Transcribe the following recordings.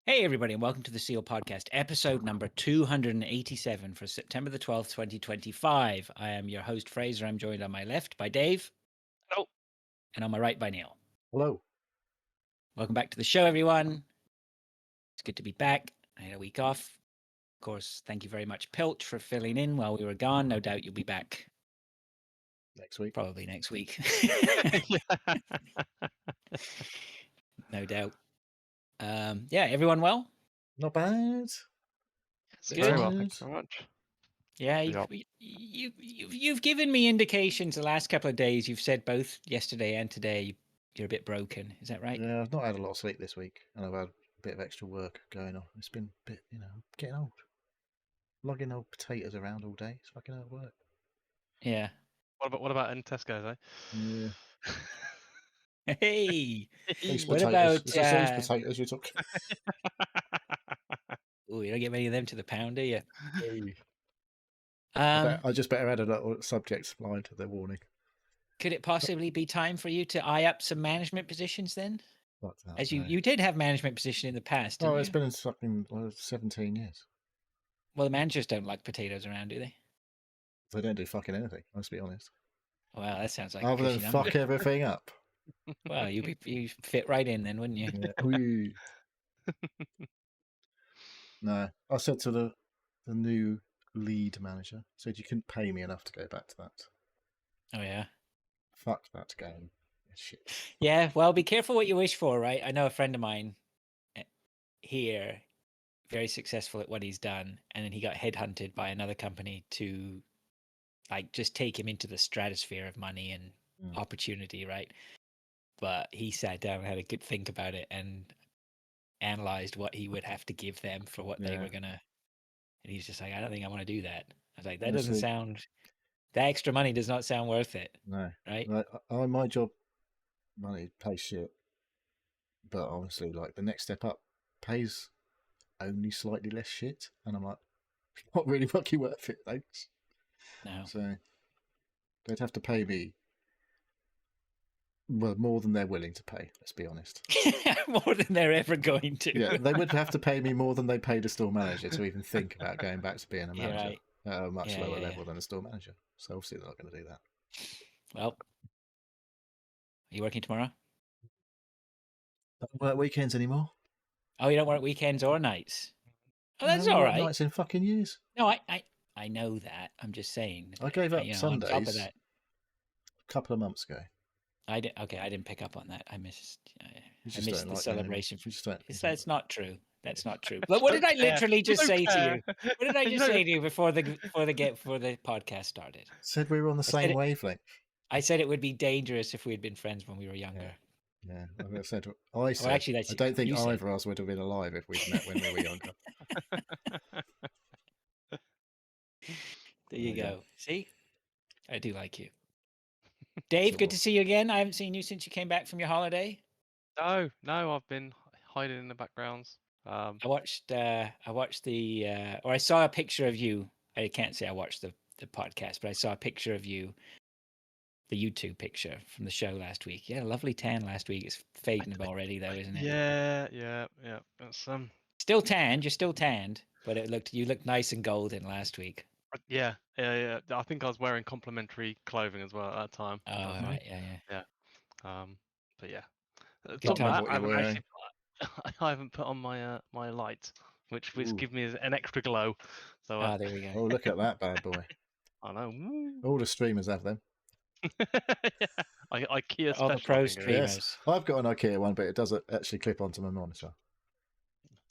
Hey, everybody, and welcome to the SEAL Podcast, episode number 287 for September the 12th, 2025. I am your host, Fraser. I'm joined on my left by Dave. Hello. And on my right by Neil. Hello. Welcome back to the show, everyone. It's good to be back. I had a week off. Of course, thank you very much, Pilch, for filling in while we were gone. No doubt you'll be back Next week. probably next week. No doubt. Yeah, everyone well? Not bad. Good. Very well, thanks very much. Yeah, Good you've given me indications the last couple of days. You've said both yesterday and today you're a bit broken. Is that right? Yeah, I've not had a lot of sleep this week, and I've had a bit of extra work going on. It's been a bit, getting old. Lugging old potatoes around all day. It's fucking hard work. Yeah. What about in Tesco's, Yeah. Hey, These what potatoes. about? Is this these potatoes you took? Oh, you don't get many of them to the pound, do you? Hey. Um, I just better add a little subject line to the warning. could it possibly be time for you to eye up some management positions then? Like that, As no. you did have management position in the past, didn't Oh, it's you? been in fucking 17 years. Well, the managers don't like potatoes around, do they? They don't do fucking anything. Let's be honest. Well, that sounds like a Other than cushy number. fuck everything up. Well, you fit right in then, wouldn't you? Yeah. Wee. No, I said to the new lead manager, said you couldn't pay me enough to go back to that. Oh yeah. Fuck that game. Shit. Yeah, well, be careful what you wish for, right? I know a friend of mine here, very successful at what he's done, and then he got headhunted by another company to like just take him into the stratosphere of money and opportunity, right? But he sat down and had a good think about it and analyzed what he would have to give them for what they were gonna, and he's just like, I don't think I want to do that. I was like, that doesn't sound, that extra money does not sound worth it. No. Right? My job money pays shit. But honestly, like the next step up pays only slightly less shit. And I'm like, not really fucking worth it, thanks. No. So they'd have to pay me more than they're willing to pay, let's be honest. More than they're ever going to. Yeah, they would have to pay me more than they paid a store manager to even think about going back to being a manager at a much lower level than a store manager. So obviously they're not going to do that. Well, are you working tomorrow? Don't work weekends anymore. Oh, you don't work weekends or nights? Oh, that's I haven't all worked right. nights in fucking years. No, I know that. I'm just saying. I gave up Sundays on top of that, a couple of months ago. I didn't pick up on that. I missed the like celebration. That That's not true. That's not true. But what did I literally just say to you? What did I just say to you before the podcast started? Said we were on the same wavelength. I said it would be dangerous if we had been friends when we were younger. Yeah, I said. I said. Well, actually, I don't think either of us would have been alive if we'd met when we were younger. There you go. See, I do like you. Dave, good to see you again. I haven't seen you since you came back from your holiday. No, I've been hiding in the backgrounds. I watched the, or I saw a picture of you. I can't say I watched the podcast, but I saw a picture of you, the YouTube picture from the show last week. You had a lovely tan last week. It's fading already, though, isn't it? Yeah. It's still tanned. You're still tanned, but you looked nice and golden last week. Yeah. I think I was wearing complimentary clothing as well at that time. Oh, right. Yeah. But yeah. Good time. I haven't put on my my light, which gives me an extra glow. So there we go. Oh, look at that bad boy! I know. All the streamers have them. IKEA all the pro streamers. Yes, I've got an IKEA one, but it doesn't actually clip onto my monitor.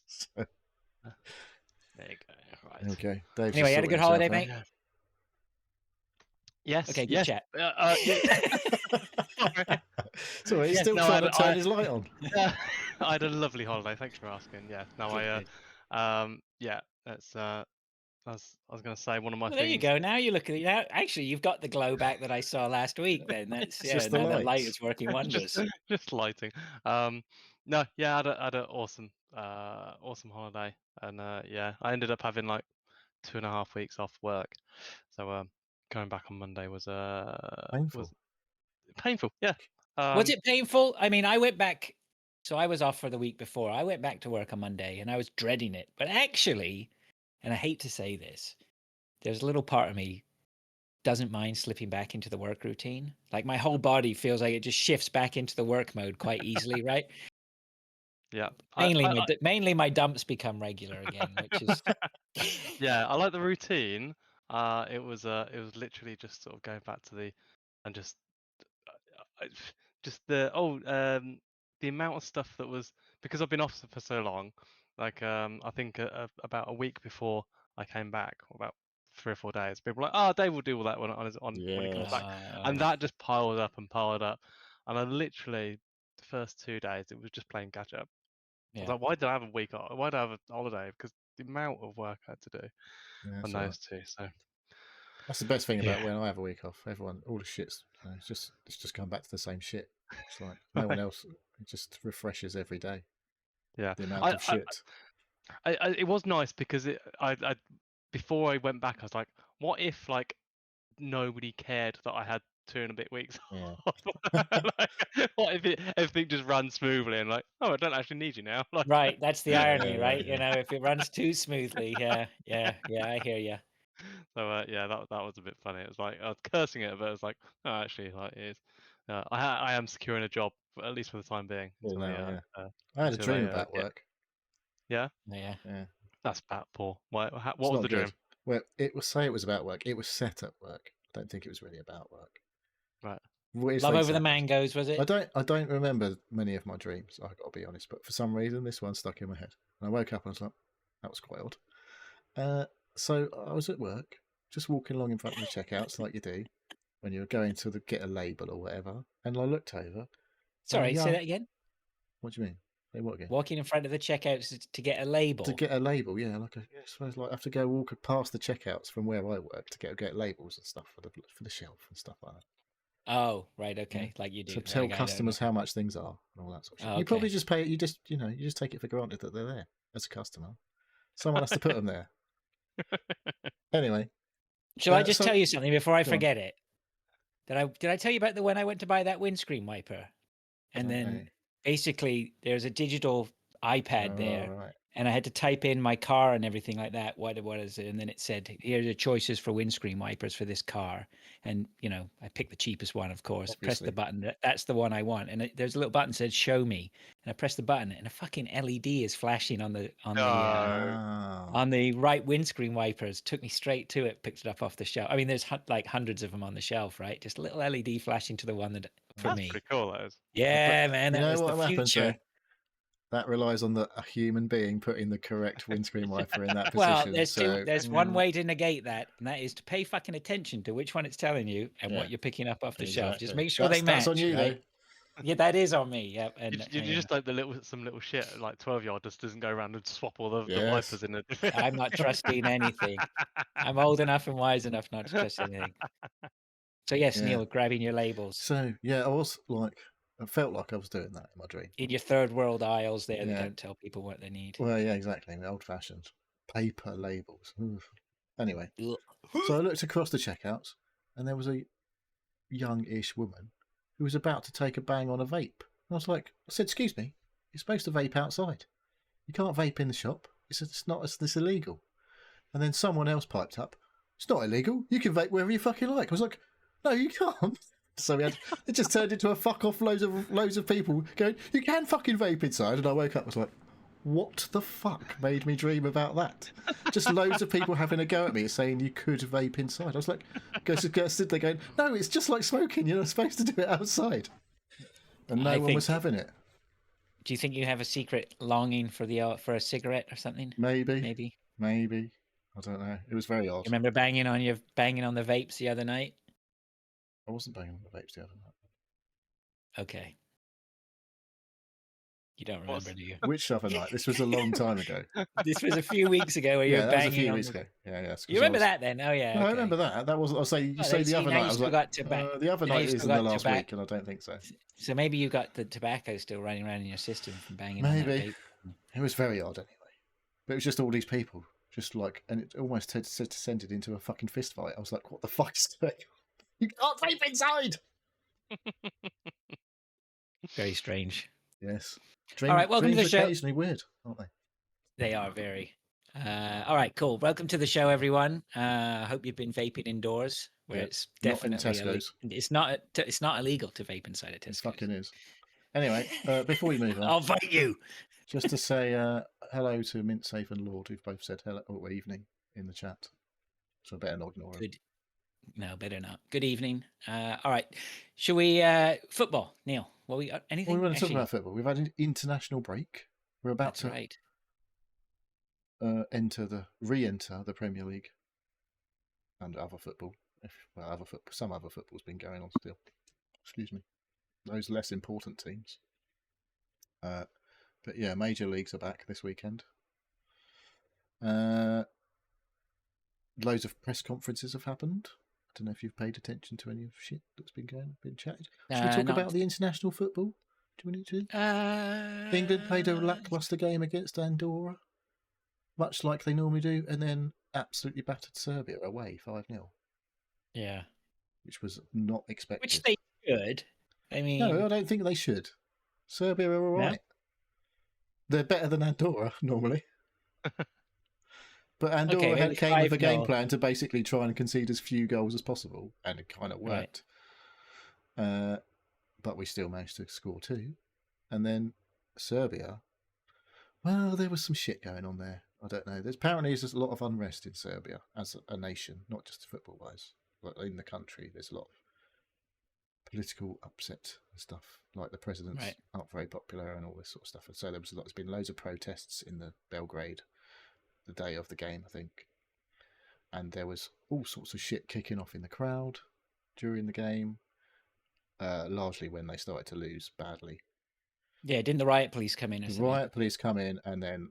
So. There you go. Right. Okay. Dave's anyway, you had a good holiday, mate? Yes. Okay, good chat. Sorry, he's still trying to turn his light on. I had a lovely holiday. Thanks for asking. Yeah. No, that's I was going to say one of my things. There you go. Now you look at it. Now, actually, you've got the glow back that I saw last week. Then that's just now the light is working wonders. just lighting. No, yeah, I had an awesome holiday, and I ended up having like 2.5 weeks off work. So going back on Monday was painful. painful. Yeah. Was it painful? I mean, I went back So I was off for the week before. I went back to work on Monday and I was dreading it. But actually, and I hate to say this, there's a little part of me doesn't mind slipping back into the work routine. Like my whole body feels like it just shifts back into the work mode quite easily, right? Yeah. Mainly my dumps become regular again, which is Yeah, I like the routine. It was literally just sort of going back to and just just the amount of stuff that was, because I've been off for so long. Like I think about a week before I came back, or about 3 or 4 days, people were like, "Oh, Dave will do all that when he comes back," and that just piled up and piled up. And I literally, the first 2 days, it was just playing catch up. I was yeah. like, why did I have a week off? Why did I have a holiday? Because the amount of work I had to do on those two. So that's the best thing about Yeah. when I have a week off. Everyone, all the shit's, it's just come back to the same shit. It's like no one else. It just refreshes every day. Yeah, The amount of shit. it was nice because I before I went back, I was like, what if like nobody cared that I had 2 and a bit weeks Yeah. off? Like, what if everything just ran smoothly and like, oh, I don't actually need you now. Like, Right, that's the irony, yeah, right? yeah. You know, if it runs too smoothly, yeah, I hear you. So yeah, that was a bit funny. It was like I was cursing it, but it was like, oh, actually, like it is. I am securing a job at least for the time being Well, until now, they I had a until dream they about get. work. Yeah, Yeah. Yeah, that's bad, Paul. What it's was not the good. dream? Well, it was say it was about work. It was set at work. I don't think it was really about work. Right. Weirdest Love thing over the happened. mangoes, was it? I don't remember many of my dreams. I got to be honest, but for some reason this one stuck in my head. And I woke up and I was like, that was quite odd. So I was at work, just walking along in front of the checkouts like you do when you're going to get a label or whatever. And I looked over. Sorry, say that again. What do you mean? Say what again? Walking in front of the checkouts to get a label. To get a label, yeah, I suppose like I have to go walk past the checkouts from where I work to get labels and stuff for the shelf and stuff like that. Oh, right, okay, like you do. To tell Like, I don't customers know. how much things are and all that sort of shit. Oh, You probably okay. just pay. You just take it for granted that they're there as a customer. Someone has to put them there. Anyway, Shall I just so tell you something before I go on. forget it? Did I tell you about the when I went to buy that windscreen wiper? I And don't then know. basically there's a digital iPad Oh, there, right. and I had to type in my car and everything like that. What is it? And then it said, here are the choices for windscreen wipers for this car. And you know, I picked the cheapest one, of course. Press the Obviously. button. That's the one I want. And there's a little button that said "Show me," and I press the button, and a fucking LED is flashing on the Oh. on the right windscreen wipers. Took me straight to it. Picked it up off the shelf. I mean, there's like hundreds of them on the shelf, right? Just a little LED flashing to the one that for That's me. pretty cool. That is. Yeah, man, You that know was the what happens future. though? That relies on a human being putting the correct windscreen wiper in that Well, position. there's one way to negate that, and that is to pay fucking attention to which one it's telling you and Yeah, what you're picking up off the shelf. Just exactly. make sure they match. That's on you right? Yeah, that is on me. Yep. You just like some little shit like 12-year-old just doesn't go around and swap all the Yes. wipers in it. I'm not trusting anything. I'm old enough and wise enough not to trust anything. So yes, Yeah. Neil, grabbing your labels So yeah, I felt like I was doing that in my dream. in your third world aisles there. They Yeah. don't tell people what they need. Well, yeah, exactly. The old-fashioned paper labels. Oof. Anyway, Ugh. so I looked across the checkouts, and there was a young-ish woman who was about to take a bang on a vape. And I was like, I said, "Excuse me, you're supposed to vape outside. You can't vape in the shop. It's illegal." And then someone else piped up, "It's not illegal. You can vape wherever you fucking like." I was like, "No, you can't." So it just turned into a fuck off. Loads of people going, "You can fucking vape inside." And I woke up and was like, what the fuck made me dream about that? Just loads of people having a go at me saying you could vape inside. I was like, stood there going, "No, it's just like smoking. You're not supposed to do it outside." And no one was having it. Do you think you have a secret longing for a cigarette or something? Maybe. I don't know. It was very odd. You remember banging on the vapes the other night? I wasn't banging on the vapes the other night. Okay. You don't remember, do you? Which other night? This was a long time ago. This was a few weeks ago where you were banging that was a few on weeks ago. Yeah. You remember that then? Oh yeah. No, okay. I remember that. That was. I'll say. You say the other night. I was like, the other night is in the last week, and I don't think so. So maybe you got the tobacco still running around in your system from banging. Maybe. On that vape. It was very odd anyway. But it was just all these people, just like, and it almost descended into a fucking fist fight. I was like, what the fuck is going on? You can't vape inside. Very strange. Yes. All right, welcome to dreams the are show. occasionally weird, aren't they? They are very. All right, cool. Welcome to the show, everyone. I hope you've been vaping indoors, where Yeah, it's not in definitely Tesco's. it's not illegal to vape inside a It Tesco's. fucking is. Anyway, before we move on, I'll fight you. just to say hello to Mint Safe and Lord, who've both said hello or evening in the chat. So I better not ignore them. Good. No, better not. Good evening. All right, shall we football, Neil? Well, we anything? Well, we want to talk Actually, about football. We've had an international break. We're about that's to right. re-enter the Premier League and other football. Some other football's been going on still. Excuse me. Those less important teams. But yeah, major leagues are back this weekend. Loads of press conferences have happened. I don't know if you've paid attention to any of shit that's been chatted. Should we talk about the international football? Do we need to? England played a lackluster game against Andorra, much like they normally do, and then absolutely battered Serbia away 5-0. Yeah, which was not expected. which they should. I mean, no, I don't think they should. Serbia are all right. They're better than Andorra normally. But Andorra came with a game plan to basically try and concede as few goals as possible, and it kind of worked. Right. But we still managed to score 2. And then Serbia, well, there was some shit going on there. I don't know. Apparently there's a lot of unrest in Serbia as a nation, not just football-wise. But in the country, there's a lot of political upset and stuff. Like the president's not very popular and all this sort of stuff. And so there's been loads of protests in Belgrade the day of the game, I think. And there was all sorts of shit kicking off in the crowd during the game, largely when they started to lose badly. Yeah, didn't the riot police come in? The riot police come in, and then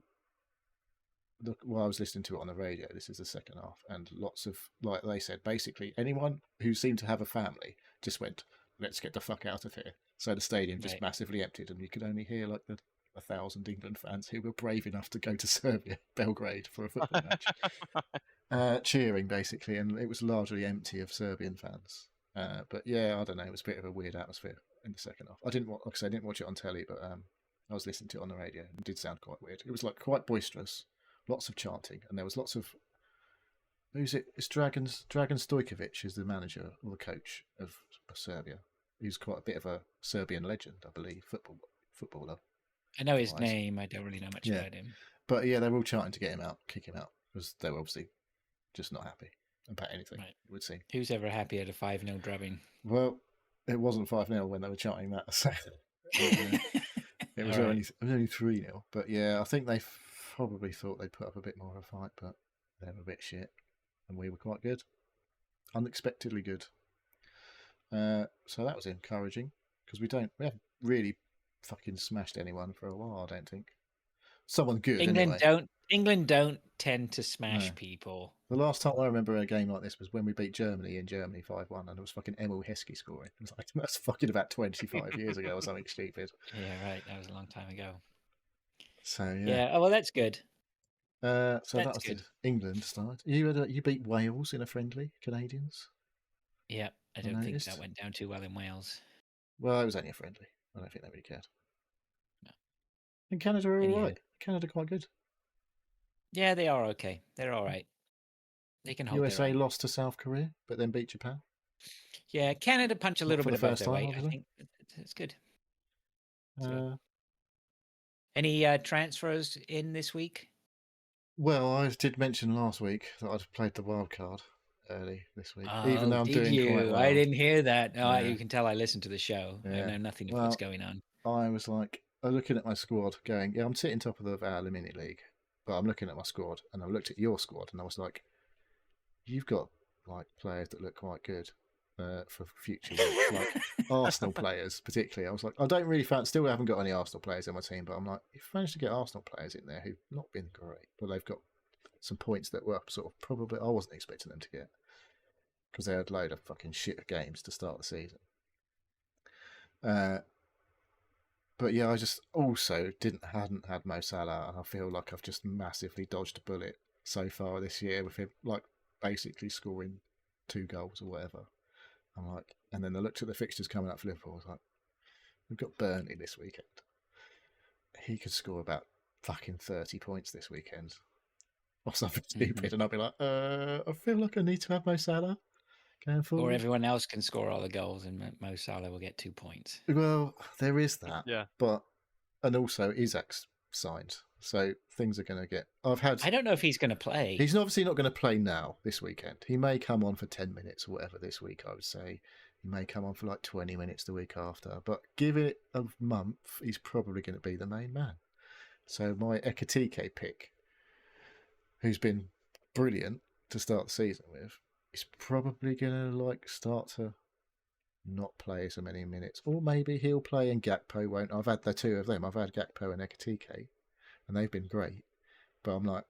I was listening to it on the radio. This is the second half, and lots of, like they said, basically anyone who seemed to have a family just went, "Let's get the fuck out of here." So the stadium just massively emptied, and you could only hear like 1,000 England fans who were brave enough to go to Serbia, Belgrade, for a football match, cheering basically, and it was largely empty of Serbian fans. But yeah, I don't know. It was a bit of a weird atmosphere in the second half. I didn't watch it on telly, but I was listening to it on the radio. It did sound quite weird. It was like quite boisterous, lots of chanting, and there was lots of. Who's it? It's Dragan Stojkovic is the manager or the coach of Serbia. He's quite a bit of a Serbian legend, I believe, footballer. I know his name. I don't really know much about him. But yeah, they were all chanting to get him out, kick him out, because they were obviously just not happy about anything. Right. It would seem. Who's ever happy at a 5-0 drubbing? Well, it wasn't 5-0 when they were chanting that. So it was only 3-0. But yeah, I think they probably thought they'd put up a bit more of a fight, but they were a bit shit, and we were quite good, unexpectedly good. So that was encouraging because we haven't really fucking smashed anyone for a while. I don't think. Someone good. England don't tend to smash people. The last time I remember a game like this was when we beat Germany in Germany 5-1, and it was fucking Emil Heskey scoring. It was like, that's fucking about 25 years ago or something stupid. Yeah, right. That was a long time ago. So yeah. Yeah. Oh well, that's good. So that was good. England start. You beat Wales in a friendly, Canadians. Yeah, I don't think that went down too well in Wales. Well, it was only a friendly. I don't think they really cared. No. And Canada are all right. Canada quite good. Yeah, they are okay. They're all right. They can hold USA lost to South Korea, but then beat Japan. Yeah, Canada punch a little bit above their weight. I think it's good. Any transfers in this week? Well, I did mention last week that I'd played the wild card early this week, even though I'm doing quite well. I didn't hear that. No, you can tell I listened to the show. Yeah. I know nothing of what's going on. I was like, looking at my squad, going, I'm sitting top of our mini league, but I'm looking at my squad, and I looked at your squad, and I was like, you've got like players that look quite good for future weeks, like Arsenal players particularly. I was like, I don't really still haven't got any Arsenal players in my team, but I'm like, if I managed to get Arsenal players in there who've not been great, but they've got some points that were sort of probably I wasn't expecting them to get because they had a load of fucking shit games to start the season. But yeah, I just also hadn't had Mo Salah, and I feel like I've just massively dodged a bullet so far this year with him, like basically scoring 2 goals or whatever. I'm like, and then I looked at the fixtures coming up for Liverpool. I was like, we've got Burnley this weekend, he could score about fucking 30 points this weekend or something stupid, and I'll be like, I feel like I need to have Mo Salah going forward. Or everyone else can score all the goals, and Mo Salah will get 2 points. Well, there is that, Yeah. and also Isak's signed, so things are going to get. I don't know if he's going to play. He's obviously not going to play now this weekend. He may come on for 10 minutes or whatever this week, I would say. He may come on for like 20 minutes the week after. But give it a month, he's probably going to be the main man. So my Ekatike pick, who's been brilliant to start the season with, is probably going to start to not play so many minutes. Or maybe he'll play and Gakpo won't. I've had the two of them. I've had Gakpo and Ekatike, and they've been great. But I'm like,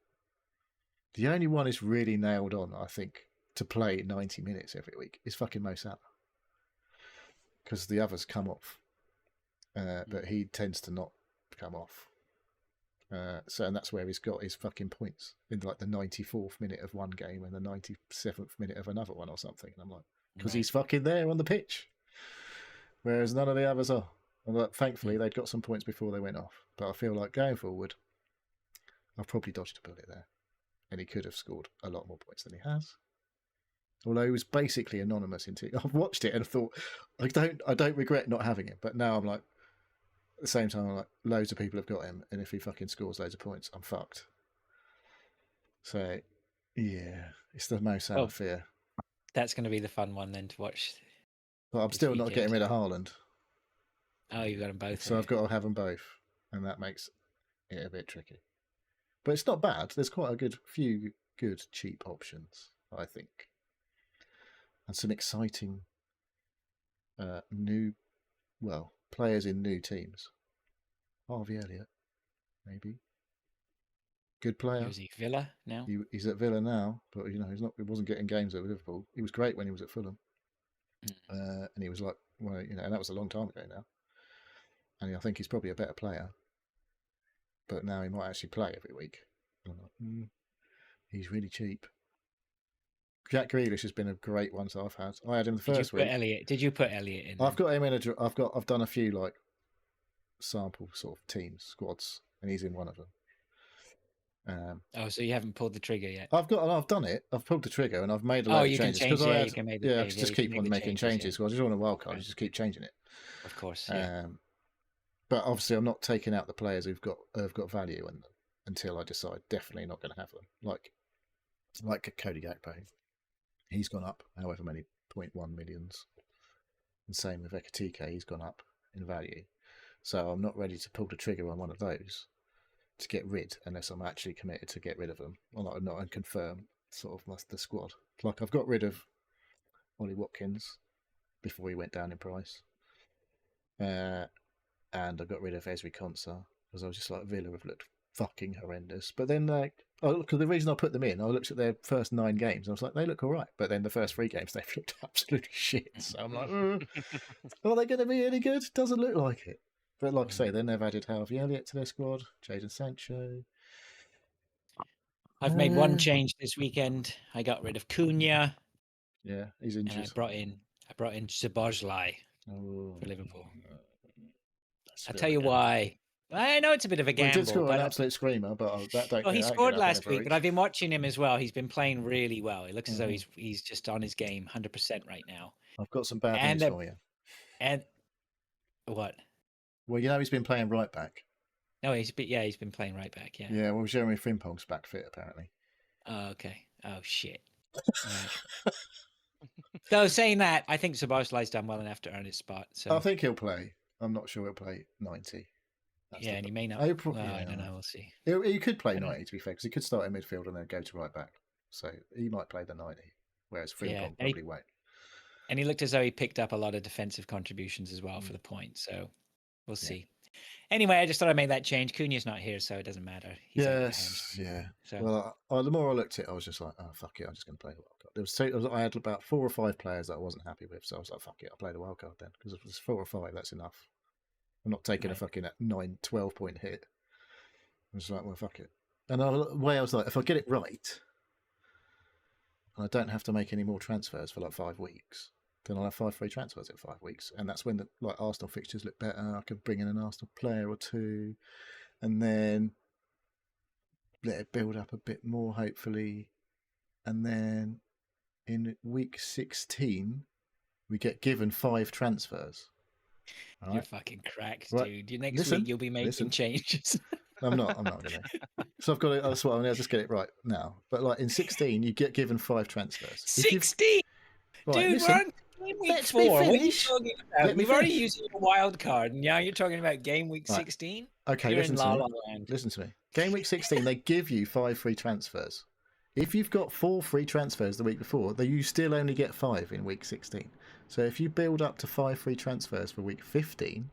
the only one is really nailed on, I think, to play 90 minutes every week is fucking Mo Salah. Because the others come off. But he tends to not come off. And that's where he's got his fucking points. In like the 94th minute of one game and the 97th minute of another one or something. And I'm like, because he's fucking there on the pitch. Whereas none of the others are. And like, thankfully, they'd got some points before they went off. But I feel like going forward, I've probably dodged a bullet there. And he could have scored a lot more points than he has. Although he was basically anonymous until I've watched it and thought, I don't regret not having him. But now I'm like, at the same time, I'm like, loads of people have got him, and if he fucking scores loads of points, I'm fucked. So, yeah, it's the Mo Salah fear. That's going to be the fun one then to watch. But I'm still not getting rid of Haaland. Oh, you've got them both. So I've got to have them both, and that makes it a bit tricky. But it's not bad. There's quite a few good cheap options, I think. And some exciting players in new teams. Harvey Elliott, maybe. Good player. Is he Villa now? He's at Villa now, but he wasn't getting games at Liverpool. He was great when he was at Fulham. And he was like, and that was a long time ago now. And I think he's probably a better player. But now he might actually play every week. I'm like, he's really cheap. Jack Grealish has been a great one so I've had. I had him the first week. Did you put Elliott in? I've got him in I've done a few like sample sort of teams, squads, and he's in one of them. So you haven't pulled the trigger yet? I've done it. I've pulled the trigger and I've made a lot of changes because I just keep on making changes. Because I just want a wild card. I just keep changing it. Of course. Yeah. But obviously, I'm not taking out the players who've got value in them until I decide definitely not going to have them. Like Cody Gakpo, he's gone up however many 0.1 millions. And same with Ekatike, he's gone up in value. So I'm not ready to pull the trigger on one of those to get rid unless I'm actually committed to get rid of them. Or not and confirm sort of the squad. Like I've got rid of Ollie Watkins before he went down in price. And I got rid of Ezri Konsa because I was just like, Villa have looked fucking horrendous. But then, because the reason I put them in, I looked at their first 9 games. And I was like, they look all right. But then the first 3 games, they've looked absolutely shit. So I'm like, are they going to be any good? Doesn't look like it. But like I say, then they've added Harvey Elliott to their squad, Jadon Sancho. I've made one change this weekend. I got rid of Cunha. Yeah, he's injured. And I brought in Szoboszlai for Liverpool. I'll tell you why. I know it's a bit of a gamble. He did score an absolute screamer, but that don't. Well, he scored last week, but I've been watching him as well. He's been playing really well. It looks as though he's just on his game 100% right now. I've got some bad news for you. And what? Well, he's been playing right back. No, he's been playing right back. Yeah. Yeah. Well, Jeremy Frimpong's back fit apparently. Oh, okay. Oh shit. Right. So saying that, I think Szoboszlai's done well enough to earn his spot. So I think he'll play. I'm not sure he'll play 90. And he may not. I don't know. We'll see. He could play 90 to be fair, because he could start in midfield and then go to right back. So he might play the 90, whereas Frimpong probably won't. And he looked as though he picked up a lot of defensive contributions as well for the point. So we'll see. Anyway, I just thought I'd make that change. Cunha's not here, so it doesn't matter. Yes, yeah. So, well, the more I looked at it, I was just like, oh, fuck it, I'm just going to play the wildcard. I had about 4 or 5 players that I wasn't happy with, so I was like, fuck it, I'll play the wildcard then. Because if it's 4 or 5, that's enough. I'm not taking a fucking 9-12 point hit. I was like, well, fuck it. And the way I was like, if I get it right, and I don't have to make any more transfers for like 5 weeks, then I'll have 5 free transfers in 5 weeks. And that's when the Arsenal fixtures look better. I could bring in an Arsenal player or 2. and then let it build up a bit more, hopefully, and then in week 16 we get given 5 transfers. All You're right? fucking cracked, Right. dude. Next Listen, week you'll be making listen. changes. I'm not going to. So I've got it. That's what I'll just get it right now. But like in 16, you get given 5 transfers. If you've 16, right, dude. listen, We're on game week let me 4. What are you finish. talking about? Let me You've already finish. used your wild card, and now you're talking about game week Right. 16. Okay, You're listen in to La me. La Land. Listen to me. Game week 16, they give you 5 free transfers. If you've got 4 free transfers the week before, then you still only get 5 in week 16. So if you build up to 5 free transfers for week 15,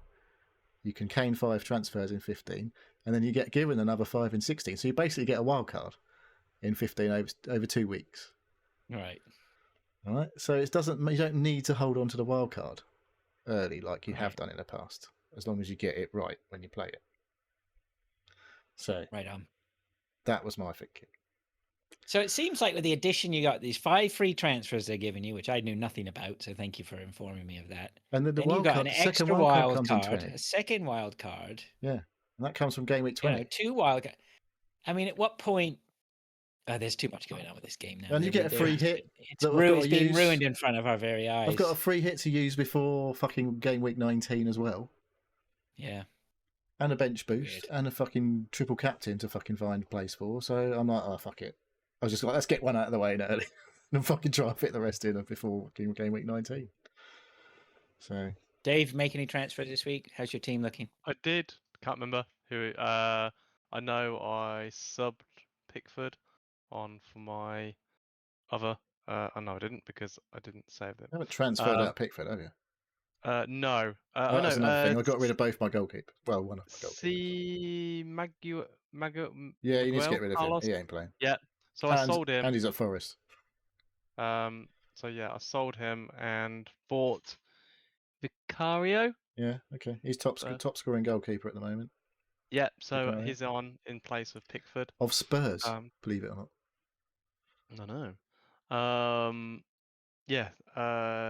you can cane 5 transfers in 15, and then you get given another 5 in 16. So you basically get a wild card in 15 over 2 weeks. Right. All right. So you don't need to hold on to the wild card early like you have done in the past, as long as you get it right when you play it. So Right on. that was my thinking. So it seems like with the addition, you got these 5 free transfers they're giving you, which I knew nothing about. So thank you for informing me of that. And then the Then you wild got card, an second extra wild card wild comes in card, 20. a second wild card. Yeah, and that comes from game week 20. 2 wild cards. I mean, at what point? There's too much going on with this game now. And you get a free hit. It's being ruined in front of our very eyes. I've got a free hit to use before fucking game week 19 as well. Yeah. And a bench boost. Weird. And a fucking triple captain to fucking find a place for. So I'm like, oh, fuck it. I was just like, let's get one out of the way early. And fucking try and fit the rest in before game week 19. So, Dave, make any transfers this week? How's your team looking? I did. Can't remember who. I know I subbed Pickford on for my other. I know I didn't because I didn't save them. I haven't transferred out Pickford, have you? No. That's another thing. I got rid of both my goalkeepers. Well, one of my goalkeepers. Yeah, you need to get rid of him. He ain't playing. Yeah. So I sold him. And he's at Forest. So yeah, I sold him and bought Vicario. Yeah, okay. He's top scoring goalkeeper at the moment. Yeah, so he's on in place of Pickford. Of Spurs, believe it or not. I know. Yeah.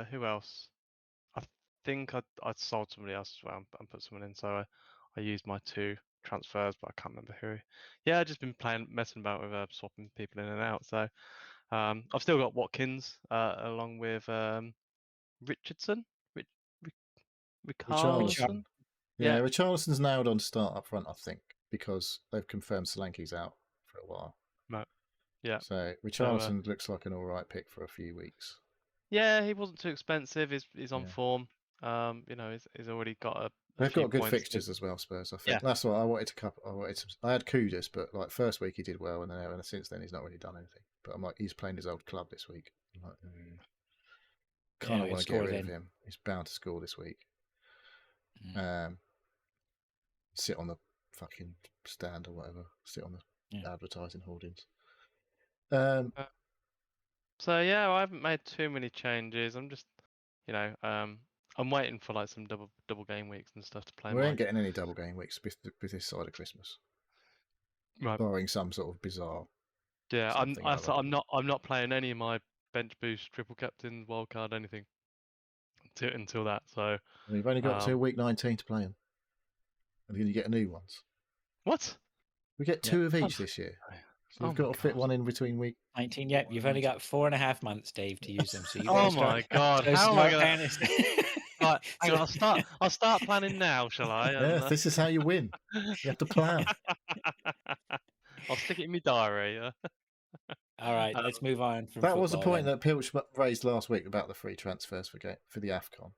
Who else? I think I sold somebody else as well and put someone in. So I used my 2 transfers, but I can't remember who. Yeah, I've just been messing about with swapping people in and out. So I've still got Watkins along with Richardson. Richarlison. Yeah, Richarlison's nailed on to start up front, I think, because they've confirmed Solanke's out for a while. No. Yeah. So Richarlison looks like an all right pick for a few weeks. Yeah, he wasn't too expensive. He's on form. He's already got a. They've got good fixtures as well, Spurs. I think that's what I wanted to. I had Kudus, but like first week he did well, and then since then he's not really done anything. But I'm like, he's playing his old club this week. I'm like, kind of want to get rid of him. He's bound to score this week. Sit on the fucking stand or whatever. Sit on the advertising hoardings. So yeah, I haven't made too many changes. I'm just, I'm waiting for like some double game weeks and stuff to play. We ain't getting any double game weeks with this side of Christmas, right? Barring some sort of bizarre. Yeah, I'm not playing any of my bench boost, triple captain, wildcard, anything until that. So we've only got till week 19 to play them, and then you get new ones. What? We get 2 of each this year. So we've got to fit one in between week 19. Yep, you've only got 4.5 months, Dave, to use them. So you my god! How am I gonna? Right, hang on, I'll start planning now, shall I? Yeah, this is how you win. You have to plan. I'll stick it in my diary. All right, let's move on. That was the point that Pilch raised last week about the free transfers for the AFCON.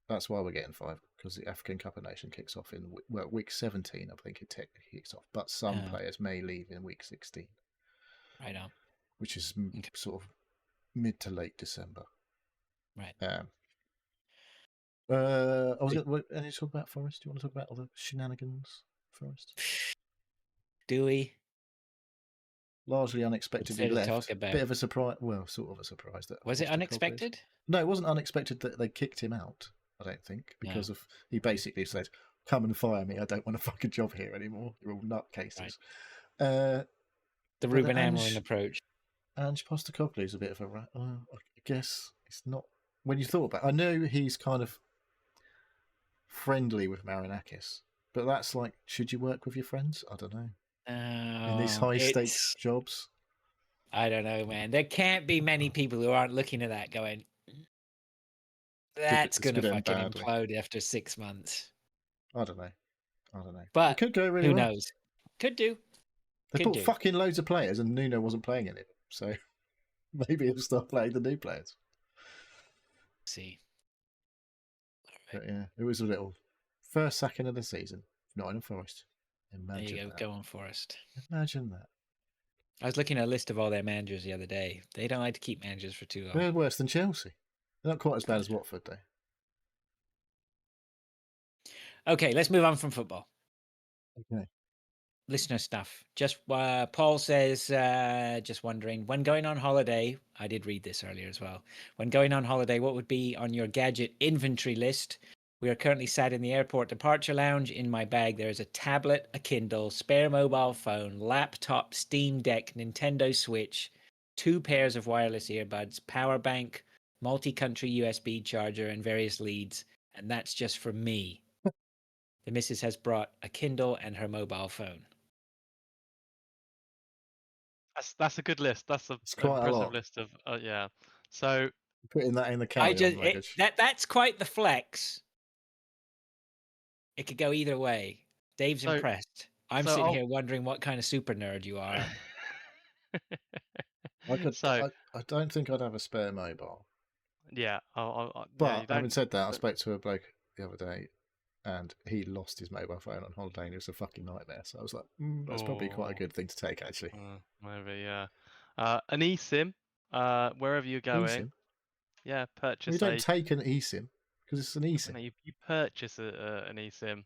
That's why we're getting 5, because the African Cup of Nations kicks off in week 17. I think it technically kicks off, but some players may leave in week 16. Right on. Which is sort of mid to late December. Right. I was going to talk about Forest. Do you want to talk about all the shenanigans, Forest? Do we? Largely unexpectedly left. Bit of a surprise. Well, sort of a surprise. Was it unexpected? No, it wasn't unexpected that they kicked him out. I don't think, because he basically said, "Come and fire me. I don't want a fucking job here anymore. You're all nutcases." Right. The Ruben Amorim approach. Ange Postecoglou is a bit of a rat. I guess it's not. When you thought about it, I know he's kind of friendly with Marinakis, But that's like, should you work with your friends? I don't know. In these No, high stakes jobs, I don't know, man. There can't be many people who aren't looking at that going, that's it's going to good and fucking badly. implode after 6 months. I don't know. It But could go really who well. knows? Could do. They Could bought do. fucking loads of players, and Nuno wasn't playing any of them. So maybe he'll start playing the new players. See. But yeah, it was a little first sacking of the season. Nottingham Forest. Imagine There you go. that. Go on, Forest. Imagine that. I was looking at a list of all their managers the other day. They don't like to keep managers for too long. They're worse than Chelsea. They're not quite as bad as Watford, though. Okay, let's move on from football. Okay. Listener stuff. Just Paul says, just wondering, when going on holiday, I did read this earlier as well. When going on holiday, what would be on your gadget inventory list? We are currently sat in the airport departure lounge. In my bag, there is a tablet, a Kindle, spare mobile phone, laptop, Steam Deck, Nintendo Switch, 2 pairs of wireless earbuds, power bank, multi-country USB charger, and various leads. And that's just for me. The missus has brought a Kindle and her mobile phone. That's a good list. That's It's an quite a impressive lot. list of yeah. So Putting that in the I carry-on just luggage. that's quite the flex. It could go either way. Dave's So- impressed. I'm so sitting I'll- here wondering what kind of super nerd you are. So I don't think I'd have a spare mobile. yeah, But you having don't. said that, I spoke to a bloke the other day, and he lost his mobile phone on holiday, and it was a fucking nightmare. So I was like, that's probably quite a Oh. good thing to take, actually. Maybe, yeah. An eSIM, wherever you're going. eSIM? Yeah, Well, purchase you don't take an eSIM because it's an no, eSIM. you purchase an eSIM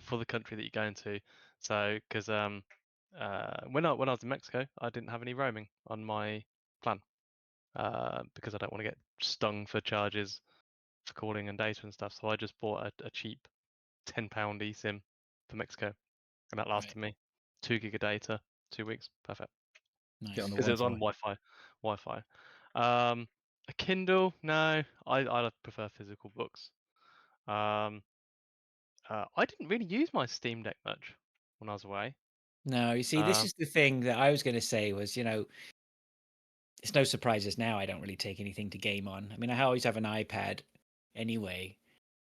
for the country that you're going to. So, because when I was in Mexico, I didn't have any roaming on my plan because I don't want to get stung for charges for calling and data and stuff. So I just bought a cheap £10 eSIM for Mexico, and that lasted me 2 gig of data, 2 weeks, perfect. Nice. Get on the Because it was on Wi-Fi. Wi-Fi. A Kindle, no, I prefer physical books. I didn't really use my Steam Deck much when I was away. No, you see, this is the thing that I was going to say was, it's no surprises now. I don't really take anything to game on. I mean, I always have an iPad anyway.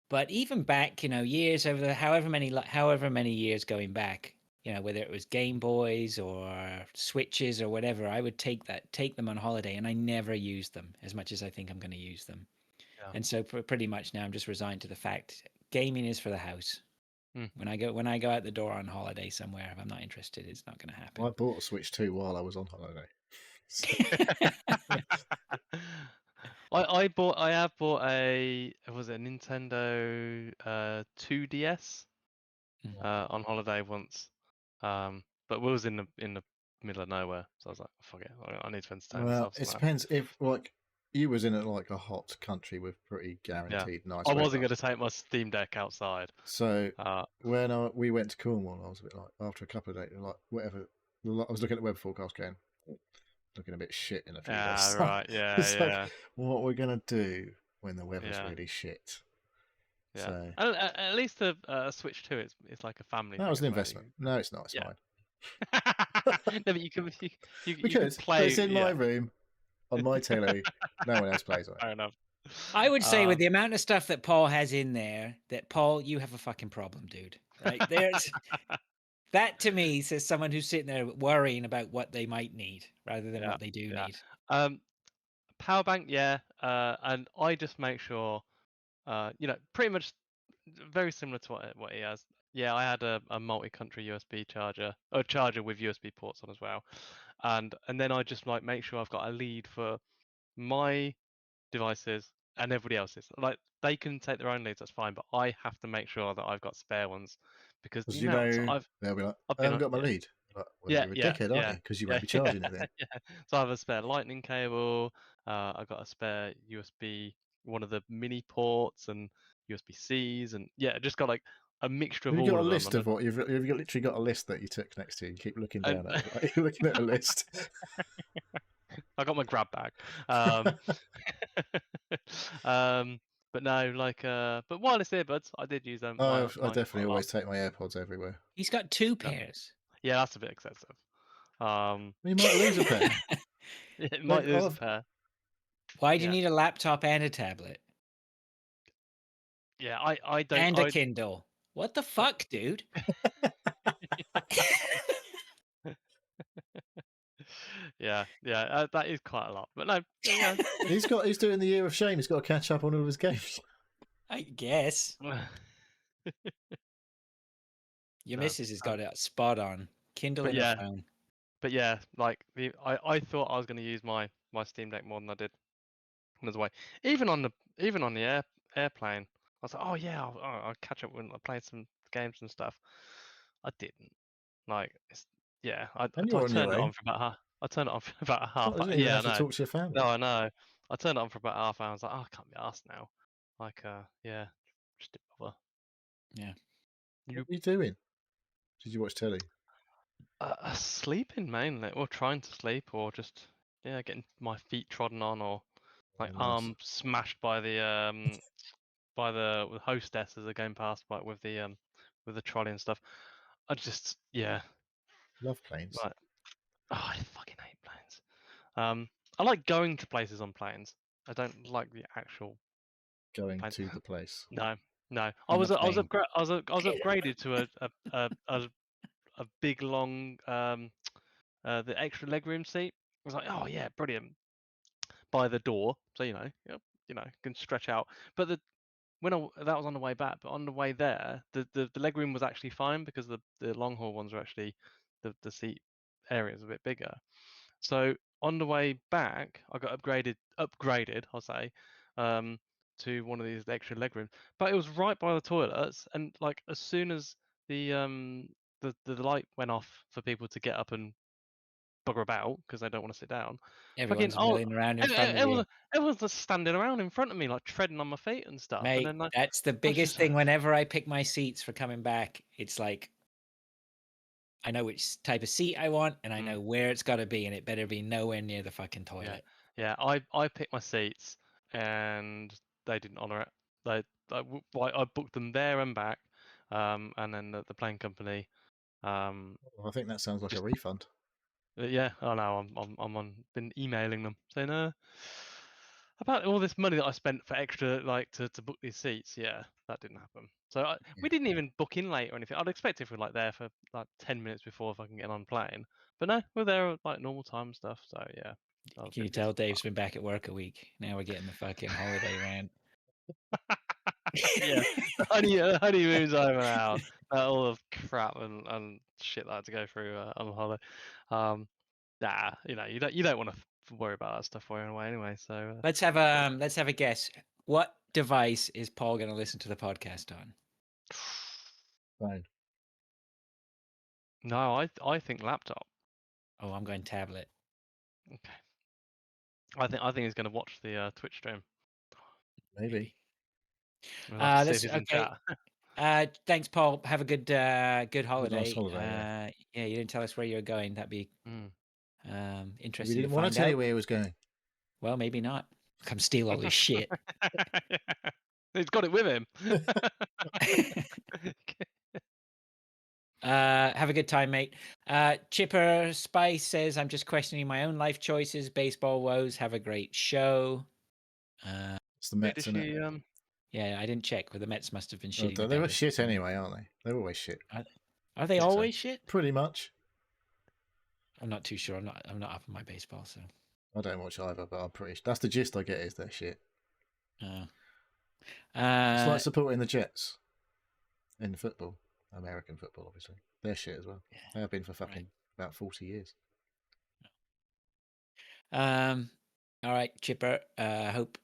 But even back, years over however many years going back, whether it was Game Boys or Switches or whatever, I would take them on holiday, and I never used them as much as I think I'm going to use them. Yeah. And so pretty much now I'm just resigned to the fact gaming is for the house. Mm. When I go out the door on holiday somewhere, if I'm not interested, it's not going to happen. I bought a Switch 2 while I was on holiday. I have bought was it a Nintendo 2DS on holiday once, but we was in the middle of nowhere, so I was like, fuck it, I need to entertain Well, myself. it depends if you was in a hot country with pretty guaranteed nice I weather. wasn't going to take my Steam Deck outside. So when we went to Cornwall, I was a bit like, after a couple of days, like whatever. I was looking at the weather forecast, going, looking a bit shit in a few days. Right, yeah, It's yeah. like, what we're gonna do when the weather's really shit? Yeah. So At least a Switch 2, it's like a family. that thing was an as well. investment. No, it's not. It's mine. No, but you can Because play. it's in my room on my telly. No one else plays on it. Fair enough. I would say with the amount of stuff that Paul has in there, that Paul, you have a fucking problem, dude. Right? There's that to me says someone who's sitting there worrying about what they might need rather than what they do need. Power bank, and I just make sure, pretty much very similar to what he has. Yeah, I had a multi-country USB charger, or a charger with USB ports on as well, and then I just like make sure I've got a lead for my devices and everybody else's. Like they can take their own leads, that's fine, but I have to make sure that I've got spare ones because Because the amount they'll be like, I've I been haven't got my lead. Like, well, you're a dickhead, aren't you? Because you won't be charging it then. Yeah. So I have a spare lightning cable. I've got a spare USB, one of the mini ports and USB-Cs, and just got like a mixture of Have you all got a of list them. of what you've literally got a list that you took next to you? You keep looking down at it. Like, you're looking at a list. I got my grab bag. but no, like but wireless earbuds, I did use them. I Mine quite definitely a lot. always take my AirPods everywhere. He's got 2 pairs. Yeah, that's a bit excessive. You might lose a pair. It might lose a I've- pair. Why do you Yeah. need a laptop and a tablet Yeah, I don't. and a Kindle? What the fuck, dude? Yeah, that is quite a lot. But no, yeah. He's doing the year of shame. He's got to catch up on all of his games. I guess your No, missus has got it spot on. Kindle but in yeah. her phone. But yeah, like I thought I was going to use my Steam Deck more than I did. Another way, even on the airplane, I was like, oh yeah, I'll catch up when I play some games and stuff. I didn't. Like, I And you're on turned your it own. on for about I turned it on for about a half. You don't even Yeah, I have to know. talk to your family. No, I know. I turned it on for about half hour. I was like, oh, I can't be asked now. Like, yeah, just didn't bother. Yeah. What are you doing? Did you watch telly? Sleeping mainly, or trying to sleep, or just getting my feet trodden on, or like Oh, nice. arm smashed by the hostess as they're going past, like with the trolley and stuff. I just Love planes. like I fucking hate planes. I like going to places on planes. I don't like the actual Going plane. to the place. No. I On was the I was plane. upgraded to a big long the extra legroom seat. I was like, oh yeah, brilliant. By the door, so can stretch out. But that was on the way back, but on the way there, the legroom was actually fine because the long haul ones are actually the seat area is a bit bigger. So on the way back, I got upgraded, I'll say, to one of these extra legrooms. But it was right by the toilets, and like as soon as the light went off for people to get up and bugger about because they don't want to sit down. Everyone's milling around in front of you. Everyone's just standing around in front of me, like treading on my feet and stuff. Mate, And then, like, that's the biggest thing. Whenever I pick my seats for coming back, it's like I know which type of seat I want, and I know where it's got to be, and it better be nowhere near the fucking toilet. Yeah. I picked my seats, and they didn't honor it. I booked them there and back, and then the plane company. I think that sounds like a refund. Yeah, I know. Been emailing them saying about all this money that I spent for extra, like to book these seats. Yeah, that didn't happen. So we didn't even book in late or anything. I'd expect if we're like there for like 10 minutes before if I can get on plane. But no, we're there at like normal time and stuff. So yeah. Can you tell Dave's been back at work a week? Now we're getting the fucking holiday rant. Yeah, the honeymoon's over now. All of crap and shit that I had to go through on holiday. Nah, you don't want to worry about that stuff while you're away anyway. So let's have a guess. What device is Paul going to listen to the podcast on? Fine. No, I think laptop. Oh, I'm going tablet. Okay. I think he's going to watch the Twitch stream. Maybe. We'll have to see That's if he's in okay. chat. Thanks, Paul. Have a good holiday. Nice holiday, yeah, you didn't tell us where you're going. That'd be interesting. We didn't to want find to tell out. you where he was going. Well, maybe not. Come steal all this shit. He's got it with him. Have a good time, mate. Chipper Spice says, I'm just questioning my own life choices. Baseball woes. Have a great show. It's the Mets, isn't it? Yeah, I didn't check. But the Mets must have been shitty. They were shit anyway, aren't they? They're always shit. Are they always shit? Pretty much. I'm not too sure. I'm not up on my baseball, so I don't watch either, but I'm pretty. That's the gist I get. Is they're shit. It's like supporting the Jets in football, American football. Obviously, they're shit as well. Yeah. They have been for fucking about 40 years. All right, Chipper. Hope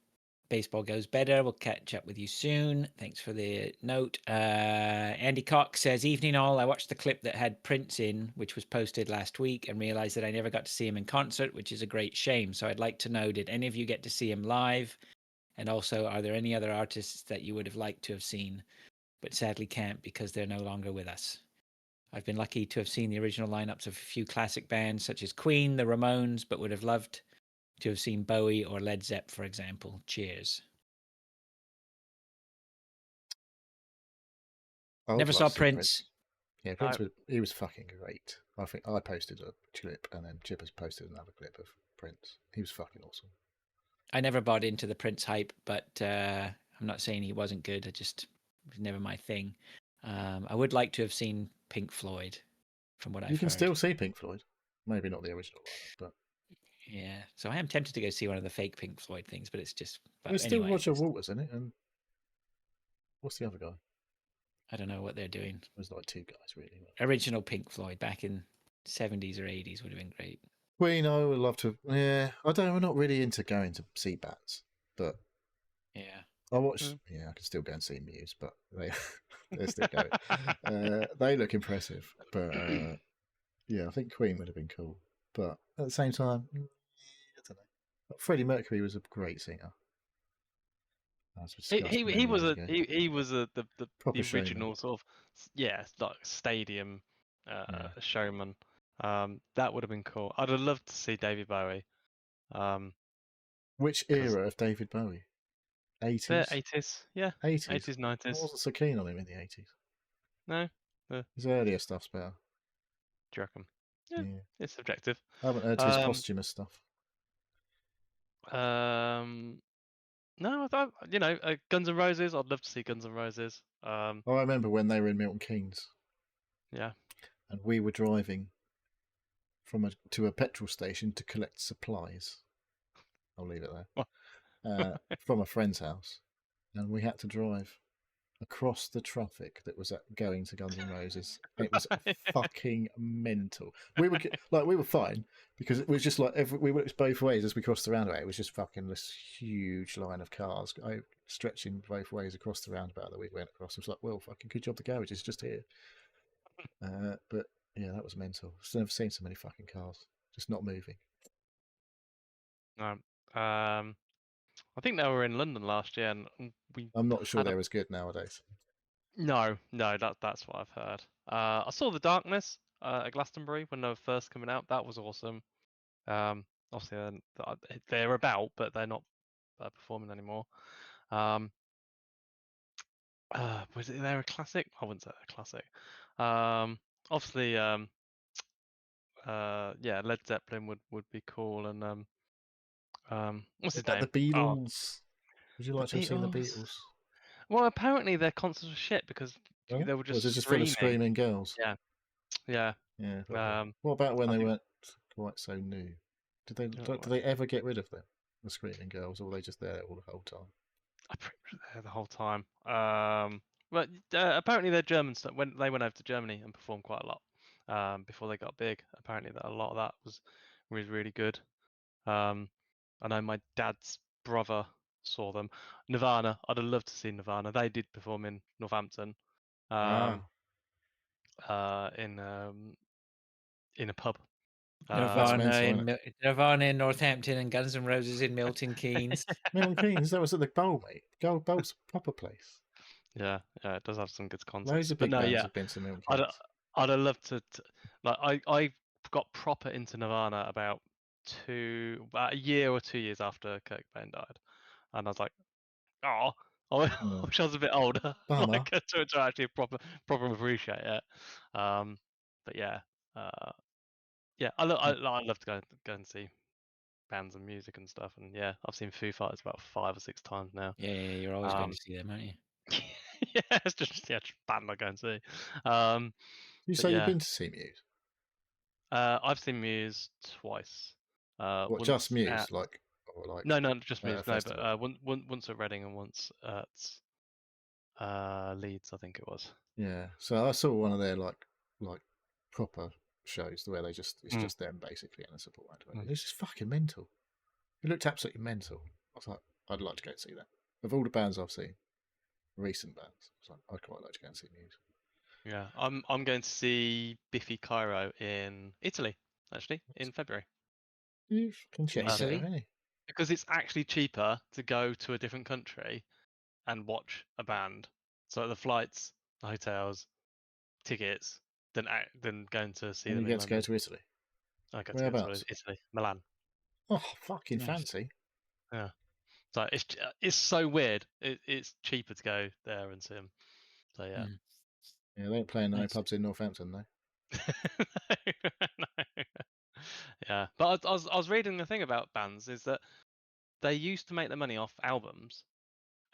baseball goes better. We'll catch up with you soon. Thanks for the note. Andy Cox says, evening all. I watched the clip that had Prince in, which was posted last week, and realized that I never got to see him in concert, which is a great shame. So I'd like to know, did any of you get to see him live? And also, are there any other artists that you would have liked to have seen, but sadly can't because they're no longer with us? I've been lucky to have seen the original lineups of a few classic bands such as Queen, the Ramones, but would have loved to have seen Bowie or Led Zepp, for example. Cheers. I would Never like saw to see Prince. Yeah, Prince he was fucking great. I think I posted a clip, and then Chip has posted another clip of Prince. He was fucking awesome. I never bought into the Prince hype, but I'm not saying he wasn't good. It was never my thing. I would like to have seen Pink Floyd, from what I've You can heard. still see Pink Floyd, maybe not the original one, but Yeah, so I am tempted to go see one of the fake Pink Floyd things, but it's just. But there's anyway, still Roger Waters in it, and what's the other guy? I don't know what they're doing. There's like two guys really. Original Pink Floyd back in 70s or 80s would have been great. Queen, I would love to. Yeah, we're not really into going to see bands, but Yeah. I watch. Yeah, I can still go and see Muse, but they're still going. They look impressive, but yeah, I think Queen would have been cool. But at the same time, I don't know. Freddie Mercury was a great singer. As we discussed He many was years a ago. he was the Proper showman. original sort of like stadium showman. That would have been cool. I'd have loved to see David Bowie. Which era of David Bowie? 80s? 80s, yeah. 80s? 80s, 90s. I wasn't so keen on him in the 80s. No? His earlier stuff's better. Do you reckon? Yeah, Yeah. it's subjective. I haven't heard his posthumous stuff. No, I thought, Guns N' Roses. I'd love to see Guns N' Roses. I remember when they were in Milton Keynes. Yeah. And we were driving to a petrol station to collect supplies. I'll leave it there. From a friend's house, and we had to drive across the traffic that was going to Guns N' Roses. It was fucking mental. We were fine because it was just like we went both ways as we crossed the roundabout. It was just fucking this huge line of cars stretching both ways across the roundabout that we went across. It was like, well, fucking good job the garage is just here. But yeah, that was mental. I've never seen so many fucking cars just not moving. No. I think they were in London last year, and I'm not sure they're as good nowadays. No, that's what I've heard. I saw The Darkness at Glastonbury when they were first coming out. That was awesome. Obviously, they're about, but they're not performing anymore. Was it they're a classic? I wouldn't say they're a classic. Obviously, yeah, Led Zeppelin would be cool, and what's his name? The Beatles. Would you like to have seen the Beatles? Well, apparently their concerts were shit because Well, they were was just it just full of screaming. screaming girls? Yeah. What about when they weren't quite so new? Did they ever get rid of them, the screaming girls, or were they just there all the whole time? I'm pretty sure they're there the whole time. But apparently they're German stuff. When they went over to Germany and performed quite a lot before they got big. Apparently that a lot of that was really good. I know my dad's brother saw them. Nirvana. I'd have loved to see Nirvana. They did perform in Northampton. In a pub. Nirvana in Northampton and Guns N' Roses in Milton Keynes. Milton Keynes, that was at the Bowl, mate. Bowl's a proper place. Yeah, it does have some good concerts. Loads of big bands have been to Milton Keynes. I'd have loved to like I got proper into Nirvana about a year or 2 years after Kurt Cobain died, and I was like, oh, I wish I was a bit older, like to actually proper appreciate it. But yeah, I love to go and see bands and music and stuff, and yeah, I've seen Foo Fighters about 5 or 6 times now. Yeah, you're always going to see them, aren't you? Yeah, it's just band I go and see. You say you've been to see Muse? I've seen Muse twice. What, just Muse, No, just Muse. No, but once at Reading and once at Leeds, I think it was. Yeah, so I saw one of their like proper shows where it's just them basically in a support band. It's just fucking mental. It looked absolutely mental. I was like, I'd like to go and see that. Of all the bands I've seen, recent bands, I was like, I'd quite like to go and see Muse. Yeah, I'm going to see Biffy Clyro in Italy actually in February. You can check Italy, because it's actually cheaper to go to a different country and watch a band. So the flights, the hotels, tickets, than going to see them. You get to go to Italy. I get to go to Italy, Milan. Oh, fucking fancy! Yeah, so it's so weird. It's cheaper to go there and see them. So yeah. Yeah, they ain't playing no Nice. pubs in Northampton, though. No. Yeah, but I was reading the thing about bands is that they used to make their money off albums,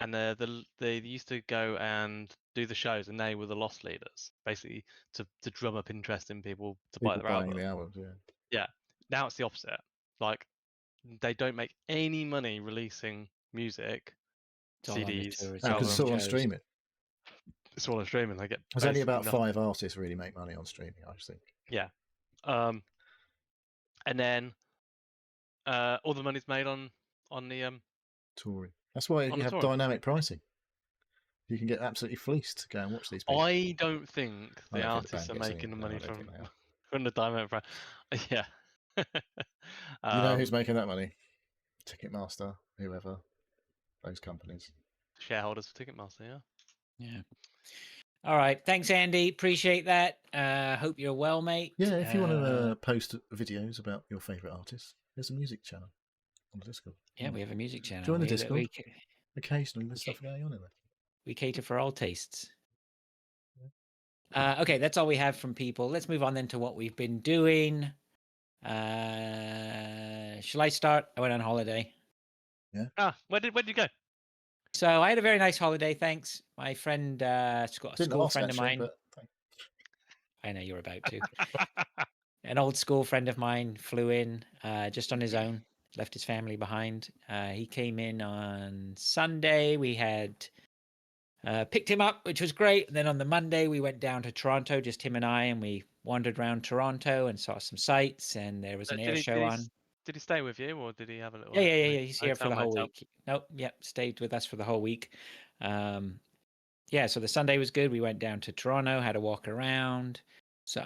and they used to go and do the shows, and they were the loss leaders, basically to drum up interest in people to buy People their buying album. the albums, yeah. Yeah, now it's the opposite. Like they don't make any money releasing music, It's all on the CDs, tours. Because it's albums. all on shows. streaming. It's all on streaming. They get There's only basically about nothing. 5 artists really make money on streaming, I think. Yeah, and then all the money's made on the Touring. That's why on you the have touring. dynamic pricing. You can get absolutely fleeced to go and watch these people. I don't think I the don't think the artists band are gets any- making the no, money I don't think from they are. from the dynamic price. Yeah. You know who's making that money? Ticketmaster, whoever, those companies. Shareholders for Ticketmaster, yeah. Yeah. All right. Thanks, Andy. Appreciate that. Hope you're well, mate. Yeah, if you want to post videos about your favourite artists, there's a music channel on the Discord. Yeah, we have a music channel. Join the We- Discord. we- Occasionally, there's stuff going on in there. We cater for all tastes. Okay, that's all we have from people. Let's move on then to what we've been doing. Shall I start? I went on holiday. Where did you go? So I had a very nice holiday, thanks. My friend, a Didn't school ask, friend of actually, mine. but I know you're about to. An old school friend of mine flew in just on his own, left his family behind. He came in on Sunday. We had picked him up, which was great. And then on the Monday, we went down to Toronto, just him and I, and we wandered around Toronto and saw some sights. And there was an air show on. Did he stay with you, or did he have a little? Yeah. He's here for hotel the whole motel? week. Nope, yep, stayed with us for the whole week. Yeah, so the Sunday was good. We went down to Toronto, had a walk around. So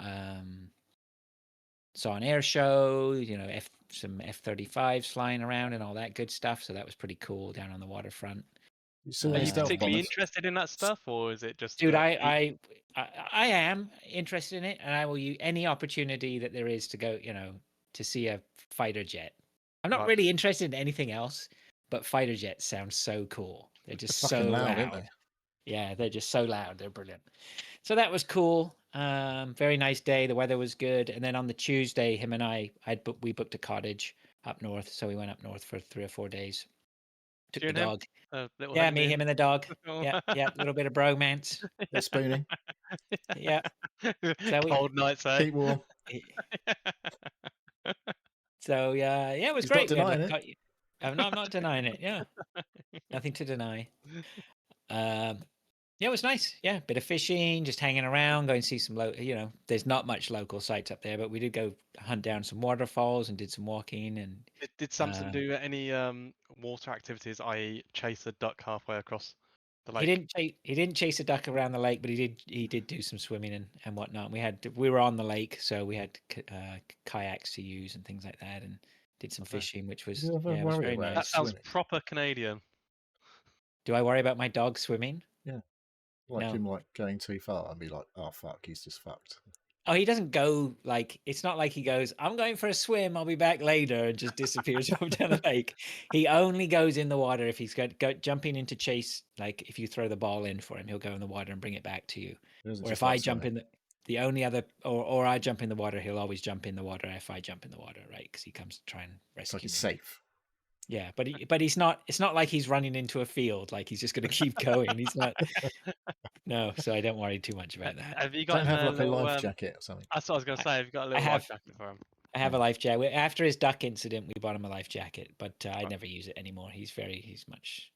saw an air show, you know, some F-35s flying around and all that good stuff. So that was pretty cool down on the waterfront. you saw Are any you stealth particularly bombers? interested in that stuff, or is it just? Dude, that I am interested in it, and I will use any opportunity that there is to go, you know, to see a fighter jet. I'm not Right. really interested in anything else, but fighter jets sound so cool. They're just so Fucking loud. loud, aren't they? Yeah, they're just so loud. They're brilliant. So that was cool. Very nice day. The weather was good. And then on the Tuesday, him and we booked a cottage up north. So we went up north for 3 or 4 days. Took You the and him? dog. Little Yeah, hen me, do? him, and the dog. Yeah, a little bit of bromance. They're spooning. Yeah. So Cold nights, eh? Keep warm. So yeah, it was He's great. not We had, denying like, I'm not denying it. Yeah, nothing to deny. Yeah, it was nice. Yeah, bit of fishing, just hanging around, going to see some you know, there's not much local sites up there, but we did go hunt down some waterfalls and did some walking. And Did Samson do any water activities, i.e., chase a duck halfway across the lake? he didn't chase a duck around the lake, but he did do some swimming and whatnot. We were on the lake, so we had kayaks to use and things like that, and did some fishing, which was You ever it was worry very about That nice. sounds swimming? proper Canadian. Do I worry about my dog swimming? Like No. him, like going too far and be like, "Oh fuck, he's just fucked." Oh, he doesn't go like, it's not like he goes, I'm going for a swim, I'll be back later, and just disappears off down the lake. He only goes in the water if he's jumping into chase. Like if you throw the ball in for him, he'll go in the water and bring it back to you. He doesn't Or just if I like jump swimming. in the only other, or I jump in the water, he'll always jump in the water if I jump in the water, right? Because he comes to try and It's rescue like it's me. safe. Yeah, but he's not. It's not like he's running into a field. Like he's just going to keep going. He's not. No, so I don't worry too much about that. Have you got Don't him have a like a little? life jacket or something. That's what I was going to say. Have you got a little have- life jacket for him? I have a life jacket. After his duck incident, we bought him a life jacket, but I never use it anymore. He's much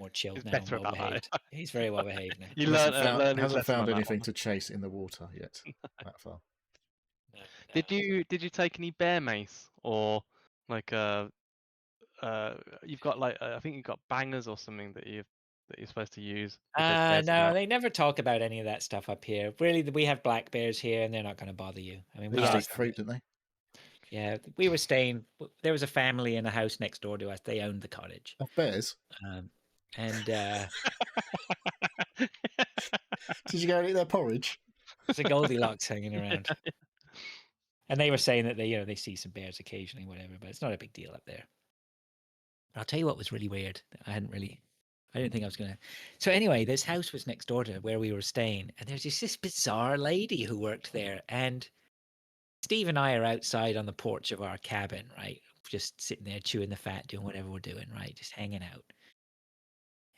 more chilled He's now, better well about that. behaved. He's very well behaved now. You learned his Hasn't lesson on found that anything one. to chase in the water yet. That far. No. Did you take any bear mace, or like you've got like I think you've got bangers or something that you're supposed to use if there's bears No, about? they never talk about any of that stuff up here. Really, we have black bears here, and they're not going to bother you. I mean, They we just eat asked. fruit, didn't they? Yeah, we were staying. There was a family in a house next door to us. They owned the cottage, Of bears. and Did you go and eat their porridge? there's a Goldilocks hanging around. And they were saying that they see some bears occasionally, whatever, but it's not a big deal up there. I'll tell you what was really weird. I hadn't really I didn't think I was gonna. So anyway, this house was next door to where we were staying, and there's just this bizarre lady who worked there. And Steve and I are outside on the porch of our cabin, right? Just sitting there chewing the fat, doing whatever we're doing, right? Just hanging out.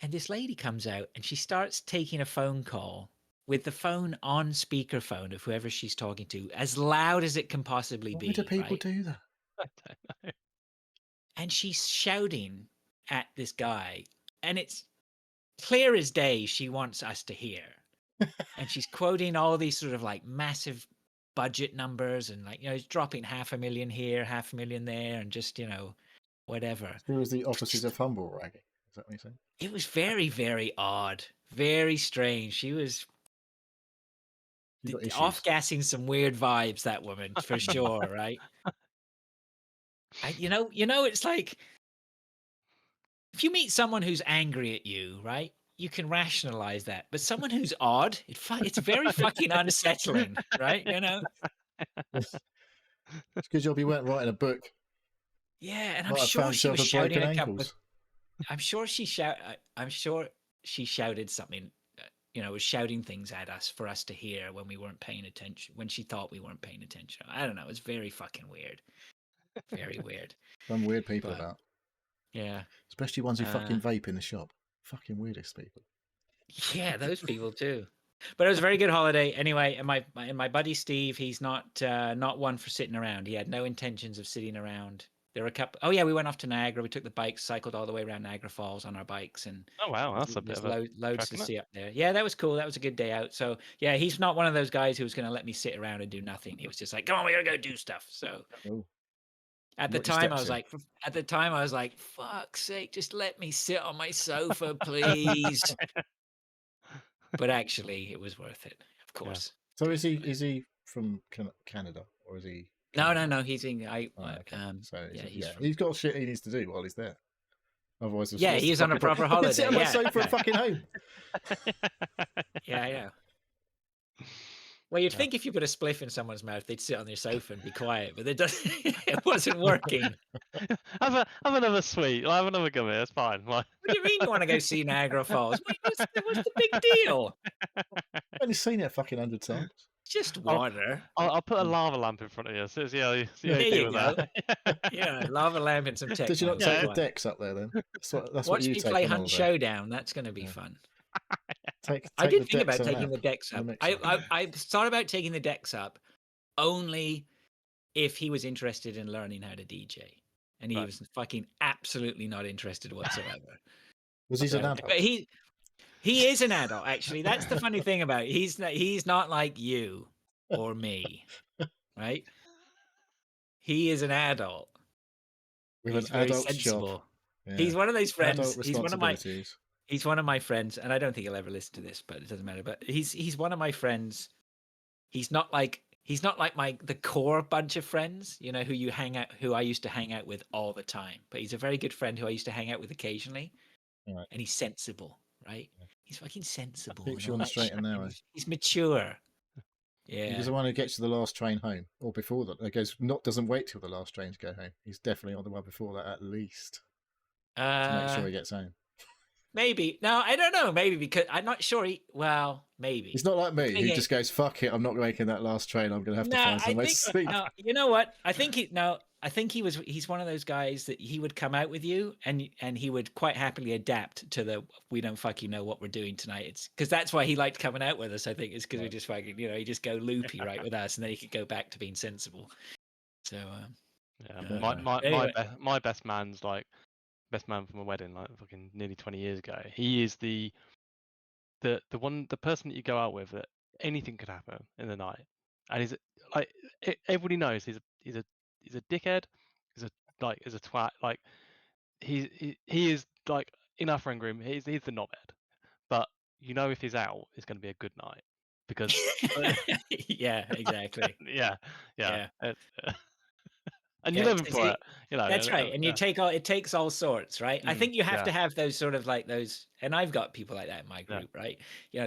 And this lady comes out and she starts taking a phone call with the phone on speakerphone of whoever she's talking to, as loud as it can possibly Why be. do people right? do that? I don't know. And she's shouting at this guy, and it's clear as day she wants us to hear. And she's quoting all these sort of like massive budget numbers, and like, it's dropping 500,000 here, 500,000 there, and just, whatever. It was the opposite of humble ragging. Is that what you're saying? It was very, very odd, very strange. She was You've got issues. off-gassing some weird vibes, that woman, for sure, right? It's like, if you meet someone who's angry at you, right, you can rationalize that. But someone who's odd, it's very fucking unsettling, right? It's because you weren't writing a book. Yeah, and I'm Might have sure found she was yourself with shouting broken a couple of, ankles. I'm sure she shouted something, was shouting things at us for us to hear when we weren't paying attention, when she thought we weren't paying attention. I don't know. It's very fucking weird. Very weird. Some weird people But, about. yeah. Especially ones who fucking vape in the shop. Fucking weirdest people. Yeah, those people too. But it was a very good holiday anyway. And my buddy Steve, he's not one for sitting around. He had no intentions of sitting around. There were a couple. Oh yeah, we went off to Niagara. We took the bikes, cycled all the way around Niagara Falls on our bikes, and Oh wow, that's a bit there's of a loads to trek, isn't it? see up there. Yeah, that was cool. That was a good day out. So yeah, he's not one of those guys who was going to let me sit around and do nothing. He was just like, "Come on, we gotta go do stuff." So Oh. at the Got your time, I steps was in. like, "Fuck's sake, just let me sit on my sofa, please." But actually, it was worth it, of course. So is he from Canada or is he? No, Canadian? he's in. Okay. So Yeah, he's got shit he needs to do while he's there. Otherwise, Yeah, he's on a proper holiday. Sit on my Yeah, sofa at fucking home. yeah. Well, you'd think if you put a spliff in someone's mouth, they'd sit on their sofa and be quiet, but it wasn't working. have another sweet. Have another gummy. It's fine. Like, What do you mean you want to go see Niagara Falls? What's the big deal? I've only seen it fucking 100 times. Just water. I'll put a lava lamp in front of you. See how you There deal you with go. that. Yeah, lava lamp and some techno. Did you not take the decks up there then? That's what Watch you me take play on Hunt holiday. Showdown. That's going to be fun. I did think about taking the decks up. I thought about taking the decks up only if he was interested in learning how to DJ, and he was fucking absolutely not interested whatsoever. Was he an adult? But he is an adult, actually. That's the funny thing about it. He's not like you or me, right? He is an adult. He's very sensible. Yeah. He's one of those friends. He's one of my friends, and I don't think he'll ever listen to this, but it doesn't matter. But he's one of my friends. He's not like the core bunch of friends, who I used to hang out with all the time. But he's a very good friend who I used to hang out with occasionally. Right. And he's sensible, right? Yeah. He's fucking sensible. Keeps you on the straight and narrow. He's mature. Yeah. He's the one who gets to the last train home, or before that. Doesn't wait till the last train to go home. He's definitely on the one before that, at least, to make sure he gets home. Maybe. No, I don't know. Maybe because I'm not sure. Maybe. He's not like me, who just goes, "Fuck it, I'm not making that last train. I'm going to have to find somewhere to sleep." No, you know what? I think he's one of those guys that he would come out with you, and he would quite happily adapt to the "we don't fucking know what we're doing tonight." It's because that's why he liked coming out with us. I think it's because we just fucking he just go loopy right with us, and then he could go back to being sensible. So my best man's like. Best man from a wedding, like fucking nearly 20 years ago. He is the person that you go out with that anything could happen in the night, and he's like everybody knows he's a dickhead, he's a twat. Like he is like in our friend group, he's the knobhead, but if he's out, it's going to be a good night because yeah, exactly. yeah. And you live for it, That's right. And it takes all sorts, right? I think you have to have those sort of like those, and I've got people like that in my group, right?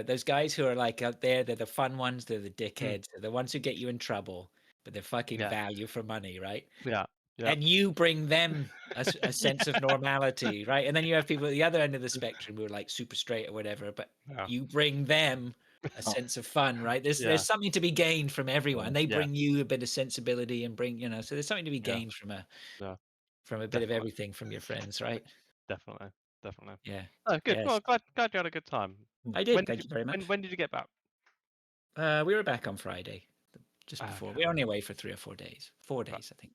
Those guys who are like out there, they're the fun ones, they're the dickheads, they're the ones who get you in trouble, but they're fucking value for money, right? Yeah. Yeah. And you bring them a sense of normality, right? And then you have people at the other end of the spectrum who are like super straight or whatever, but Yeah. you bring them a sense of fun, right? Yeah. There's something to be gained from everyone. They Yeah. bring you a bit of sensibility and bring, so there's something to be Yeah. gained from a Yeah. bit of Definitely. everything from your friends, right? Definitely. Yeah. Oh, good. Yes. Well, glad you had a good time. I did. Thank you very much. When did you get back? We were back on Friday, just before. Okay. We were only away for 3 or 4 days. 4 Right. days, I think.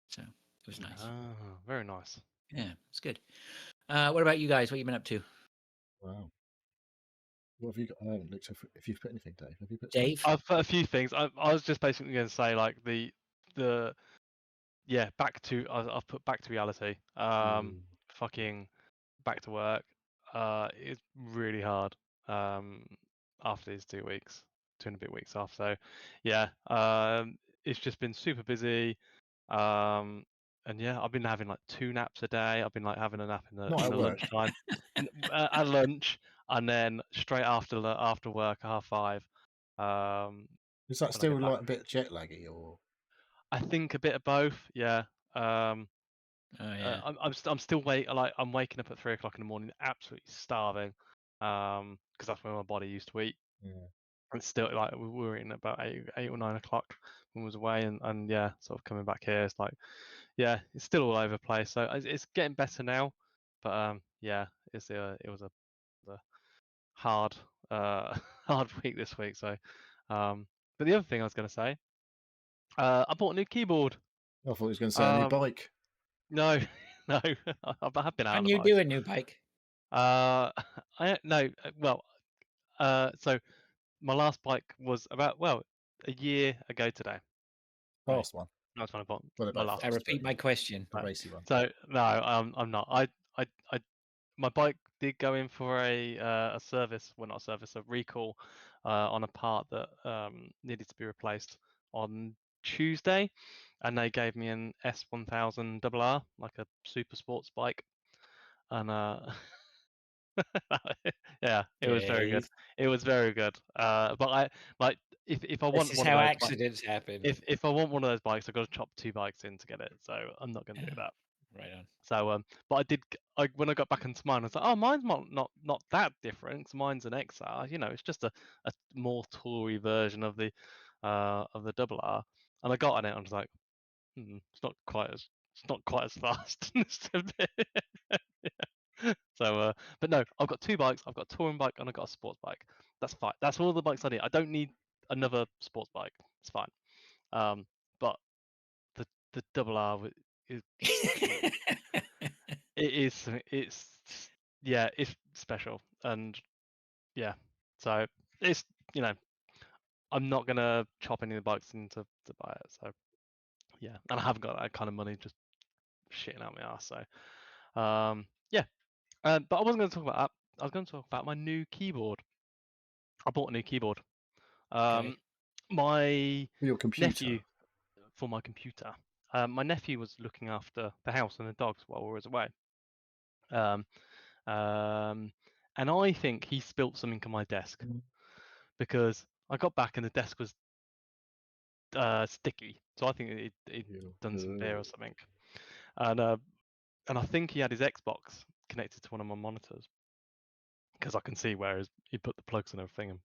So it was nice. Oh, very nice. Yeah, it's good. What about you guys? What you been up to? Wow. What have you got? I haven't looked if you've put anything, Dave. Have you put Dave? I've put a few things. I was just basically going to say like the back to I've put back to reality. Fucking back to work. It's really hard. After these 2 weeks, 2.5 weeks off. So yeah, it's just been super busy. And yeah, I've been having like 2 naps a day. I've been like having a nap in Not at the work. lunchtime, at lunch, and then straight after work at 5:30. Is that When I still get back, like a bit jet laggy or? I think a bit of both. Yeah. Oh yeah. I'm still I'm waking up at 3 o'clock in the morning, absolutely starving, because that's when my body used to eat. Yeah. And still like we were eating about 8 or 9 o'clock when we was away, and yeah, sort of coming back here, it's like yeah, it's still all over the place. So it's getting better now, but yeah, it was a hard hard week this week. So, but the other thing I was going to say, I bought a new keyboard. I thought he was going to say a new Um, bike. No, no, I have been out Can on you the do bikes. a new bike? No, well, so my last bike was about a year ago today. Right. Fast one. That's when I bought Well, they're my both last. I fast, but repeat my question. the Right. racy one. So no, I'm not. I my bike did go in for a service, well not a service, a recall on a part that needed to be replaced on Tuesday, and they gave me an S1000 RR, like a super sports bike, and yeah, it was very good. Dave. It was very good. But I like if I This want is one of how those bikes, accidents happen. if I want one of those bikes, I've got to chop 2 bikes in to get it. So I'm not going to do that. Right on. So but I did. When I got back into mine, I was like, oh, mine's not that different. 'Cause mine's an XR. It's just a more toury version of the double R. And I got on it, and I was like, it's not quite as fast. So, but no, I've got 2 bikes. I've got a touring bike and I've got a sports bike. That's fine. That's all the bikes I need. I don't need another sports bike. It's fine. But the double R is it's yeah, it's special, and yeah. So it's I'm not gonna chop any of the bikes in to buy it. So yeah, and I haven't got that kind of money just shitting out my ass. So yeah. But I wasn't going to talk about that. I was going to talk about my new keyboard. I bought a new keyboard. Okay. My For your computer. nephew, for my computer. My nephew was looking after the house and the dogs while we was away. Um, and I think he spilt something on my desk because I got back and the desk was sticky. So I think it done some beer or something. And I think he had his Xbox connected to one of my monitors because I can see where he put the plugs and everything.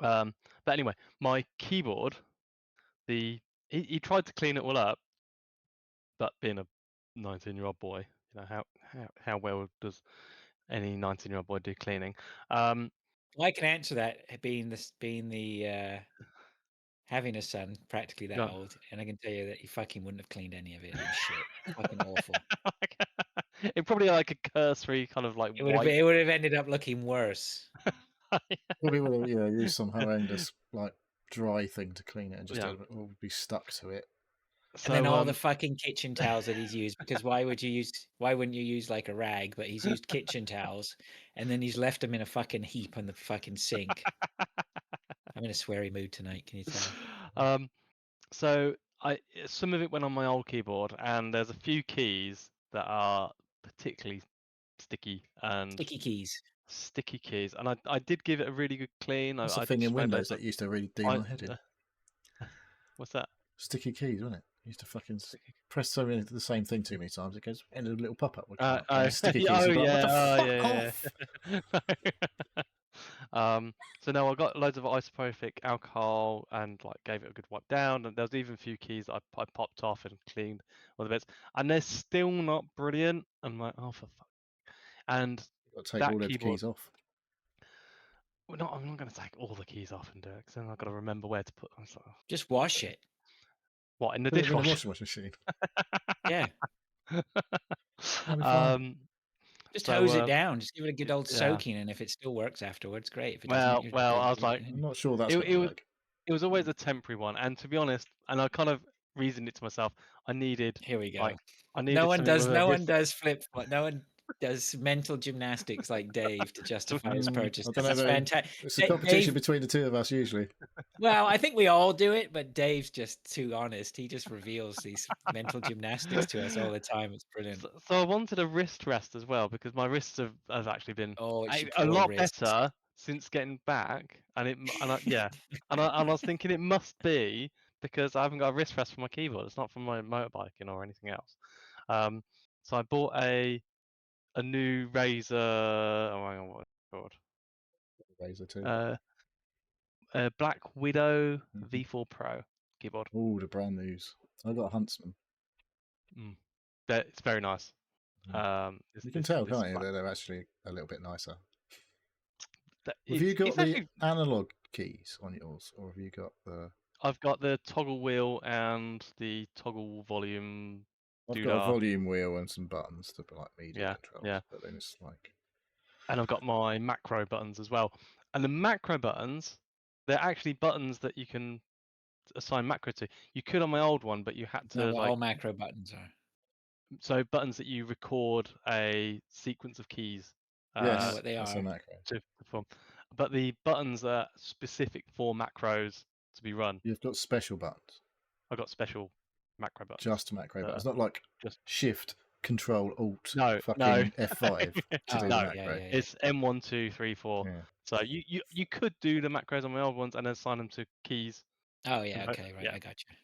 But anyway, my keyboard, he tried to clean it all up, but being a 19-year-old boy, how well does any 19-year-old boy do cleaning? Well, I can answer that being the having a son practically that No. old, and I can tell you that he fucking wouldn't have cleaned any of it. It was shit. Fucking awful. It probably like a cursory kind of like It would have ended up looking worse. Probably would have, use some horrendous like dry thing to clean it and just Yeah. it would be stuck to it. And then all the fucking kitchen towels that he's used, because why wouldn't you use like a rag? But he's used kitchen towels, and then he's left them in a fucking heap on the fucking sink. I'm in a sweary mood tonight. Can you tell? So some of it went on my old keyboard, and there's a few keys that are particularly sticky and Sticky keys. and I did give it a really good clean. That's I a thing in sprayed Windows loads of. that used to really do my head in. What's that? Sticky keys, wasn't it? used to fucking press so many the same thing too many times. It goes and a little pop up would come up. Oh, And sticky keys. oh You'd be like, yeah, what oh the yeah, fuck yeah. So no, I got loads of isopropyl alcohol and like gave it a good wipe down, and there was even a few keys that I popped off and cleaned all the bits, and they're still not brilliant. I'm like, oh for fuck. And Got to take that all the keyboard, keys off. well, I'm not going to take all the keys off and do it, because then I've got to remember where to put them. So, Just wash it. what, in the Put it in the dishwasher? washing machine. Yeah. That'll be fine. Just So, hose it down. Just give it a good old yeah. soaking, and if it still works afterwards, great. If it doesn't, you're Well, good. I was like, I'm not sure that's it, going it to was work. it was always a temporary one, and to be honest, and I kind of reasoned it to myself, I needed Here we go. like I No needed one something does. with a No one does flip. No one does mental gymnastics like Dave to justify his purchase. I don't This is know. fantastic. It's a competition Dave, between the two of us usually. well, I think we all do it, but Dave's just too honest. He just reveals these mental gymnastics to us all the time. It's brilliant. So I wanted a wrist rest as well, because my wrists have actually been Oh, it's your a pro lot wrist. better since getting back, and I was thinking it must be because I haven't got a wrist rest for my keyboard. It's not from my motorbiking or anything else. So I bought a new Razer. Oh, hang on, what it's called? Razer 2. A Black Widow Mhm. V4 Pro keyboard. Oh, the brand news. I got a Huntsman. It's very nice. You can tell, can't you? They're actually a little bit nicer. Have you got the analog keys on yours, or have you got the? I've got the toggle wheel and the toggle volume. I've got a volume wheel and some buttons to like media controls. Yeah. But then it's like. And I've got my macro buttons as well. And the macro buttons, they're actually buttons that you can assign macro to. You could on my old one, but you had to No, all macro buttons are. So buttons that you record a sequence of keys. I know what they that's are. a macro. To perform. But the buttons are specific for macros to be run. You've got special buttons. I've got special macro buttons. Just macro buttons. Not like just Shift, Control, Alt, fucking F5 to do the macro. Yeah. It's M1, 2, 3, 4. Yeah. So you could do the macros on my old ones and then assign them to keys. Oh yeah, okay, right, I got you.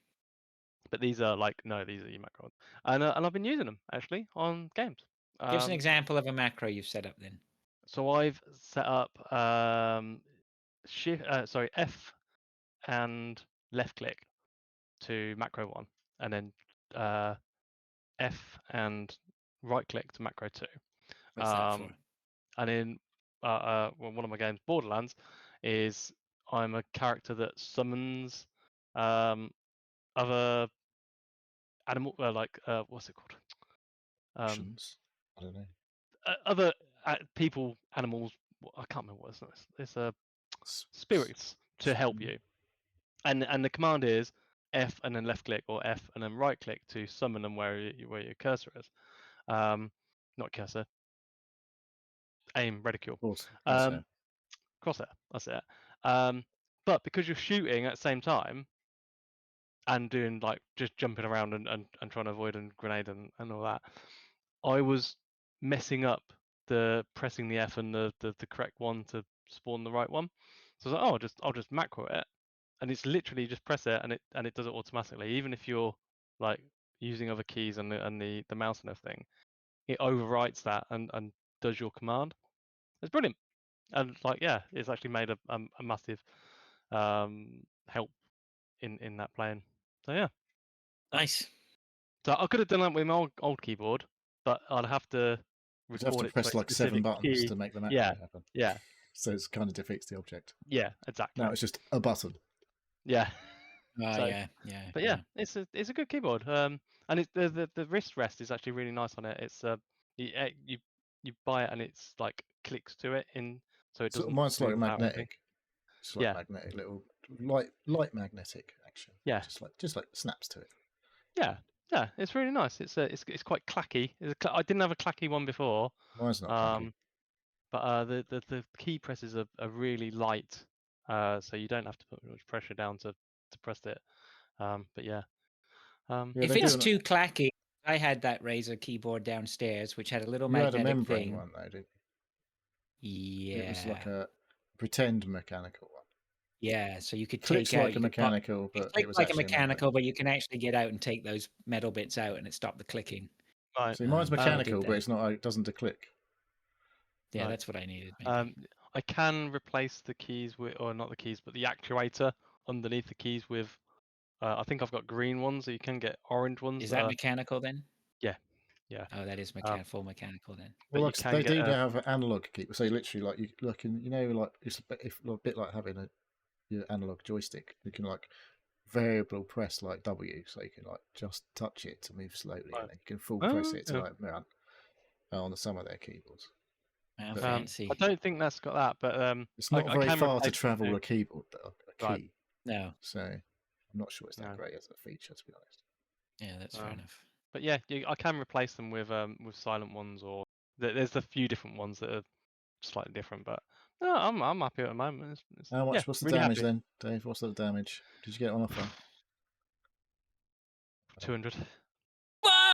But these are these are your macros, and I've been using them actually on games. Give us an example of a macro you've set up then. So I've set up F and left click to macro 1, and then F and right click to macro 2. What's that for? And in one of my games, Borderlands, is I'm a character that summons other animal, what's it called? Options. I don't know. Other people, animals. I can't remember what it's spirits to help you, and the command is F and then left click, or F and then right click to summon them where your cursor is. Not cursor. Aim, reticule. Crosshair. Crosshair. That's it. But because you're shooting at the same time and doing like just jumping around and trying to avoid a grenade and all that, I was messing up the pressing the F and the correct one to spawn the right one. So I was like, I'll just macro it, and it's literally just press it and it does it automatically, even if you're like using other keys and the mouse and everything. It overwrites that and does your command. It's brilliant, and it's actually made a massive help in that playing. So yeah, nice. So I could have done that with my old keyboard, but I'd have to You'd have to press like 7 buttons to make the macro happen. Yeah. So it kind of defeats the object. Yeah, exactly. Now it's just a button. Yeah. Yeah. But yeah, it's a good keyboard. And the wrist rest is actually really nice on it. It's you buy it and it's like clicks to it so it doesn't. Mine's like magnetic. It's like magnetic little light magnetic action. Yeah. Just like snaps to it. Yeah, it's really nice. It's quite clacky. I didn't have a clacky one before. Mine's not clacky. But the key presses are really light, so you don't have to put much pressure down to press it. But yeah. If it's too clacky, I had that Razer keyboard downstairs, which had a little magnetic thing. You had a membrane thing. one though, didn't you? Yeah. It was like a pretend mechanical one. Yeah, so you could Clicks take out. like a mechanical, It but clicks it was like a actually mechanical, but you can actually get out and take those metal bits out, and it stopped the clicking. Right. See, mine's I did mechanical, but that. it's not. It doesn't click. Yeah, Right. that's what I needed. Maybe. I can replace the keys with, or not the keys, but the actuator underneath the keys with. I think I've got green ones, so you can get orange ones. Is that mechanical then? Yeah. Oh, that is full mechanical then. But Well, you like, can they get do now have an analog keyboard. So literally, like you look, like it's a bit like having your analog joystick. You can like variable press like W, so you can like just touch it to move slowly, Right. and then you can full press it to yeah. like run on some of their keyboards. Wow, But, fancy. I don't think that's got that, but it's not I very can far to replace them travel too. a keyboard, a key. Right. No. So I'm not sure it's that No. great as a feature, to be honest. Yeah, that's fair enough. But yeah, I can replace them with silent ones, or there's a few different ones that are slightly different. But no, I'm happy at the moment. How much? Yeah, What's the really damage happy. then, Dave? What's the damage? Did you get it on offer? 200. Fuck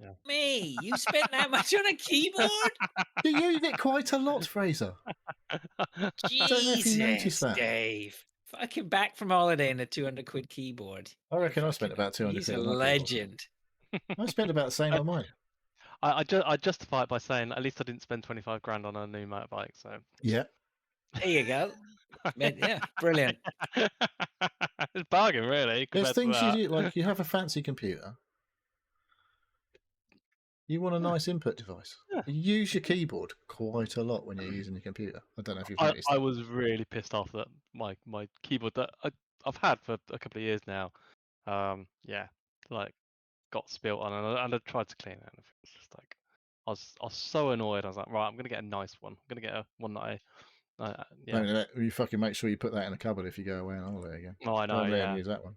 Yeah. me! You spent that much on a keyboard? You used it quite a lot, Fraser. Don't know if you noticed Jesus, that. Dave. Fucking back from holiday and a 200 quid keyboard. I reckon I spent Fucking- about 200 He's quid a on my keyboard. legend. I spent about the same on mine. I justify it by saying at least I didn't spend 25 grand on a new motorbike. So Yeah. There you go. Yeah, brilliant. it's a bargain, really. There's compared to things you that. do, like you have a fancy computer. You want a nice input device. Yeah. You use your keyboard quite a lot when you're using your computer. I don't know if you've noticed I that. was really pissed off that my keyboard that I've had for a couple of years now, yeah, like got spilt on, and I tried to clean it, and it was just like I was so annoyed. I was like, right, I'm gonna get a nice one. I'm gonna get one that yeah. Don't you fucking make sure you put that in a cupboard if you go away on holiday again. Oh, I know. Don't let him Yeah. use that one.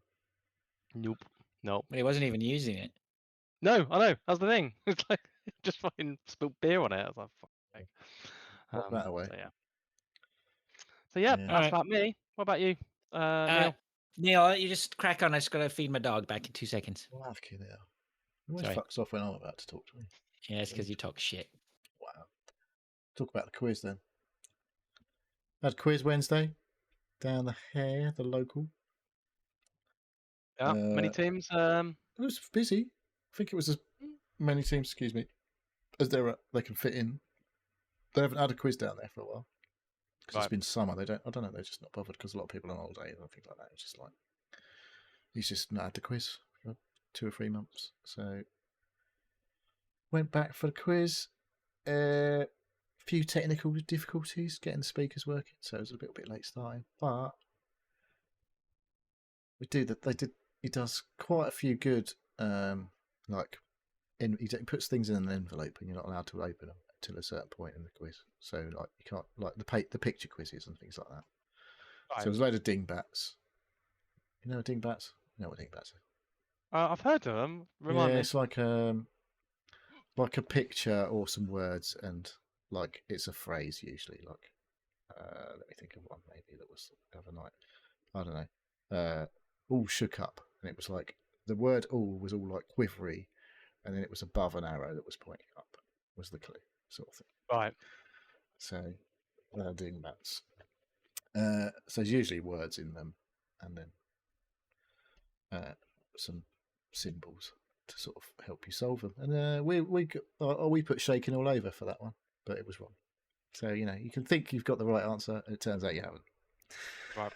Nope. But he wasn't even using it. No, I know. That's the thing. It's like just fucking spilled beer on it. I was like, fuck. Put that away. So yeah, Yeah. that's Alright. about me. What about you, Neil? Neil, you just crack on. I just got to feed my dog back in 2 seconds. Fucking hell. He always Sorry. fucks off when I'm about to talk to him. Yeah, it's because you talk shit. Wow. Talk about the quiz then. Had quiz Wednesday down the local. Yeah, many teams. It was busy. I think it was as many teams, excuse me, as they can fit in. They haven't had a quiz down there for a while because it's been summer. I don't know. They're just not bothered because a lot of people are on holiday and things like that. It's just like he's just not had the quiz for 2 or 3 months. So went back for the quiz. Few technical difficulties getting the speakers working, so it was a little bit late starting. But he does quite a few good he puts things in an envelope and you're not allowed to open them until a certain point in the quiz. So like you can't like the picture quizzes and things like that. Right. So there's a load of dingbats. You know what dingbats? You know what dingbats are? I've heard of them. Remind me. It's like a picture or some words, and like it's a phrase usually. Like let me think of one maybe that was the other night. I don't know. All shook up, and it was like the word "all" was all like quivery, and then it was above an arrow that was pointing up. Was the clue sort of thing. Right. So dingbats. So there's usually words in them, and then some symbols to sort of help you solve them. And we put shaking all over for that one, but it was wrong. So you can think you've got the right answer, and it turns out you haven't. Right.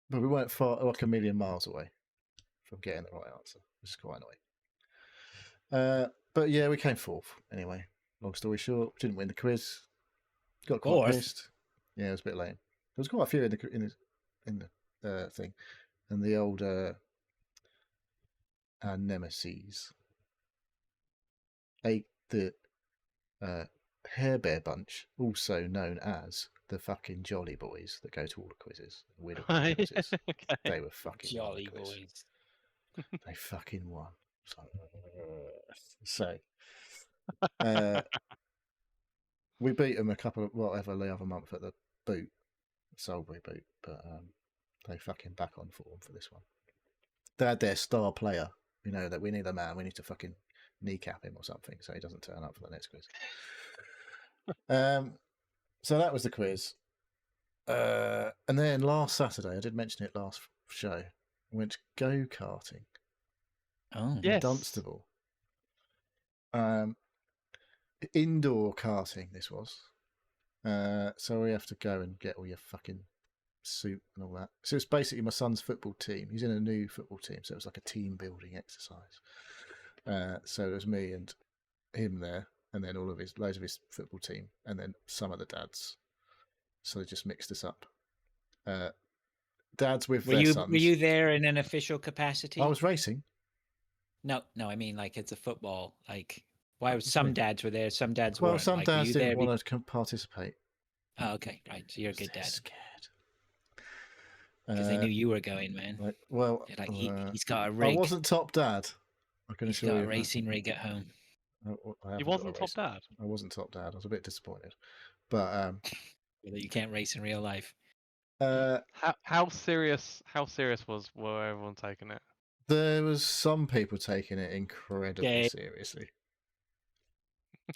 But we weren't far, like a million miles away from getting the right answer, which is quite annoying. But yeah, we came fourth anyway. Long story short, didn't win the quiz. Got quite pissed. Yeah, it was a bit lame. There was quite a few in the thing, and the old our nemesis ate the Hair Bear bunch, also known as the fucking Jolly Boys that go to all the quizzes. Quizzes. Okay. They were fucking Jolly Boys. They fucking won. So we beat them a couple of the other month at the boot, Salisbury boot, but they fucking back on form for this one. They had their star player, that we need a man, we need to fucking kneecap him or something so he doesn't turn up for the next quiz. So that was the quiz. And then last Saturday, I did mention it last show, I went go-karting Oh, in Yes. Dunstable. Indoor karting, this was. So we have to go and get all your fucking suit and all that. So it's basically my son's football team. He's in a new football team, so it was like a team building exercise. So it was me and him there, and then loads of his football team, and then some of the dads. So they just mixed us up. Dads with their sons. Were you there in an official capacity? I was racing. No, I mean like it's a football. Like, why was some dads were there, some dads Well, weren't. some Like, were dads you didn't there want to participate. Oh, okay, right. So you're a good They're dad scared. because they knew you were going, man. Like, well, They're like he's got a rig. I wasn't top dad. I can He's assure got you. a racing rig at home. You wasn't top dad. I wasn't top dad. I was a bit disappointed, but You can't race in real life. How serious were everyone taking it? there was some people taking it incredibly Yeah. seriously.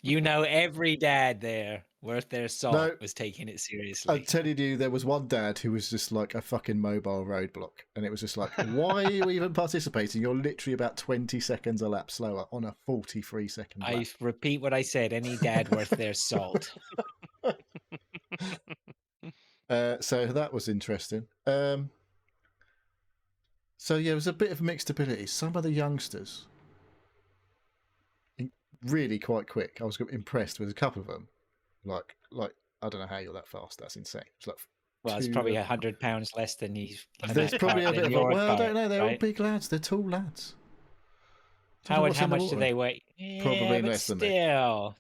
You know, every dad there worth their salt No. was taking it seriously. I'm telling you, there was one dad who was just like a fucking mobile roadblock, and it was just like, why are you even participating? You're literally about 20 seconds a lap slower on a 43-second lap. I repeat what I said. Any dad worth their salt. So that was interesting. So yeah, it was a bit of mixed ability. Some of the youngsters, really quite quick. I was impressed with a couple of them. Like I don't know how you're that fast. That's insane. It's like It's probably 100 pounds less than he's. There's probably a bit of well, I don't know. They're all right? big lads. They're tall lads. How much do they weigh? Probably but less than me. still,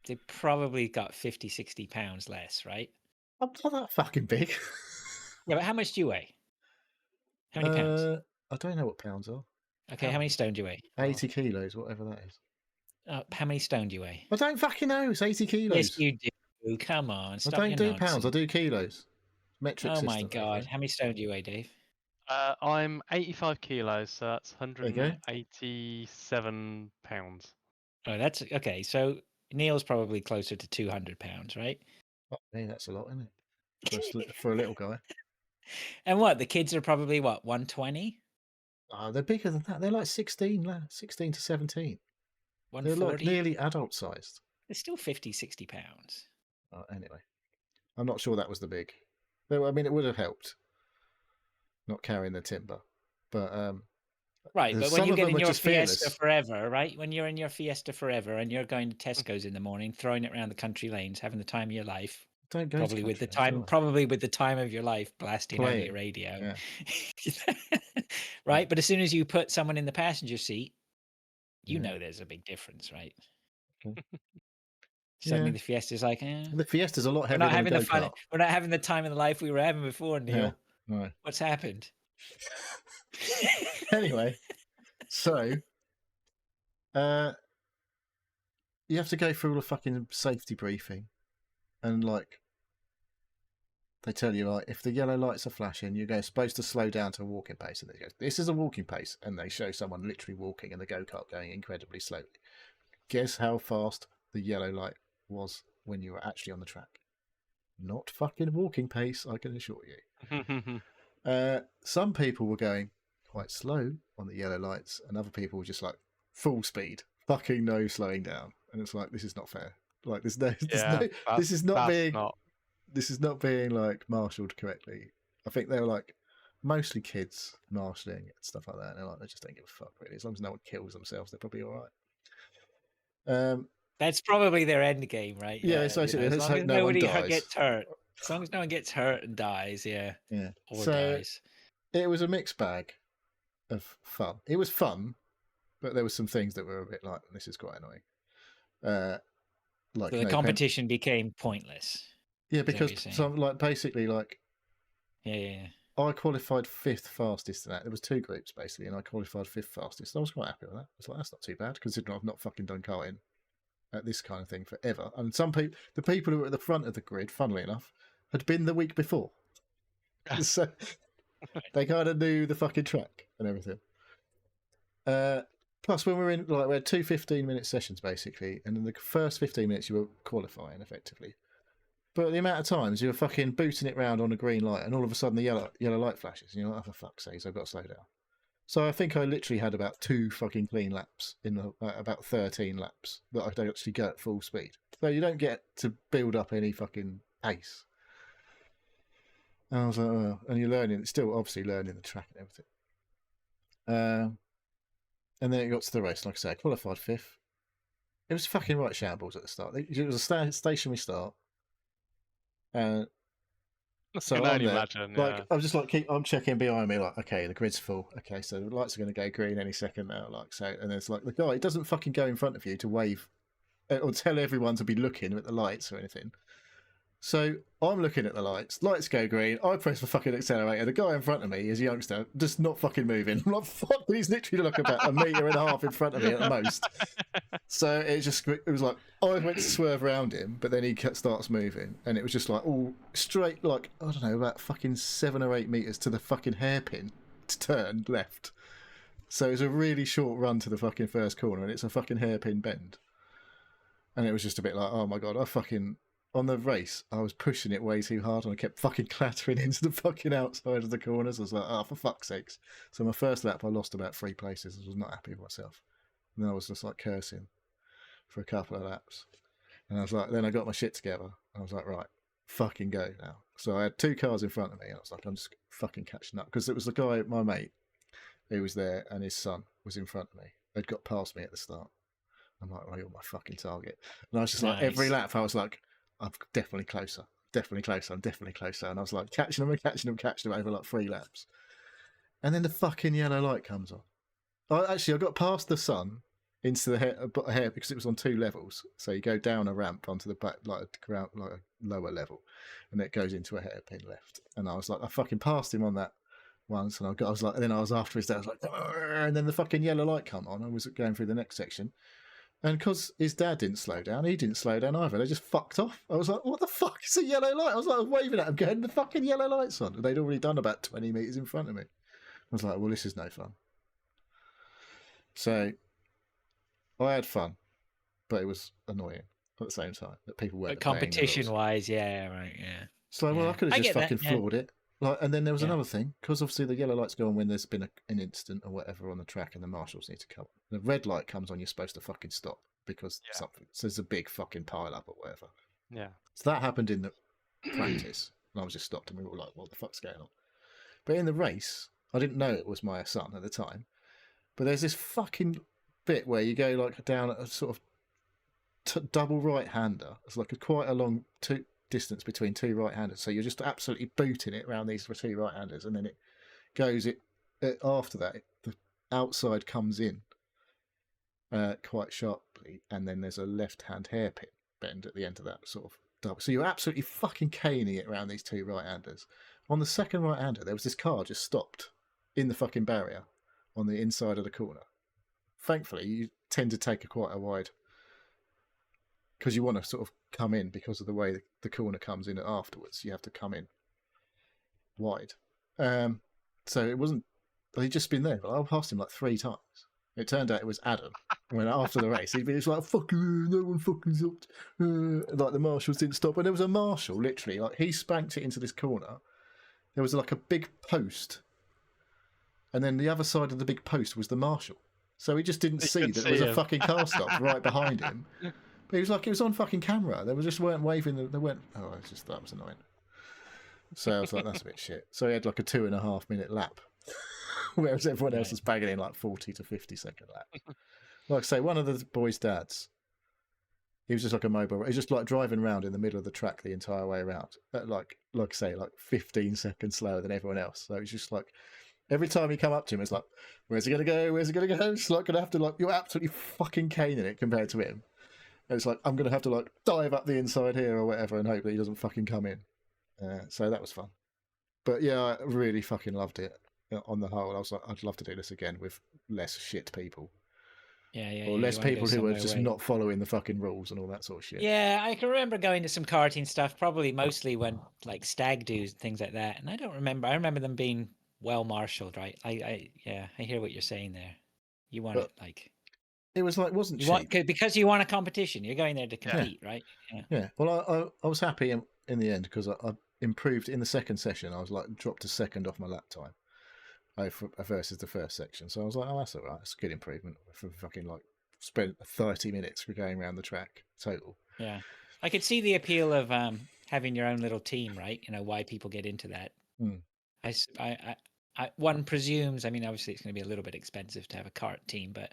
they probably got 50, 60 pounds less, right? I'm not that fucking big. Yeah, but how much do you weigh? How many pounds? I don't know what pounds are. Okay, how many stone do you weigh? 80 kilos, whatever that is. How many stone do you weigh? I don't fucking know. It's 80 kilos. Yes, you do. Come on, stop I don't do your pounds. I nonsense. do kilos. Metric Oh system. my god, how many stone do you weigh, Dave? I'm 85 kilos, so that's There you go. 187 pounds. Oh, that's okay. So Neil's probably closer to 200 pounds, right? Oh, yeah, that's a lot, isn't it? For a little guy. And what? The kids are probably what, 120? Oh, they're bigger than that. They're like 16 to 17. They're 140? like nearly adult sized. It's still 50, 60 pounds. Anyway, I'm not sure that was the big. I mean, it would have helped not carrying the timber, but right. But when you get in your Fiesta fearless. Forever, right? When you're in your Fiesta Forever and you're going to Tesco's in the morning, throwing it around the country lanes, having the time of your life. Don't go Probably to with the country lanes, time, probably with the time of your life, blasting out Playing, your radio. yeah. Right. But as soon as you put someone in the passenger seat, you Yeah. know there's a big difference, right? Okay. Suddenly Yeah. the Fiesta's like, The Fiesta's a lot we're heavier not than having a the fun. go-kart. We're not having the time of the life we were having before, Neil. Yeah. Right. What's happened? Anyway, so you have to go through all the fucking safety briefing, and like they tell you, like, if the yellow lights are flashing, you're supposed to slow down to a walking pace, and they go, "This is a walking pace," and they show someone literally walking and the go-kart going incredibly slowly. Guess how fast the yellow light was when you were actually on the track? Not fucking walking pace, I can assure you. Some people were going quite slow on the yellow lights, and other people were just like full speed, fucking no slowing down. And it's like, this is not fair. Like, this is not being like marshaled correctly. I think they were like mostly kids marshalling and stuff like that. And they're like, they just don't give a fuck really. As long as no one kills themselves, they're probably all right. That's probably their end game, right? Yeah, it's basically, as let's long hope as no one nobody dies. gets hurt. As long as no one gets hurt and dies, yeah. Or dies. It was a mixed bag of fun. It was fun, but there were some things that were a bit like, this is quite annoying. Like, so the competition became pointless. Yeah, because some basically yeah. I qualified 5th fastest in that. There was 2 groups basically, and I qualified 5th fastest. I was quite happy with that. I was like, that's not too bad, considering I've not fucking done karting at this kind of thing forever. And some people, the people who were at the front of the grid, funnily enough, had been the week before, so they kind of knew the fucking track and everything. Plus, when we were in, like, we had 2 15-minute sessions basically, and in the first 15 minutes you were qualifying effectively. But the amount of times you're fucking booting it round on a green light, and all of a sudden the yellow light flashes, and you're like, oh, for fuck's sake, I've got to slow down. So I think I literally had about 2 fucking clean laps in about 13 laps that I don't actually go at full speed. So you don't get to build up any fucking pace. And I was like, oh. And you're learning, still obviously learning the track and everything. And then it got to the race, like I said, I qualified 5th. It was fucking right shambles at the start. It was a stationary start. So can I'm only there, imagine, like, yeah. I'm just like, I'm checking behind me, like, okay, the grid's full. Okay, so the lights are going to go green any second now, like, so, and it's like the guy, he doesn't fucking go in front of you to wave or tell everyone to be looking at the lights or anything. So I'm looking at the lights go green, I press the fucking accelerator, the guy in front of me is a youngster, just not fucking moving. I'm like, fuck, he's literally like about 1.5 meters in front of me at the most. So it was like, I went to swerve around him, but then he starts moving, and it was just like all straight, like, I don't know, about fucking 7 or 8 meters to the fucking hairpin to turn left. So it was a really short run to the fucking first corner, and it's a fucking hairpin bend. And it was just a bit like, oh my god, on the race, I was pushing it way too hard, and I kept fucking clattering into the fucking outside of the corners. I was like, oh, for fuck's sakes. So my first lap, I lost about 3 places. I was not happy with myself. And then I was just like cursing for a couple of laps. And I was like, then I got my shit together. I was like, right, fucking go now. So I had 2 cars in front of me. And I was like, I'm just fucking catching up. Because it was the guy, my mate, who was there, and his son was in front of me. They'd got past me at the start. I'm like, oh, you're my fucking target. And I was just like, every lap, I was like, I'm definitely closer. I'm definitely closer. And I was like, catching them over like 3 laps. And then the fucking yellow light comes on. I got past the sun into the hair because it was on 2 levels. So you go down a ramp onto the back, like a lower level, and it goes into a hairpin left. And I was like, I fucking passed him on that once, and I was like, and then I was after his dad. I was like, argh! And then the fucking yellow light come on. I was going through the next section, and because his dad didn't slow down, he didn't slow down either. They just fucked off. I was like, what the fuck is a yellow light? I was like waving at him, going, the fucking yellow light's on. And they'd already done about 20 meters in front of me. I was like, well, this is no fun. So I had fun, but it was annoying at the same time that people weren't. But competition-wise, yeah, right, yeah. So well, I could have just fucking floored it. Like, and then there was Yeah. another thing, because obviously the yellow lights go on when there's been an incident or whatever on the track, and the marshals need to come. The red light comes on, you're supposed to fucking stop because something. So there's a big fucking pile up or whatever. Yeah. So that happened in the practice, and I was just stopped, and we were all like, "What the fuck's going on?" But in the race, I didn't know it was my son at the time. But there's this fucking bit where you go like down a sort of double right-hander. It's like quite a long distance between 2 right-handers. So you're just absolutely booting it around these 2 right-handers, and then it goes after that. The outside comes in quite sharply, and then there's a left-hand hairpin bend at the end of that sort of double. So you're absolutely fucking caning it around these 2 right-handers. On the second right-hander, there was this car just stopped in the fucking barrier on the inside of the corner. Thankfully, you tend to take quite a wide, because you want to sort of come in because of the way the corner comes in afterwards. You have to come in wide. So it wasn't, he'd just been there. I passed him like 3 times. It turned out it was Adam. When after the race, he was like, fuck you, no one fucking stopped. Like the marshals didn't stop. And there was a marshal, literally, like he spanked it into this corner. There was like a big post. And then the other side of the big post was the marshal. So he just didn't see that there was a fucking car stop right behind him. But he was like, it was on fucking camera. They just weren't waving. They weren't. Oh, it's just, that was annoying. So I was like, that's a bit shit. So he had like a 2.5 minute lap, whereas everyone else was banging in like 40 to 50 second lap. Like I say, one of the boys' dads, he was just like a mobile. He was just like driving around in the middle of the track the entire way around, at like I say, like 15 seconds slower than everyone else. So it was just like, every time you come up to him, it's like, where's he going to go? Where's he going to go? It's like going to have to, like, you're absolutely fucking caning it compared to him. And it's like, I'm going to have to, like, dive up the inside here or whatever and hope that he doesn't fucking come in. So that was fun. But yeah, I really fucking loved it on the whole. I was like, I'd love to do this again with less shit people. Yeah. Or less people who were just not following the fucking rules and all that sort of shit. Yeah, I can remember going to some karting stuff, probably mostly when, like, stag do's and things like that. And I remember them being well marshaled, right? I hear what you're saying there. You want it like, it was like, wasn't cheap because you want a competition. You're going there to compete, right? Yeah. Well, I was happy, and in the end because I improved in the second session. I was like dropped a second off my lap time versus the first section. So I was like, oh, that's all right. It's a good improvement for fucking like spent 30 minutes for going around the track total. Yeah, I could see the appeal of having your own little team, right? You know why people get into that. Mm. One presumes. I mean, obviously, it's going to be a little bit expensive to have a cart team, but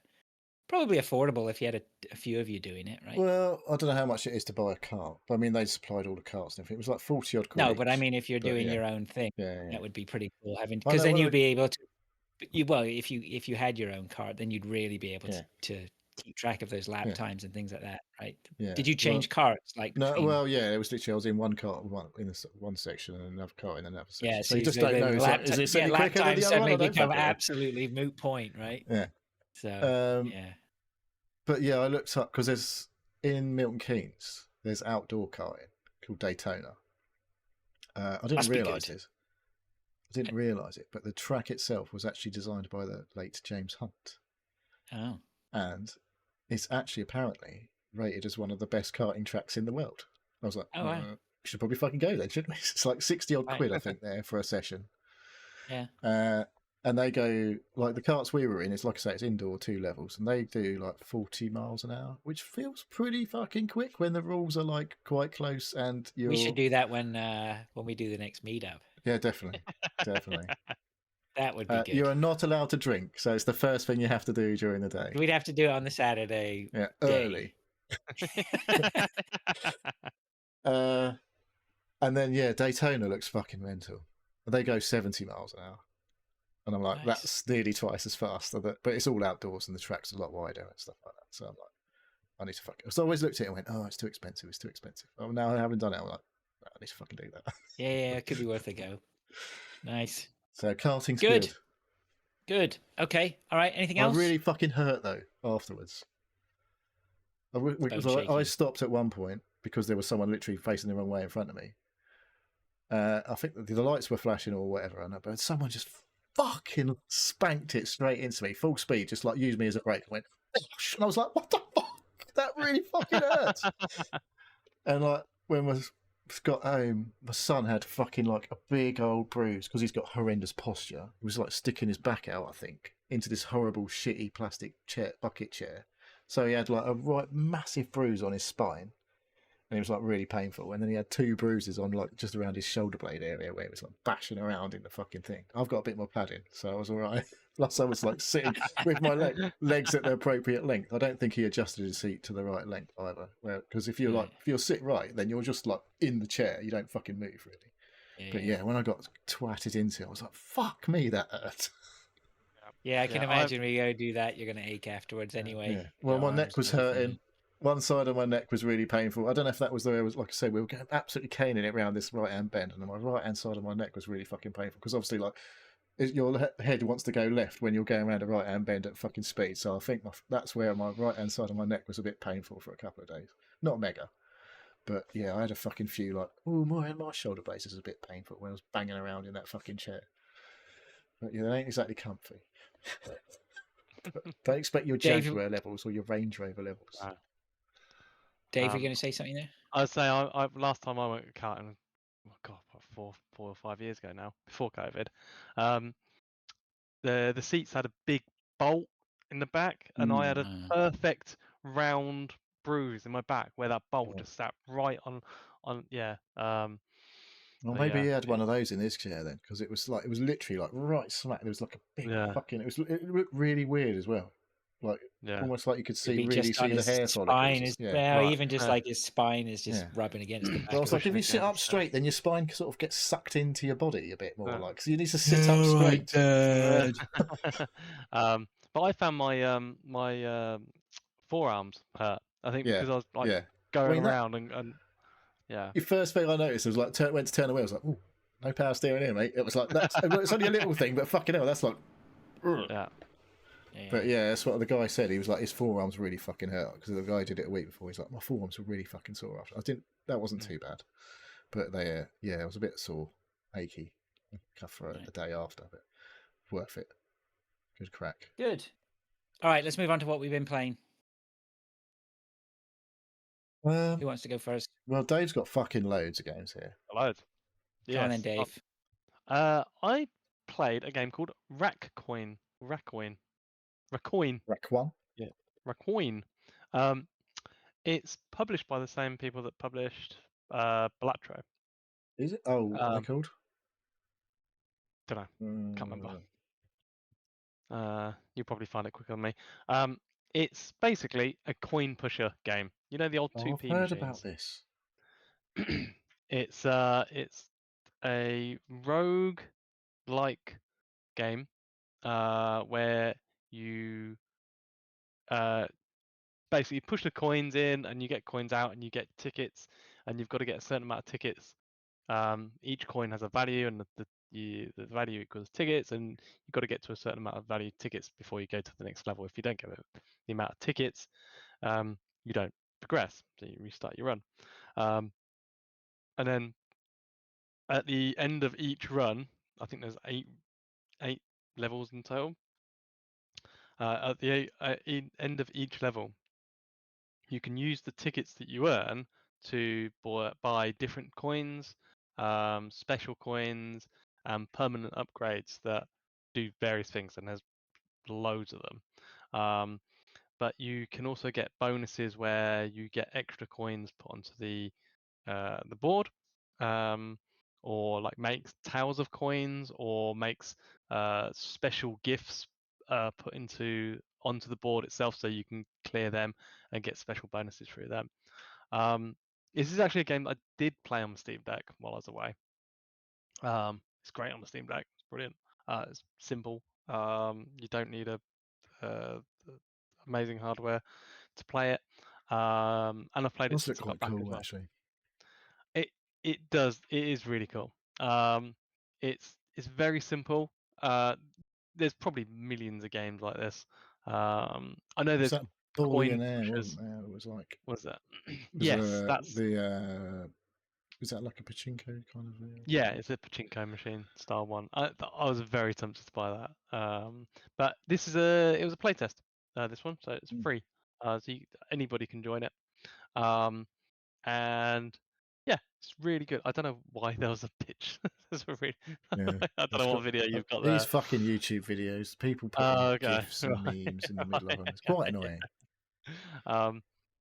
probably affordable if you had a few of you doing it, right? Well, I don't know how much it is to buy a cart, but I mean, they supplied all the carts and everything. It was like 40 odd quid. No, but I mean, if you're but doing yeah. your own thing, Yeah, yeah. that would be pretty cool having, I because know, then well, you'd be able to. Well, if you had your own cart, then you'd really be able Yeah. to keep track of those lap Yeah. times and things like that, right? Yeah. Did you change carts like No, between? well, yeah, it was literally I was in one cart in one section and another cart in another section. Yeah, so you just don't know. Is it slightly lap quicker than times the other one? suddenly I don't become fucking know. absolutely moot point, right? Yeah. So yeah. But yeah, I looked up because there's in Milton Keynes there's outdoor karting called Daytona. I didn't Must be realise good. it. I didn't realise it, but the track itself was actually designed by the late James Hunt. Oh. And it's actually apparently rated as one of the best karting tracks in the world. I was like, Oh, wow. we should probably fucking go then, shouldn't we? It's like 60 odd Right. quid, I think, there for a session. Yeah. And they go, like the carts we were in, it's like I say, it's indoor 2 levels, and they do like 40 miles an hour, which feels pretty fucking quick when the rules are like quite close and you're... We should do that when we do the next meetup. Yeah, definitely. Definitely. That would be good. You are not allowed to drink, so it's the first thing you have to do during the day. We'd have to do it on the Saturday. Yeah, day. early. And then, yeah, Daytona looks fucking mental. They go 70 miles an hour. And I'm like, Nice. that's nearly twice as fast. But it's all outdoors and the track's a lot wider and stuff like that. So I'm like, I need to fucking... So I always looked at it and went, oh, it's too expensive. It's too expensive. Oh, now I haven't done it. I'm like, I need to fucking do that. Yeah, it could be worth a go. Nice. So karting's Good. good. Good. Okay. All right. Anything else? I really fucking hurt, though, afterwards. I stopped at one point because there was someone literally facing the wrong way in front of me. I think the lights were flashing or whatever, but someone just fucking spanked it straight into me, full speed, just like used me as a brake. I went, "Osh," and I was like, "What the fuck? That really fucking hurt." And like when we got home, my son had fucking like a big old bruise because he's got horrendous posture. He was like sticking his back out, I think, into this horrible, shitty plastic bucket chair. So he had like a right massive bruise on his spine. And it was like really painful. And then he had 2 bruises on like just around his shoulder blade area where it was like bashing around in the fucking thing. I've got a bit more padding, so I was all right. Plus I was like sitting with my legs at the appropriate length. I don't think he adjusted his seat to the right length either. Because if you're sit right, then you're just like in the chair. You don't fucking move really. But yeah, when I got twatted into it, I was like, fuck me, that hurt. Yeah, I can imagine when you go do that, you're going to ache afterwards anyway. Yeah. Well, my neck was hurting. One side of my neck was really painful. I don't know if that was the way it was. Like I said, we were going absolutely caning it around this right-hand bend, and my right-hand side of my neck was really fucking painful because obviously, like, your head wants to go left when you're going around a right-hand bend at fucking speed. So I think that's where my right-hand side of my neck was a bit painful for a couple of days. Not mega, but yeah, I had a fucking few like, oh, my shoulder blades is a bit painful when I was banging around in that fucking chair. But yeah, they ain't exactly comfy. Don't expect your Jaguar levels or your Range Rover levels. Wow. Dave, you're going to say something there? I'd say I last time I went karting, oh God, about 4 or 5 years ago now, before COVID, the seats had a big bolt in the back, and I had a perfect round bruise in my back where that bolt just sat right on. Well, maybe he had one of those in his chair then, because it was literally like right smack. There was like a big fucking. It looked really weird as well, like almost like you could see the hair follicles. Even just like his spine is just rubbing against the back. But I was like, if you sit up straight, then your spine sort of gets sucked into your body a bit more, like, so you need to sit up straight. But I found my forearms hurt. I think because I was like going around and. Yeah. The first thing I noticed was like went to turn away. I was like, "Oh, no power steering here, mate." It was like it's only a little thing, but fucking hell, that's like. Yeah. But yeah, that's what the guy said. He was like, his forearms really fucking hurt because the guy did it a week before. He's like, my forearms were really fucking sore after. That wasn't too bad, but it was a bit sore, achy, for a day after, but worth it. Good crack. Good. All right, let's move on to what we've been playing. Who wants to go first? Well, Dave's got fucking loads of games here. Loads. Come on then, Yes. Dave. I played a game called RACCOIN. RACCOIN. RACCOIN? Yeah. RACCOIN. It's published by the same people that published Balatro. Is it? Oh, what are they called? Don't know. Can't remember. Uh, You'll probably find it quicker than me. It's basically a coin pusher game. You know the old 2p I've heard machines? about this. It's a rogue-like game where you basically push the coins in and you get coins out and you get tickets, and you've got to get a certain amount of tickets. Each coin has a value, and the value equals tickets, and you've got to get to a certain amount of value tickets before you go to the next level. If you don't get the amount of tickets, you don't progress, so you restart your run. And then at the end of each run, I think there's eight levels in total. At the end of each level, you can use the tickets that you earn to buy different coins, special coins, and permanent upgrades that do various things, and there's loads of them. But you can also get bonuses where you get extra coins put onto the board, or like makes towers of coins, or makes special gifts put onto the board itself, so you can clear them and get special bonuses through them. This is actually a game that I did play on the Steam Deck while I was away. It's great on the Steam Deck. It's brilliant. It's simple. You don't need a amazing hardware to play it. And I've played it Does since look I got quite back as cool, well. actually. It does. It is really cool. It's very simple. There's probably millions of games like this. I know Was there's that coin Billionaire, pushers. wasn't there? It was like. Was that? Was Yes, that's. Is that like a pachinko kind of? Yeah, it's a pachinko machine style one. I was very tempted to buy that. But this is it was a playtest. This one, so it's free. So anybody can join it. And yeah, it's really good. I don't know why there was a pitch. Yeah. I don't know what video you've got there. These fucking YouTube videos, people putting Okay. GIFs and memes in the middle of them. It's quite annoying.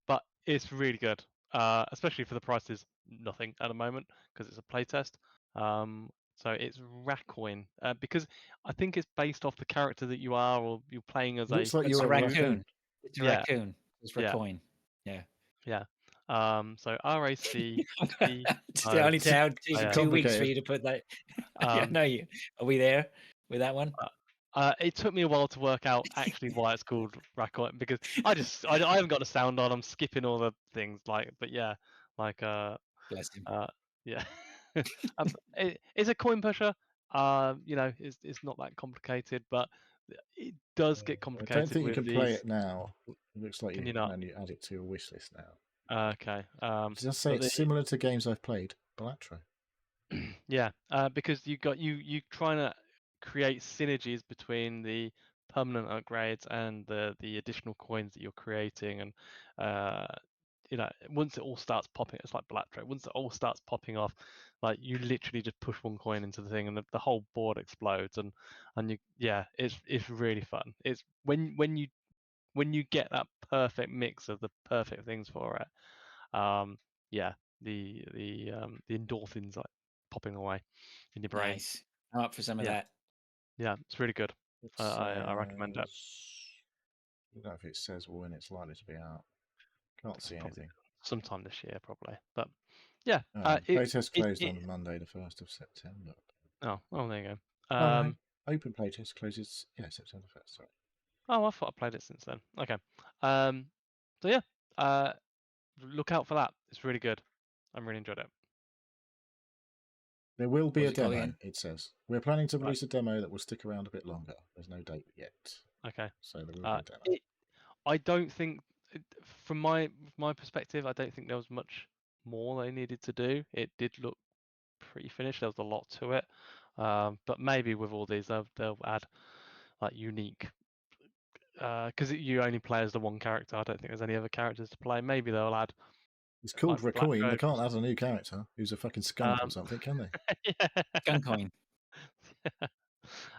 But it's really good, especially for the price is nothing at the moment because it's a playtest. So it's RACCOIN, because I think it's based off the character that you are, or you're playing as Looks like It's you're a raccoon. It's a Yeah. raccoon. It's for Yeah. coin. Yeah. Yeah. So RACC. It's only taken yeah. 2 weeks for Complicated. you to put that. Yeah, no, are we there with that one? It took me a while to work out actually why it's called RACCOIN, because I haven't got the sound on. I'm skipping all the things but yeah, Bless him. yeah. It's a coin pusher. It's not that complicated, but it does get I complicated. don't think you with can play these. it now. It looks like Can you you not? only add it to your wish list now. Okay. Does that say it's similar to games I've played? Balatro. Yeah, because you trying to create synergies between the permanent upgrades and the additional coins that you're creating, and once it all starts popping, it's like Balatro. Once it all starts popping off, like you literally just push one coin into the thing, and the whole board explodes, and it's really fun. It's when you get that perfect mix of the perfect things for it. The endorphins like popping away in your brain. Nice. I'm up for some of Yeah. that. Yeah, it's really good. I recommend it. I don't know if it says when it's likely to be out. Can't see anything. Sometime this year, probably. But yeah, playtest closed on Monday, the 1st of September. Oh, there you go. No. Open playtest closes September 1st. Sorry. Oh, I thought I played it since then. Okay. So yeah, look out for that. It's really good. I really enjoyed it. There will be a What's it called demo, again? it says. We're planning to Right. release a demo that will stick around a bit longer. There's no date yet. Okay. So there will be a demo. I don't think, from my perspective, I don't think there was much more they needed to do. It did look pretty finished. There was a lot to it, but maybe with all these, they'll add like unique. Because you only play as the one character. I don't think there's any other characters to play. Maybe they'll add It's called like black RACCOIN. They can't robes. add a new character who's a fucking skunk or something, can they? Yeah. Guncoin.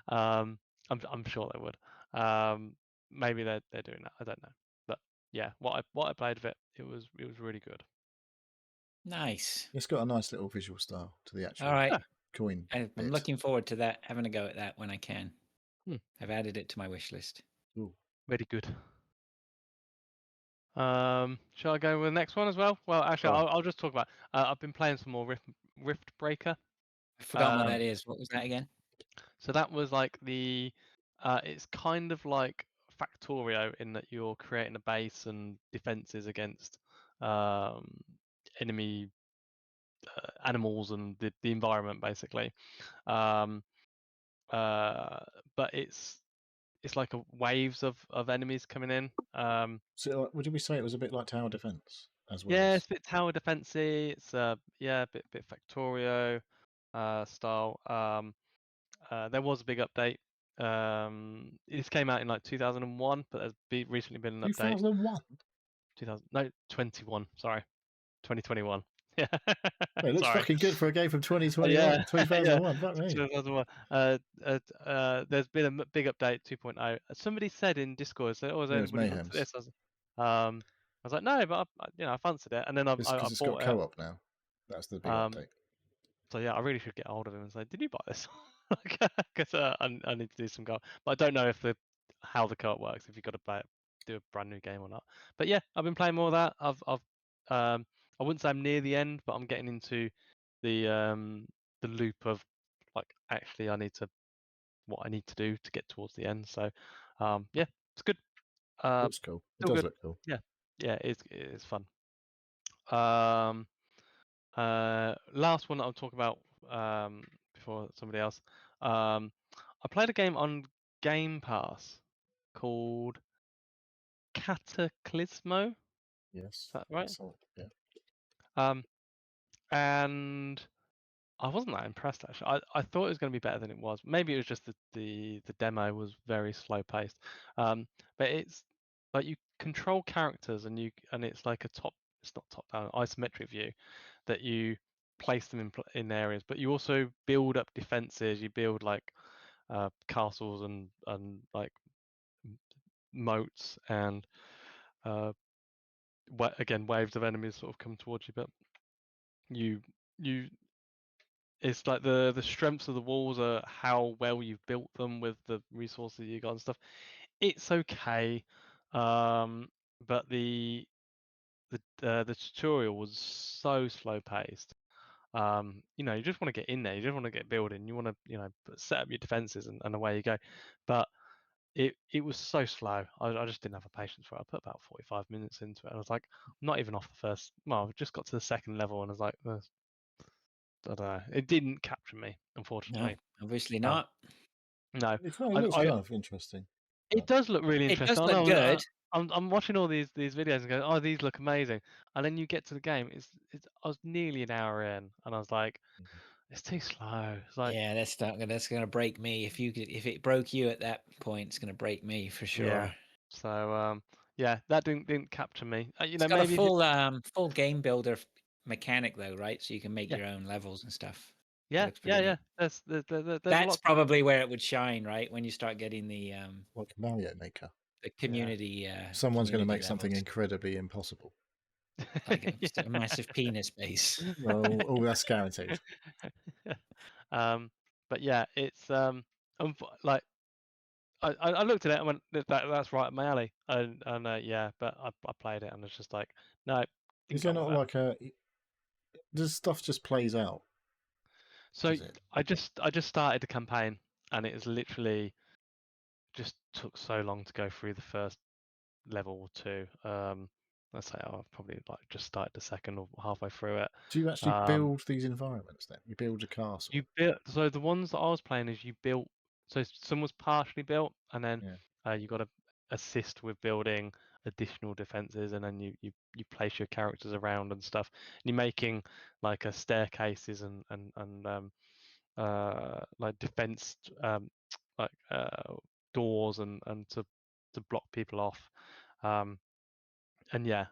I'm sure they would. Maybe they're doing that. I don't know. But yeah, what I played of it, it was really good. Nice. It's got a nice little visual style to the actual All right. coin. I'm bit. looking forward to that. Having a go at that when I can. Hmm. I've added it to my wish list. Ooh. Very good. Shall I go with the next one as well? Well, actually, Oh. I'll just talk about. I've been playing some more Riftbreaker. I've forgotten what that is. What was that again? So that was like the. It's kind of like Factorio in that you're creating a base and defenses against enemy animals and the environment, basically. But it's like waves of enemies coming in. So would we say it was a bit like tower defense as well? Yeah, as... it's a bit tower defensey. It's yeah, a bit Factorio style. There was a big update. This came out in like 2001, but there's recently been an update. 2001. 21. Sorry, 2021. Yeah. Well, it looks Sorry. fucking good for a game from 2021. Yeah, 2001. Fuck me. 2001. There's been a big update 2.0. Somebody said in Discord, "So, oh, has Yeah, it was anybody looked at Mayhem's. this?" I was like, "No, but I fancied it,and then I Because it's got bought it." co-op now. That's the big update. So yeah, I really should get hold of him and say, "Did you buy this?" Because I need to do some co-op, but I don't know if how the co-op works. If you've got to do a brand new game or not. But yeah, I've been playing more of that. I wouldn't say I'm near the end, but I'm getting into the loop of like actually what I need to do to get towards the end. So yeah, it's good. Looks cool. It Still does good. look cool. Yeah, it's fun. Last one that I'll talk about before somebody else. I played a game on Game Pass called Cataclismo. Yes. Is that right? Yeah. And I wasn't that impressed actually. I thought it was going to be better than it was. Maybe it was just the demo was very slow paced. But it's like you control characters and it's like it's not top down isometric view that you place them in areas, but you also build up defenses. You build like castles and like moats and again waves of enemies sort of come towards you, but you it's like the strengths of the walls are how well you've built them with the resources you got and stuff. It's okay, but the tutorial was so slow paced. You just want to get in there, you just want to get building, you want to set up your defenses and away you go. But it was so slow. I just didn't have a patience for it. I put about 45 minutes into it and I was like, I'm not even off the first. Well, I just got to the second level and I was like, I don't know. It didn't capture me, No, unfortunately. obviously not. No, It looks kind of interesting. it does look really It interesting. does I look know. good. I'm watching all these videos and going, oh, these look amazing. And then you get to the game. I was nearly an hour in, and I was like, it's too slow. It's like, Yeah, that's gonna break me. If it broke you at that point, it's gonna break me for sure. yeah. So yeah, that didn't capture me. It's got maybe a full game builder mechanic though, right? So you can make yeah. your own levels and stuff. Yeah, looks pretty neat. There's a That's lot. probably where it would shine, right? When you start getting the Like Mario Maker. community. Someone's going to make community something levels. incredibly impossible. Like just a massive penis base. Well, that's guaranteed. But yeah, it's like I looked at it and went, that's right up my alley. And yeah, but I played it and it's just like, no, Is didn't there go not with like does stuff just plays out? So I just started the campaign and it is literally just took so long to go through the first level or two. Let's say I've probably like just started the second or halfway through it. Do you actually build these environments then? You build a castle? You built, so the ones that I was playing is you built, so some was partially built and then you got to assist with building additional defenses and then you place your characters around and stuff. And you're making like a staircases and like defense like doors and to block people off. And yeah,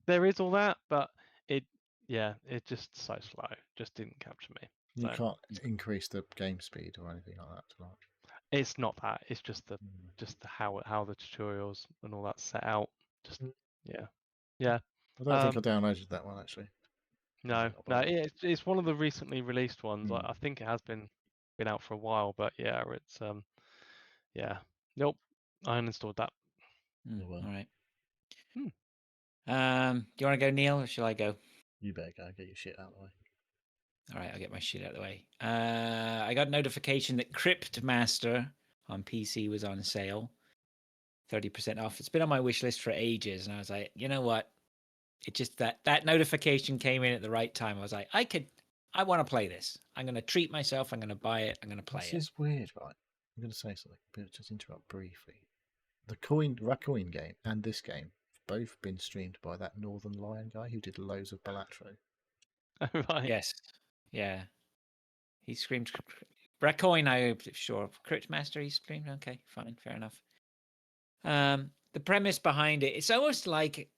there is all that, but it just so slow. Just didn't capture me. You So can't increase the game speed or anything like that. Like, it's not that. It's just how the tutorials and all that set out. Just yeah. I don't think I downloaded that one actually. No, it's one of the recently released ones. I think it has been out for a while, but yeah, it's nope. I uninstalled that. All right. Hmm. Do you want to go, Neil, or shall I go? You better go get your shit out of the way. All right, I'll get my shit out of the way. I got notification that Cryptmaster on PC was on sale, 30% off. It's been on my wish list for ages, and I was like, you know what? It just that notification came in at the right time. I was like, I want to play this. I'm going to treat myself. I'm going to buy it. I'm going to play it. This is weird, right? I'm going to say something, but just interrupt briefly. The RACCOIN game and this game have both been streamed by that Northern Lion guy who did loads of Balatro. Right. Yes. Yeah. He screamed RACCOIN, I'm sure. Cryptmaster, he screamed. Okay, fine, fair enough. The premise behind it's almost like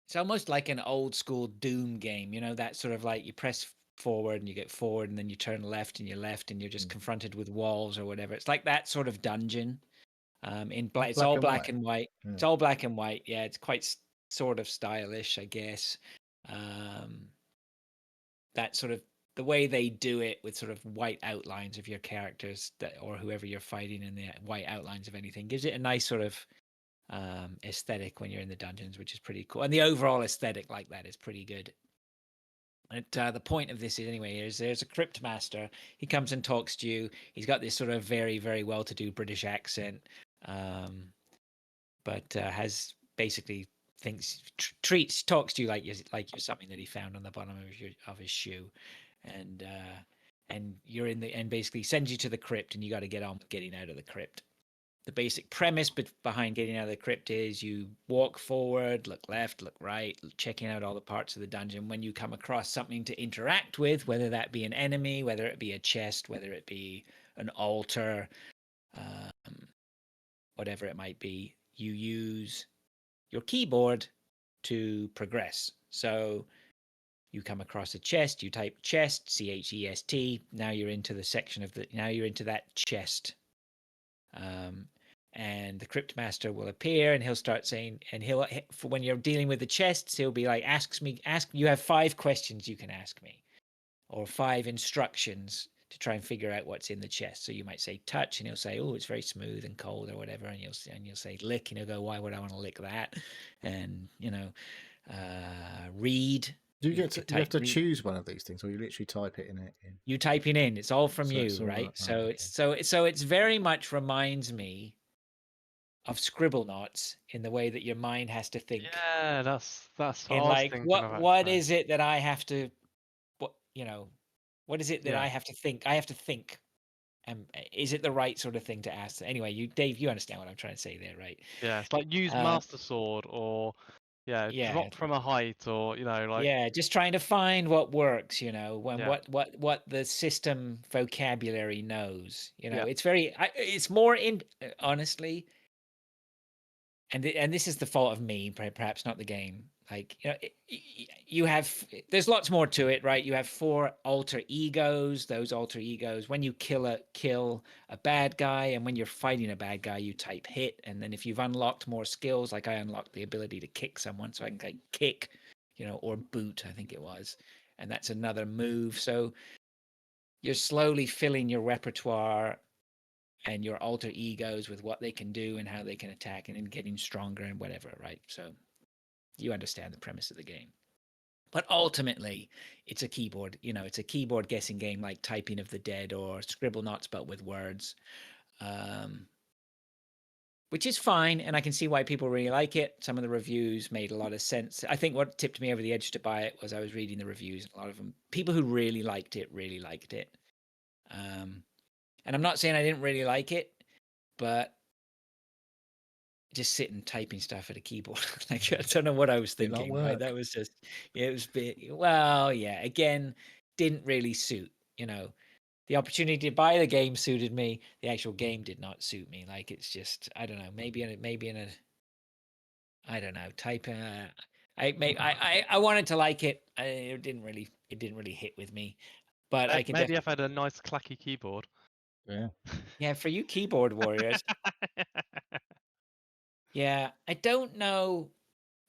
it's almost like an old school Doom game, you know, that sort of like you press forward and you get forward and then you turn left and you're just confronted with walls or whatever. It's like that sort of dungeon. It's all black and white. Yeah. It's all black and white. Yeah, it's quite sort of stylish, I guess. That sort of the way they do it with sort of white outlines of your characters or whoever you're fighting, and the white outlines of anything gives it a nice sort of aesthetic when you're in the dungeons, which is pretty cool. And the overall aesthetic like that is pretty good. And the point of this is anyway is there's a Cryptmaster. He comes and talks to you. He's got this sort of very, very well-to-do British accent, but has basically talks to you like you're something that he found on the bottom of his shoe, and you're and basically sends you to the crypt, and you got to get on with getting out of the crypt. The basic premise behind getting out of the crypt is you walk forward, look left, look right, checking out all the parts of the dungeon. When you come across something to interact with, whether that be an enemy, whether it be a chest, whether it be an altar, whatever it might be, you use your keyboard to progress. So you come across a chest, you type chest, CHEST. Now you're into the section of now you're into that chest. And the Cryptmaster will appear, and he'll start saying, and when you're dealing with the chests, he'll be like, you have 5 questions you can ask me, or 5 instructions to try and figure out what's in the chest. So you might say touch, and he'll say, oh, it's very smooth and cold or whatever, and you'll say lick, and he'll go, why would I want to lick that? And read. You have to choose one of these things, or you literally type it in. You typing in. It's all from you, all right? okay. So it's very much reminds me of Scribblenauts in the way that your mind has to think. Yeah, that's what in I was like thinking what is it that I have to what is it that I have to think? I have to think. Is it the right sort of thing to ask? Anyway, Dave, you understand what I'm trying to say there, right? Yeah, it's like use Master Sword or drop from a height or just trying to find what works, when what the system vocabulary knows. It's very it's more honestly, and this is the fault of me, perhaps not the game. Like, there's lots more to it, right? You have 4 alter egos. Those alter egos, when you kill a bad guy, and when you're fighting a bad guy, you type hit. And then if you've unlocked more skills, like I unlocked the ability to kick someone, so I can kick, or boot, I think it was. And that's another move. So you're slowly filling your repertoire and your alter egos with what they can do and how they can attack, and then getting stronger and whatever, right? So you understand the premise of the game. But ultimately, it's a keyboard, it's a keyboard guessing game like Typing of the Dead or Scribblenauts, but with words, which is fine. And I can see why people really like it. Some of the reviews made a lot of sense. I think what tipped me over the edge to buy it was I was reading the reviews. A lot of them, people who really liked it. And I'm not saying I didn't really like it, but just sitting typing stuff at a keyboard, like, I don't know what I was thinking. Right? That was just, it was again, didn't really suit. The opportunity to buy the game suited me. The actual game did not suit me. Like, it's just, I don't know. Maybe in a I don't know. Type. I wanted to like it. It didn't really hit with me. But I could Maybe definitely. if I had a nice clacky keyboard. Yeah. Yeah, for you keyboard warriors. Yeah, I don't know,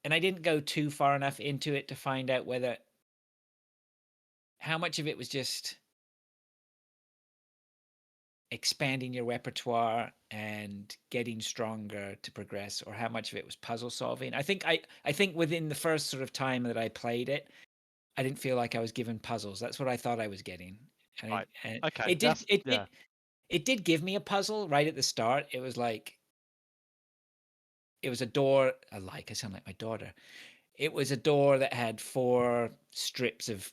and I didn't go too far enough into it to find out whether how much of it was just expanding your repertoire and getting stronger to progress, or how much of it was puzzle solving. I think within the first sort of time that I played it, I didn't feel like I was given puzzles. That's what I thought I was getting. Right. And Okay. it did give me a puzzle right at the start. It was like it was a door. I sound like my daughter. It was a door that had 4 strips of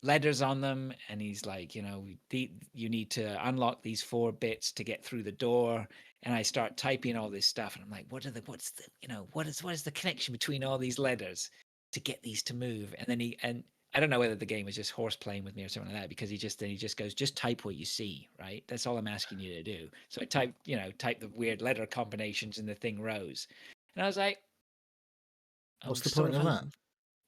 letters on them, and he's like, you know, you need to unlock these 4 bits to get through the door. And I start typing all this stuff, and I'm like, what is the connection between all these letters to get these to move? And I don't know whether the game was just horse playing with me or something like that, because he just goes, just type what you see, right? That's all I'm asking you to do. So I type the weird letter combinations, and the thing rose. And I was like, What's the point of that?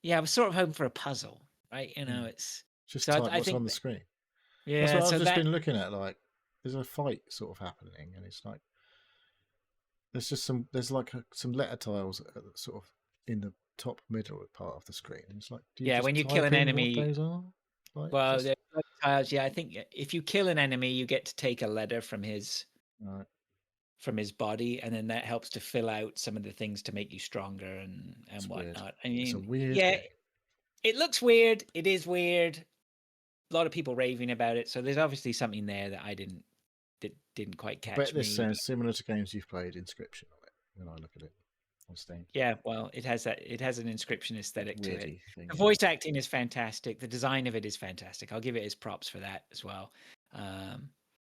yeah, I was sort of hoping for a puzzle, right? It's just so type I what's think on the screen. Yeah, that's what so I've just that been looking at. Like, there's a fight sort of happening, and it's like there's like some letter tiles sort of in the top middle part of the screen. And it's like, do you yeah, just when you kill type an in what enemy, those are? Like, well, just the tiles. Yeah, I think if you kill an enemy, you get to take a letter from his right. body, and then that helps to fill out some of the things to make you stronger and It's weird. whatnot. I It's a mean, weird yeah, game. it looks weird. It is weird. A lot of people raving about it, so there's obviously something there that that didn't quite I catch bet this me. sounds similar to games you've played. Inscription on it when I look at it on Steam. Yeah, well, it has an inscription aesthetic to it. Weirdy thing. The voice acting is fantastic. The design of it is fantastic. I'll give it his props for that as well.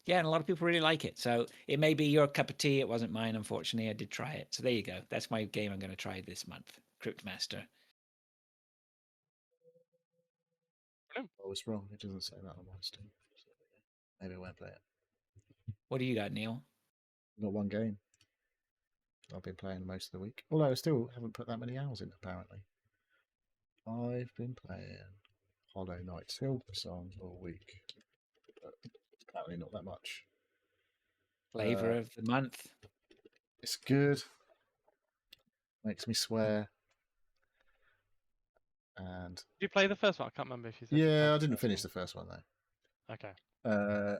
Yeah, and a lot of people really like it. So it may be your cup of tea. It wasn't mine, unfortunately. I did try it. So there you go. That's my game I'm going to try this month. Cryptmaster. I was wrong. It doesn't say that on my Steam. Maybe I won't play it. What do you got, Neil? Not one game. I've been playing most of the week. Although I still haven't put that many hours in, apparently. I've been playing Hollow Knight Silksong all week. But apparently not that much. Flavor of the month. It's good. Makes me swear. And Did you play the first one? I can't remember if you said. yeah, I didn't finish the first one though. Okay.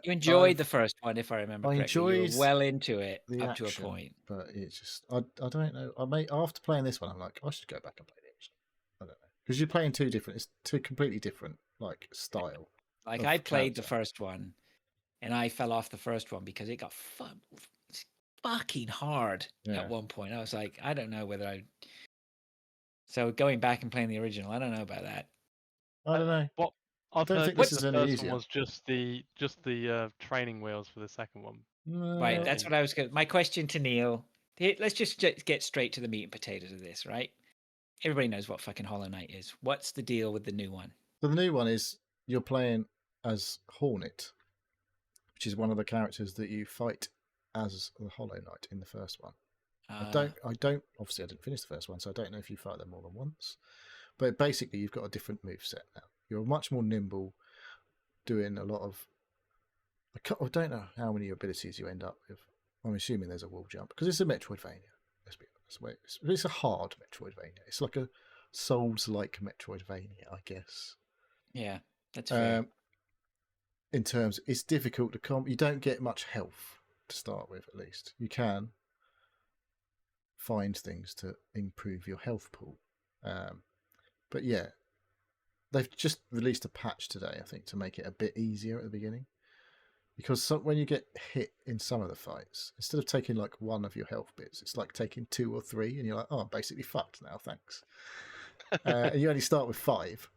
You enjoyed the first one, if I remember I correctly. You enjoyed were well into it the up to a action, point. but it's just I don't know. After playing this one, I'm like, I should go back and play the original. I don't know, because you're playing it's two completely different like style. Like I played the first one, and I fell off the first one because it got fucking hard at one point. I was like, I don't know whether I. So going back and playing the original, I don't know about that. I don't know. What I've don't heard think this is the any first easier. one was just the training wheels for the second one. Right, that's what I was going. My question to Neil. Let's just get straight to the meat and potatoes of this, right? Everybody knows what fucking Hollow Knight is. What's the deal with the new one? So the new one is you're playing as Hornet, which is one of the characters that you fight as the Hollow Knight in the first one. I don't. Obviously, I didn't finish the first one, so I don't know if you fight them more than once. But basically, you've got a different moveset now. You're much more nimble, doing a lot of. I don't know how many abilities you end up with. I'm assuming there's a wall jump because it's a Metroidvania. Let's be honest. It's a hard Metroidvania. It's like a Souls-like Metroidvania, I guess. Yeah, that's fair. In terms, it's difficult to you don't get much health to start with. At least you can find things to improve your health pool. But yeah, they've just released a patch today, I think, to make it a bit easier at the beginning. Because when you get hit in some of the fights, instead of taking like one of your health bits, it's like taking 2 or 3, and you're like, oh, I'm basically fucked now, thanks. And you only start with 5.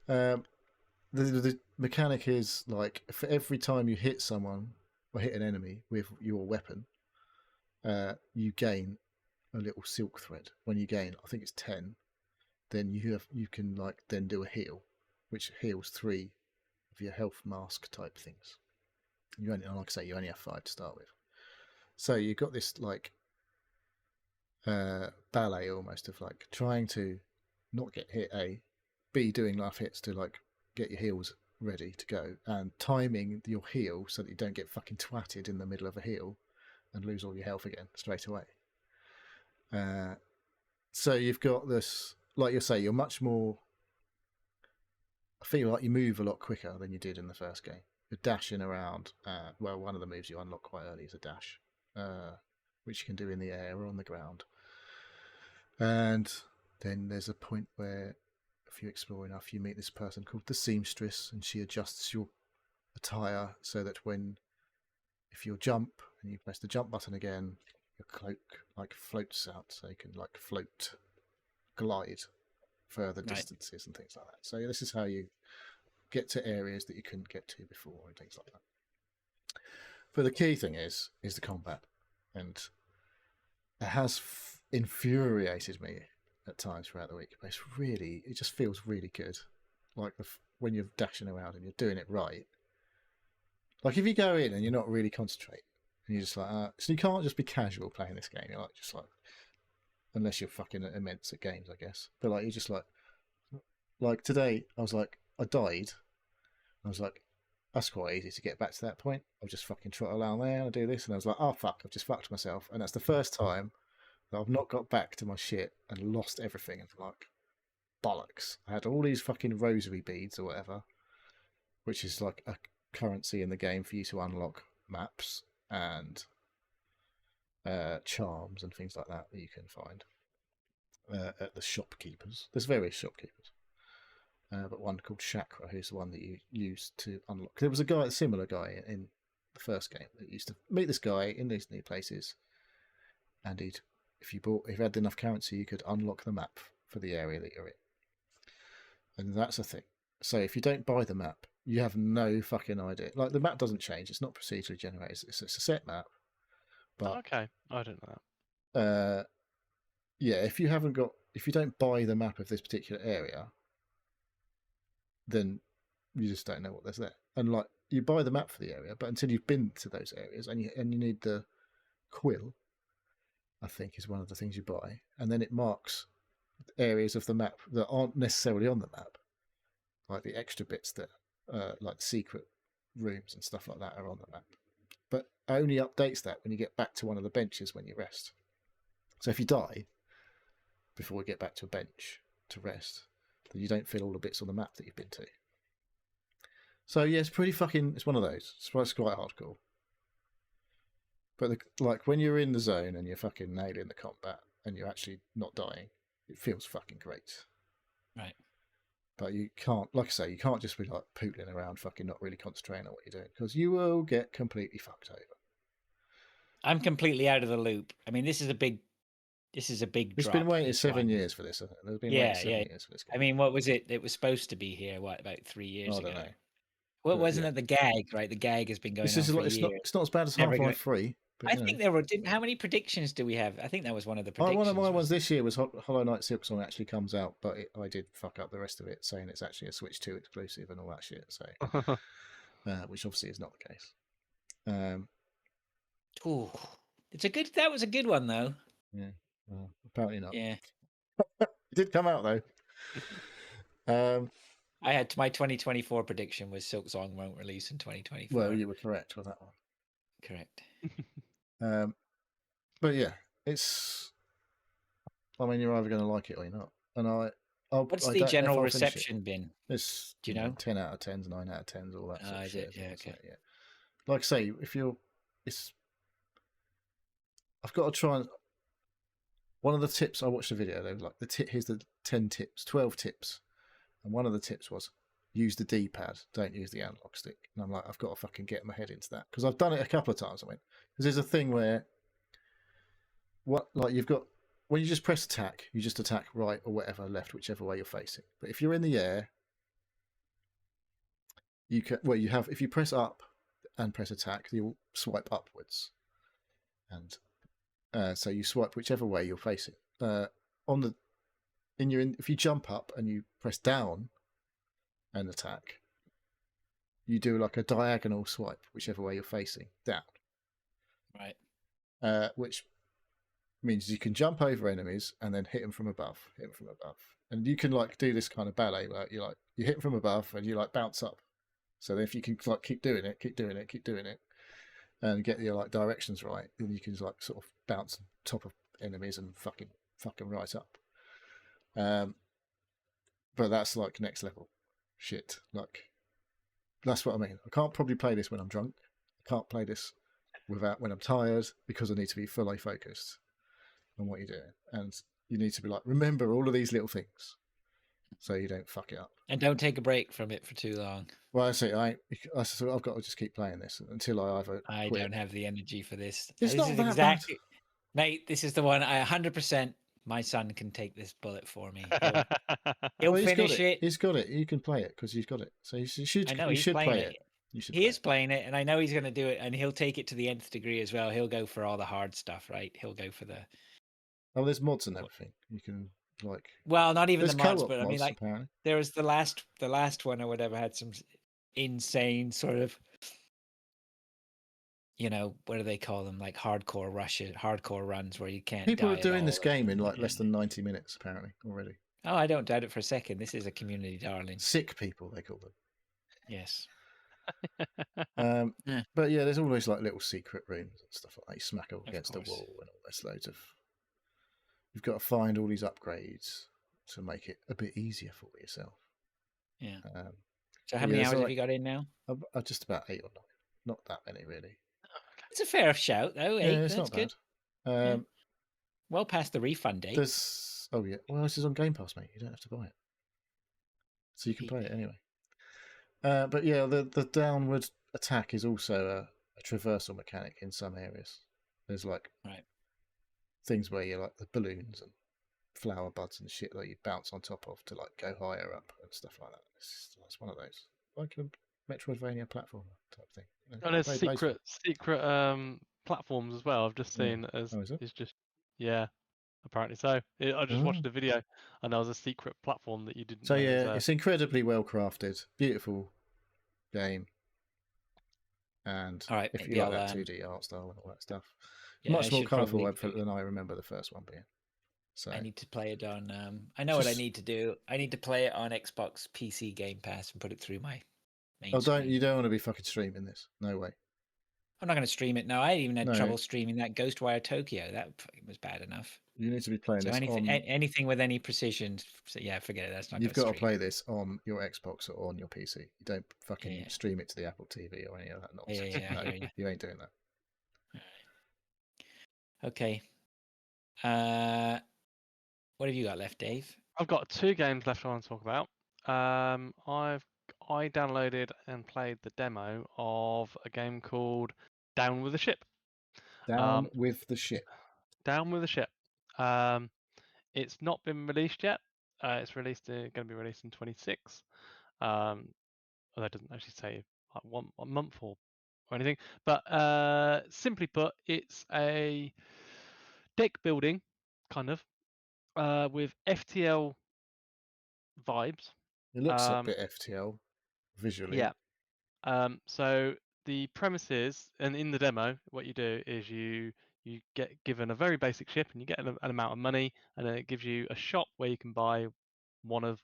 The mechanic is like, for every time you hit someone or hit an enemy with your weapon, you gain a little silk thread. When you gain, I think it's 10, then you can like then do a heal, which heals 3 of your health mask type things. Like I say, you only have 5 to start with. So you've got this like ballet almost of like trying to not get hit, A, B, doing life hits to like get your heals ready to go, and timing your heal so that you don't get fucking twatted in the middle of a heal and lose all your health again straight away. So you've got this, like you say, you're much more. I feel like you move a lot quicker than you did in the first game. You're dashing around. Well, one of the moves you unlock quite early is a dash, which you can do in the air or on the ground. And then there's a point where, if you explore enough, you meet this person called the seamstress, and she adjusts your attire so that if you jump and you press the jump button again, your cloak like floats out, so you can like glide further distances and things like that. So this is how you get to areas that you couldn't get to before and things like that. But the key thing is the combat, and it has infuriated me at times throughout the week. But it just feels really good. Like when you're dashing around and you're doing it right. Like if you go in and you're not really concentrating, and you're just like, so you can't just be casual playing this game. You're like, just like, unless you're fucking immense at games, I guess. But like, you're just like today, I was like, I died. I was like, that's quite easy to get back to that point. I'll just fucking trot along there and do this. And I was like, oh fuck, I've just fucked myself. And that's the first time that I've not got back to my shit and lost everything. And I'm like, bollocks. I had all these fucking rosary beads or whatever, which is like a currency in the game for you to unlock maps and charms and things like that you can find at the shopkeepers. There's various shopkeepers, but one called Chakra, who's the one that you use to unlock. There was a similar guy in the first game that used to meet this guy in these new places, and if you had enough currency, you could unlock the map for the area that you're in. And that's a thing. So if you don't buy the map, you have no fucking idea. Like, the map doesn't change. It's not procedurally generated. It's a set map. But okay, I don't know that. Yeah, if you don't buy the map of this particular area, then you just don't know what there's there. And like, you buy the map for the area, but until you've been to those areas, and you need the quill, I think is one of the things you buy, and then it marks areas of the map that aren't necessarily on the map, like the extra bits that, like secret rooms and stuff like that, are on the map. But only updates that when you get back to one of the benches when you rest. So if you die before we get back to a bench to rest, then you don't fill all the bits on the map that you've been to. So yeah, it's one of those. It's quite hardcore. But like when you're in the zone and you're fucking nailing the combat and you're actually not dying, it feels fucking great. Right. But you can't, like I say, you can't just be like pootling around fucking not really concentrating on what you're doing, because you will get completely fucked over. I'm completely out of the loop. I mean, this is a big It's drop. been waiting 7 years for this, hasn't it? There's been waiting 7 years for this game. I mean, what was it? It was supposed to be here, about 3 years ago? I don't know. Well, wasn't it the gag, right? The gag has been going on for years. It's not as bad as Half-Life 3. But, I think there were. How many predictions do we have? I think that was one of the predictions. One of my ones this year was Hollow Knight Silksong actually comes out, but I did fuck up the rest of it, saying it's actually a Switch 2 exclusive and all that shit. So, which obviously is not the case. That was a good one though. Yeah, well, apparently not. Yeah, it did come out though. I had my 2024 prediction was Silksong won't release in 2024. Well, you were correct with that one. Correct. But yeah, I mean, you're either going to like it or you're not. And what's the general reception been? It's, do you know? 10 out of 10s, 9 out of 10s, all that sort of shit. Yeah, okay. Yeah. Like I say, I've got to try and. One of the tips, I watched a video, they were like, here's the 12 tips. And one of the tips was, use the D-pad, don't use the analog stick. And I'm like, I've got to fucking get my head into that. Because I've done it a couple of times, because there's a thing where, when you just press attack, you just attack right or whatever, left, whichever way you're facing. But if you're in the air, if you press up and press attack, you'll swipe upwards. And so you swipe whichever way you're facing. If you jump up and you press down and attack, you do like a diagonal swipe whichever way you're facing down. Right. Which means you can jump over enemies and then hit them from above, and you can like do this kind of ballet where you hit them from above and you like bounce up. So if you can like keep doing it, and get your like directions right, then you can like sort of bounce on top of enemies and fucking right up. But that's like next level shit. Like that's what I mean. I can't probably play this when I'm drunk. I can't play this when I'm tired, because I need to be fully focused on what you're doing, and you need to be like, remember all of these little things so you don't fuck it up. And don't take a break from it for too long. Well, I see. I've got to just keep playing this until I either I quit. don't have the energy for this. It's this not is that exactly, mate. This is the one. I 100%. My son can take this bullet for me. He'll Well, finish it. He's got it. You can play it because you've got it. So you should. I know you he's should playing play it. it. You should. He is playing it, and I know he's going to do it, and he'll take it to the nth degree as well. He'll go for all the hard stuff, right? He'll go for the. Oh, there's mods and everything. You can like. Well, not even there's the mods, co-op but I mean, mods, like apparently. there was the last one or whatever had some insane sort of, what do they call them? Like hardcore runs where you can't. People are die doing at this all. game in like less than 90 minutes, apparently, already. Oh, I don't doubt it for a second. This is a community darling. Sick people, they call them. Yes. Yeah. But yeah, there's always like little secret rooms and stuff like that. You smack up against a course. wall and all this loads of. You've got to find all these upgrades to make it a bit easier for yourself. Yeah. So how many hours have you got in now? Just about 8 or 9. Not that many, really. It's a fair shout, though. 8. Yeah, it's That's not bad. Yeah. Well past the refund date. Oh yeah. Well, this is on Game Pass, mate. You don't have to buy it, so you can play it anyway. But yeah, the downward attack is also a traversal mechanic in some areas. There's like things where you like the balloons and flower buds and shit that you bounce on top of to like go higher up and stuff like that. It's one of those, like a Metroidvania platformer type thing. And there's secret platforms as well. I've just seen it's just apparently so. I just watched a video and there was a secret platform that you didn't. So yeah, it's incredibly well crafted, beautiful game. And if you like that 2D art style and all that stuff, much more colourful than I remember the first one being. So I need to play it on. I know what I need to do. I need to play it on Xbox PC Game Pass and put it through my main screen. You don't want to be fucking streaming this? No way. I'm not going to stream it. No, I even had trouble streaming that Ghostwire Tokyo. That was bad enough. You need to be playing this anything with any precision. So yeah, forget it. That's not. You've got to play this on your Xbox or on your PC. You don't fucking stream it to the Apple TV or any of that nonsense. Yeah. You ain't doing that. Okay. What have you got left, Dave? I've got 2 games left I want to talk about. I downloaded and played the demo of a game called Down with the Ship. Down with the Ship. Down with the Ship. It's not been released yet. It's going to be released in 26. Although it doesn't actually say like one month or anything. But simply put, it's a deck building kind of with FTL vibes. It looks a bit FTL visually. Yeah. So the premise is, and in the demo, what you do is you get given a very basic ship, and you get an amount of money, and then it gives you a shop where you can buy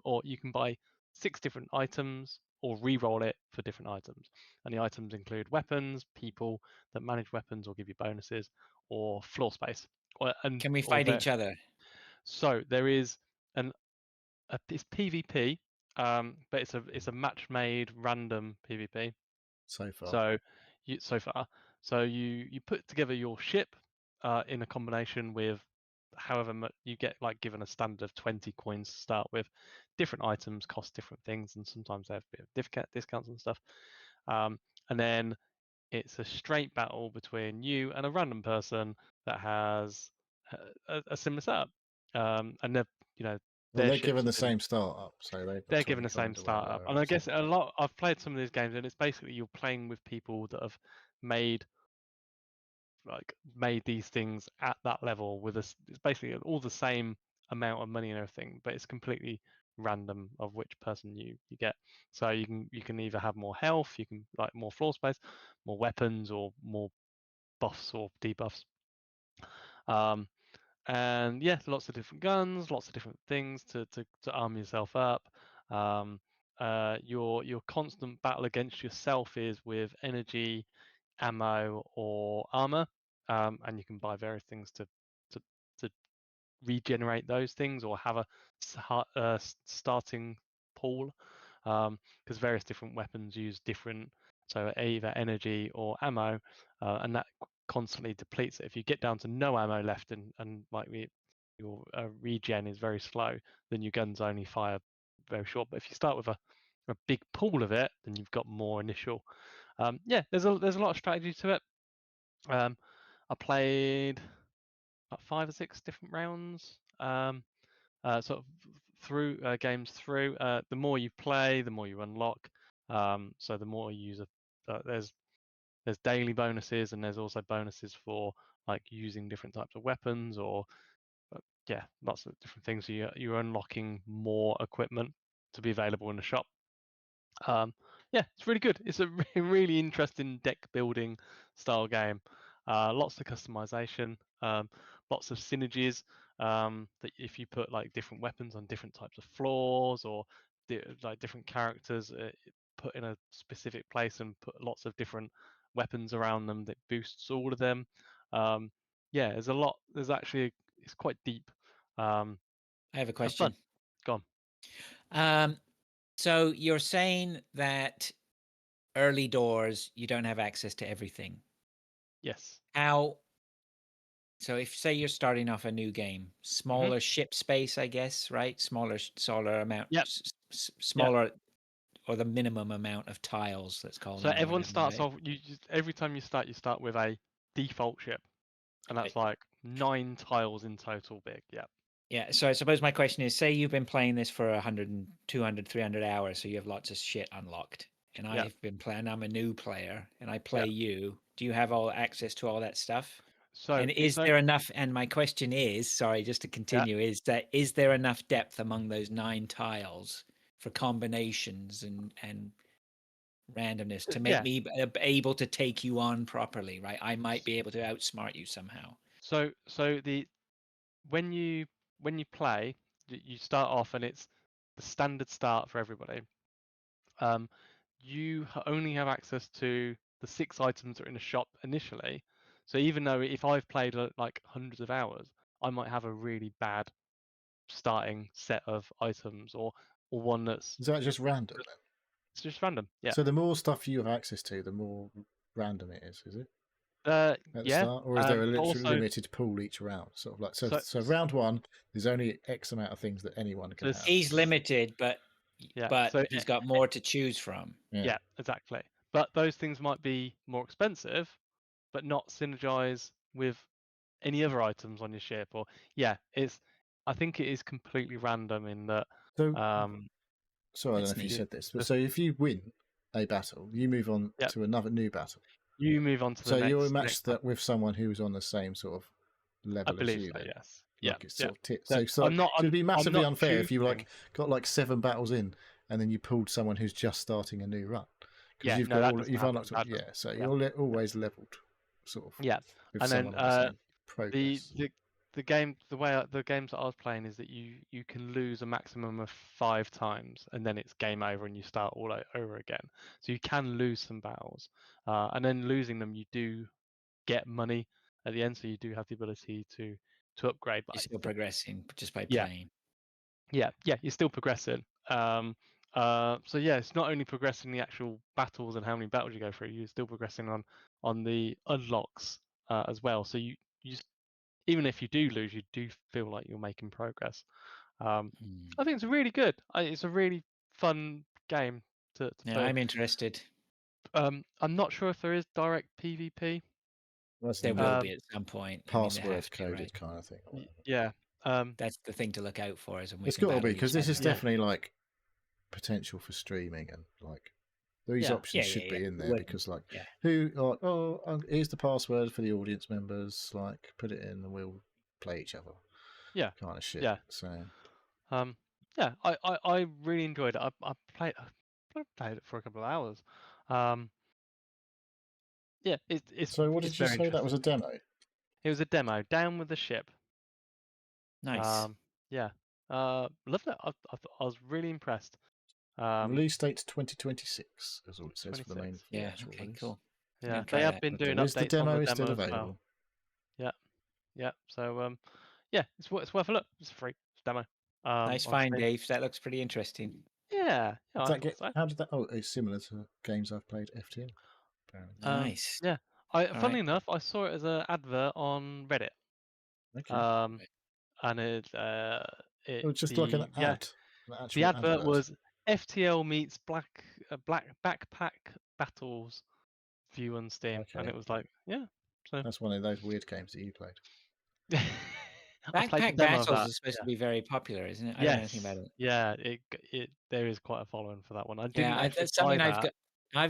or you can buy 6 different items, or re-roll it for different items. And the items include weapons, people that manage weapons or give you bonuses, or floor space. Can we fight each other? So there is it's PvP, but it's a match-made random PvP. So far. So you put together your ship in a combination with however much you get, like given a standard of 20 coins to start with. Different items cost different things, and sometimes they have a bit of discounts and stuff. And then it's a straight battle between you and a random person that has a similar setup. And they're given the same startup, so they're given the same startup. And I guess I've played some of these games, and it's basically you're playing with people that have made these things at that level with it's basically all the same amount of money and everything, but it's completely random of which person you get. So you can either have more health, you can like more floor space, more weapons, or more buffs or debuffs. and yeah, lots of different guns, lots of different things to arm yourself up. Your constant battle against yourself is with energy, ammo, or armor, and you can buy various things to to regenerate those things or have a starting pool, because various different weapons use different, so either energy or ammo, and that constantly depletes it. If you get down to no ammo left and like your regen is very slow, then your guns only fire very short. But if you start with a big pool of it, then you've got more initial. Yeah, there's a lot of strategy to it. I played about 5 or 6 different rounds, sort of through games through. The more you play, the more you unlock. So the more you use there's daily bonuses, and there's also bonuses for like using different types of weapons, or yeah, lots of different things. So you're unlocking more equipment to be available in the shop. Yeah, it's really good. It's a really interesting deck building style game. Lots of customization, lots of synergies. That if you put like different weapons on different types of floors, or like different characters put in a specific place and put lots of different weapons around them, that boosts all of them. Yeah, there's a lot. It's quite deep. I have a And question. fun. Go on. So you're saying that early doors, you don't have access to everything. Yes. How? So if say you're starting off a new game, smaller ship space, I guess, right? Smaller amount. Yep. Smaller, or the minimum amount of tiles. Let's call So them. everyone Whatever, starts right? off. Every time you start with a default ship, and that's like 9 tiles in total. Big, yeah. Yeah. So I suppose my question is: say you've been playing this for 100, 200, 300 hours, so you have lots of shit unlocked, and Yeah. I've been playing. I'm a new player, and I Yeah. play you. Do you have all access to all that stuff? So And is there enough? And my question is, sorry, just to continue, is there enough depth among those 9 tiles for combinations and randomness to make me able to take you on properly, right? I might be able to outsmart you somehow. So when you play, you start off, and it's the standard start for everybody. You only have access to the 6 items that are in the shop initially. So even though if I've played like hundreds of hours, I might have a really bad starting set of items, or one that's Is that just random then? it's just random. Yeah. So the more stuff you have access to, the more random it is it? Yeah. At the start, or is there a Also, limited pool each round? Sort of like so so round one, there's only X amount of things that anyone can have. He's limited, but so he's got more to choose from. yeah, exactly. But those things might be more expensive, but not synergize with any other items on your ship. Or I think it is completely random in that. So, sorry, I don't know if you said this, but so if you win a battle, you move on to another new battle. You move on to the next. So you're matched that with someone who's on the same sort of level as you. So, then. yes. Like it's sort of So it'd be massively unfair if you choosing. got like 7 battles in, and then you pulled someone who's just starting a new run. Because you've unlocked. So you're always leveled, sort of. Yeah, with and someone then on the same progress. the games that I was playing is that you can lose a maximum of 5 times, and then it's game over and you start all over again. So you can lose some battles, and then losing them, you do get money at the end, so you do have the ability to upgrade. You're still progressing just by Yeah. playing. Yeah, you're still progressing. So yeah, it's not only progressing the actual battles and how many battles you go through, you're still progressing on the unlocks as well. So you just, even if you do lose, you do feel like you're making progress. I think it's really good. It's a really fun game to play. I'm interested. I'm not sure if there is direct PvP. There will be at some point. Password coded kind of thing. Yeah. That's the thing to look out for, is when we it's got to be, because this is definitely like potential for streaming, and like these options should be in there, because like here's the password for the audience members, like put it in and we'll play each other. Yeah. Kind of shit. Yeah. So yeah, I really enjoyed it. I played it for a couple of hours. Yeah, it's so what did you say? That was a demo? It was a demo. Down with the ship. Nice. Yeah, loved it. I was really impressed. Release date's 2026, is all it says for the 26. the Yeah. actual Okay. release. Cool. I'm Yeah, gonna they try have that. been But doing there is the updates on demo the is still demo as well. available. Yeah. So yeah, it's worth a look. It's free. It's demo. Nice On find, Steam. Dave. That looks pretty interesting. Yeah, Does I that thought get? so. How did that? Oh, it's similar to games I've played. FTL. Apparently. Nice. Yeah. All Funnily right. enough, I saw it as an advert on Reddit. Okay. And it It was just like an ad. An the actual advert advert. was FTL meets black backpack battles view on Steam, and Okay. it was like, yeah. So That's one of those weird games that you played. I played the Backpack demo of Battles that. is supposed Yeah. to be very popular, isn't it? I don't know anything Yes. about it. Yeah. It there is quite a following for that one. I didn't Yeah, actually that's buy something I've that.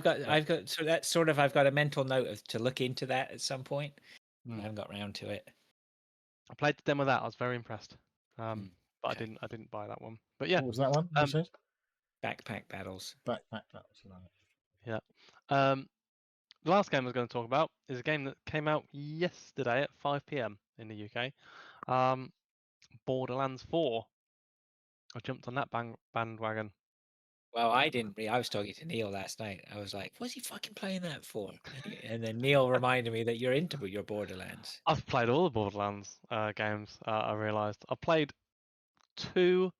got. I've got. So that's sort of. I've got a mental note of to look into that at some point. I haven't got round to it. I played the demo of that. I was very impressed. But okay. I didn't buy that one. But yeah. What was that one? You said Backpack Battles. Backpack Battles. Yeah. The last game I was going to talk about is a game that came out yesterday at 5 p.m. in the UK. Borderlands 4. I jumped on that bandwagon. Well, I didn't. I was talking to Neil last night. I was like, "What's he fucking playing that for?" And then Neil reminded me that you're into your Borderlands. I've played all the Borderlands games. I realised I played 2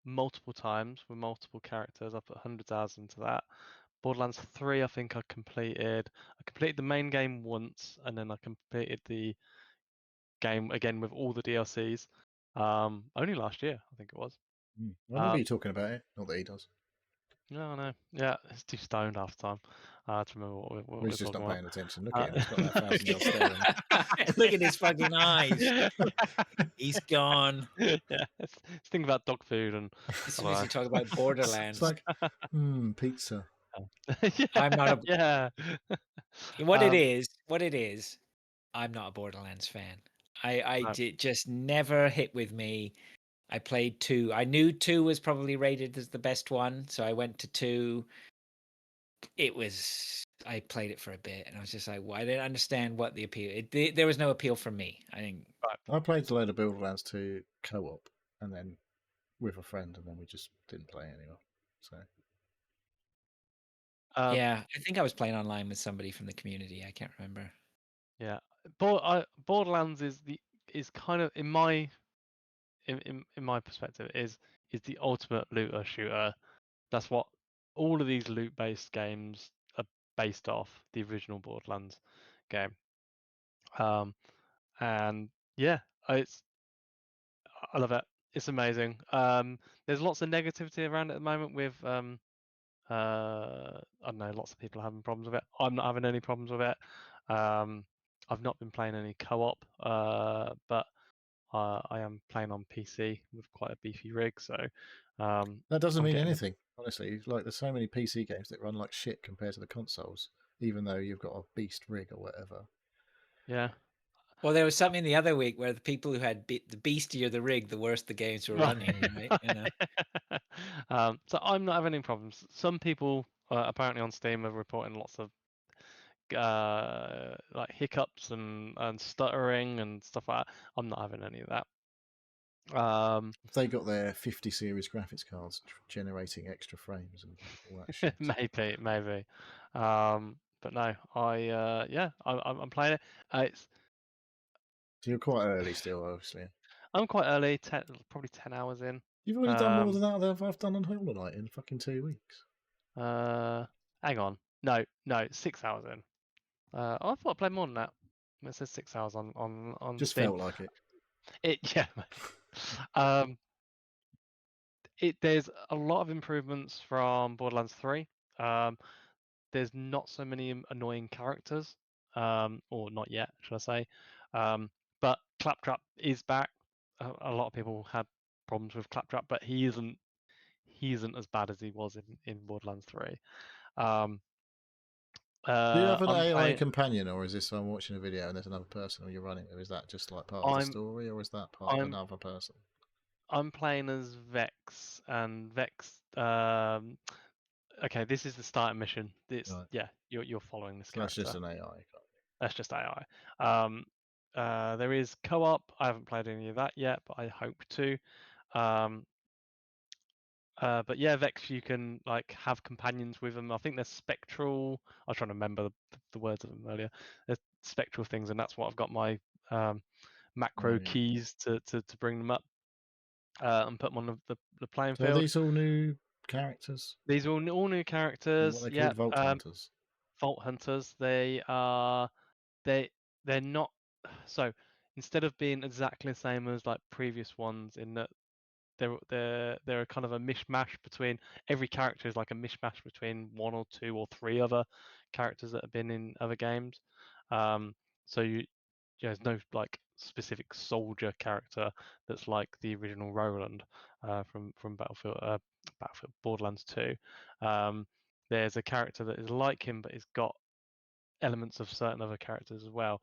multiple times with multiple characters. I put 100 hours into that. Borderlands 3, I think I completed. I completed the main game once, and then I completed the game again with all the DLCs. Only last year, I think it was. I remember you talking about it. Not that he does. No, no. Yeah, it's too stoned half the time to remember what we're He's just talking not about. paying attention. Look at him. He's got that 1,000-year stare. Look at his fucking eyes. He's gone. Yeah, it's thinking about dog food and. As soon as you talk about Borderlands, It's like, pizza. Yeah, I'm not a. Yeah. What it is. I'm not a Borderlands fan. I did just never hit with me. I played 2. I knew 2 was probably rated as the best one, so I went to 2. I played it for a bit, and I was just like, well, I didn't understand what the appeal. There was no appeal for me. I think. I played a load of Borderlands 2 co-op, and then with a friend, and then we just didn't play anymore. So. Yeah, I think I was playing online with somebody from the community. I can't remember. Yeah, Borderlands is kind of in my perspective is the ultimate looter shooter. That's what all of these loot-based games are based off the original Borderlands game. And yeah, I love it. It's amazing. There's lots of negativity around it at the moment with I don't know, lots of people are having problems with it. I'm not having any problems with it. I've not been playing any co-op, but I am playing on PC with quite a beefy rig, so that doesn't I'm mean getting anything, honestly. Like, there's so many PC games that run like shit compared to the consoles, even though you've got a beast rig or whatever. Yeah. Well, there was something the other week where the people who had the beastier the rig, the worse the games were running, right? You know? So I'm not having any problems. Some people apparently on Steam are reporting lots of like hiccups and stuttering and stuff like that. I'm not having any of that. If they got their 50 series graphics cards generating extra frames and all that shit. maybe. But no, I'm playing it. It's So you're quite early still, obviously. I'm quite early, probably 10 hours in. You've already done more than that I've done on Hollow Knight in fucking 2 weeks. Hang on. No, 6 hours in. I thought I played more than that. It says 6 hours on Just Steam. felt like it. There's a lot of improvements from Borderlands 3. There's not so many annoying characters, or not yet, should I say. But Claptrap is back. A lot of people had problems with Claptrap, but he isn't as bad as he was in Borderlands 3. Do you have an AI companion, or is this I'm watching a video and there's another person who you're running with? Is that just like part of the story, or is that part of another person? I'm playing as Vex, and Vex. Okay, this is the starting mission. Right. Yeah, you're following this character. That's just an AI. That's just AI. There is co-op. I haven't played any of that yet, but I hope to. But yeah, Vex, you can like have companions with them. I think they're spectral. I was trying to remember the words of them earlier. They're spectral things, and that's what I've got my macro keys to bring them up and put them on the playing So are field. these all new characters? These are all new characters. What are they Yeah, called? Vault Hunters. Vault Hunters. They're not. So instead of being exactly the same as like previous ones, in that they're a kind of a mishmash between, every character is like a mishmash between one or two or three other characters that have been in other games. So there's no like specific soldier character that's like the original Roland from Battlefield Borderlands 2. There's a character that is like him, but it's got elements of certain other characters as well.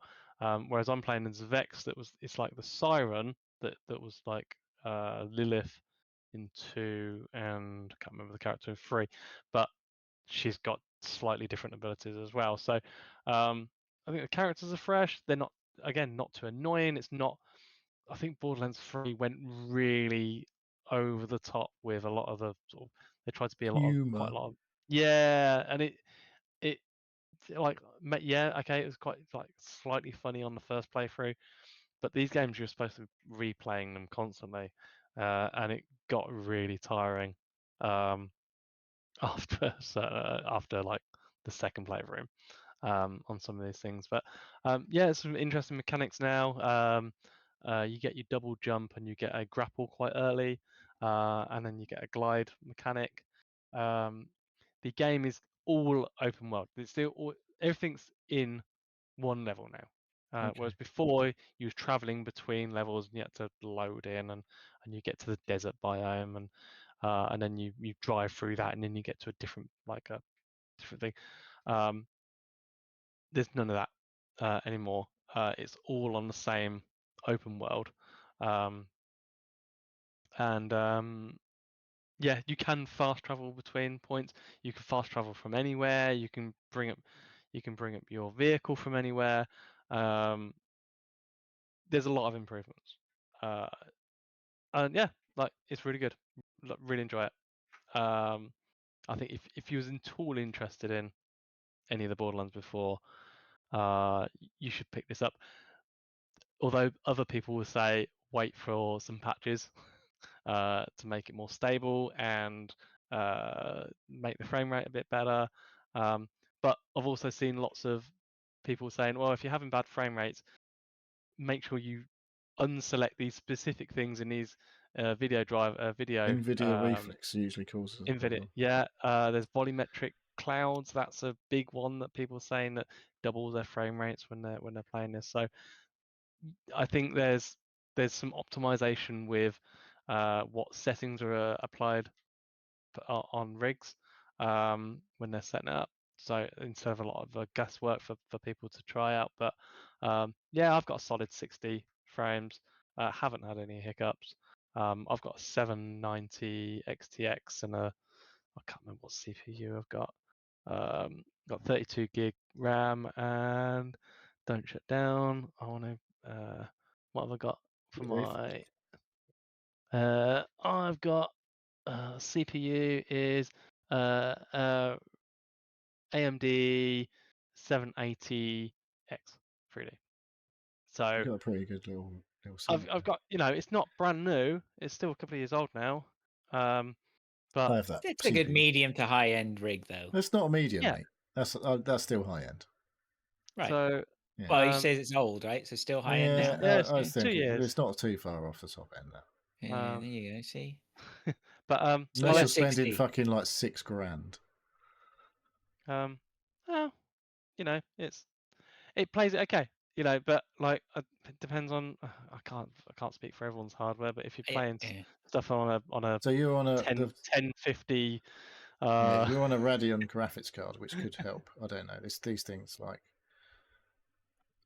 Whereas I'm playing as Vex, it's like the Siren that was like Lilith in 2, and I can't remember the character in 3, but she's got slightly different abilities as well. So I think the characters are fresh. They're not, again, not too annoying. It's not. I think Borderlands 3 went really over the top with a lot of the sort of. They tried to be quite a lot of. Yeah, and it like yeah, okay, it was quite like slightly funny on the first playthrough, but these games you're supposed to be replaying them constantly, and it got really tiring after like the second playthrough on some of these things. But yeah, it's some interesting mechanics now. You get your double jump and you get a grapple quite early, and then you get a glide mechanic. The game is all open world. It's still everything's in one level now. Whereas before you was traveling between levels and you had to load in, and you get to the desert biome, and then you drive through that, and then you get to a different thing. There's none of that anymore. It's all on the same open world, and yeah, you can fast travel between points. You can fast travel from anywhere. You can bring up your vehicle from anywhere. There's a lot of improvements, and yeah, like it's really good. Really enjoy it. I think if you was at all interested in any of the Borderlands before, you should pick this up. Although other people will say wait for some patches to make it more stable and make the frame rate a bit better. But I've also seen lots of people saying, well, if you're having bad frame rates, make sure you unselect these specific things in these video. NVIDIA reflex usually causes a problem. Yeah, there's volumetric clouds. That's a big one that people are saying that doubles their frame rates when they're playing this. So I think there's some optimization with what settings are applied on rigs when they're setting it up. So instead of a lot of guesswork for people to try out, but yeah, I've got a solid 60 frames. Haven't had any hiccups. I've got a 790 XTX and I can't remember what CPU I've got. Got 32 gig RAM and don't shut down. I want to. What have I got for my? I've got CPU is AMD 780X 3D. So You've got a pretty good little I've got, it's not brand new. It's still a couple of years old now. But I have that. It's a good medium to high end rig, though. That's not a medium, mate. That's still high end. Right. So, yeah. Well, he says it's old, right? So still high end now. Yeah, I was thinking it's not too far off the top end now. Yeah, there you go. See. But unless you're spending fucking like $6,000. Well, it plays it okay, but like it depends on. I can't speak for everyone's hardware, but if you're playing stuff on a so you're on a 1050. You're on a Radeon graphics card, which could help. I don't know. It's these things like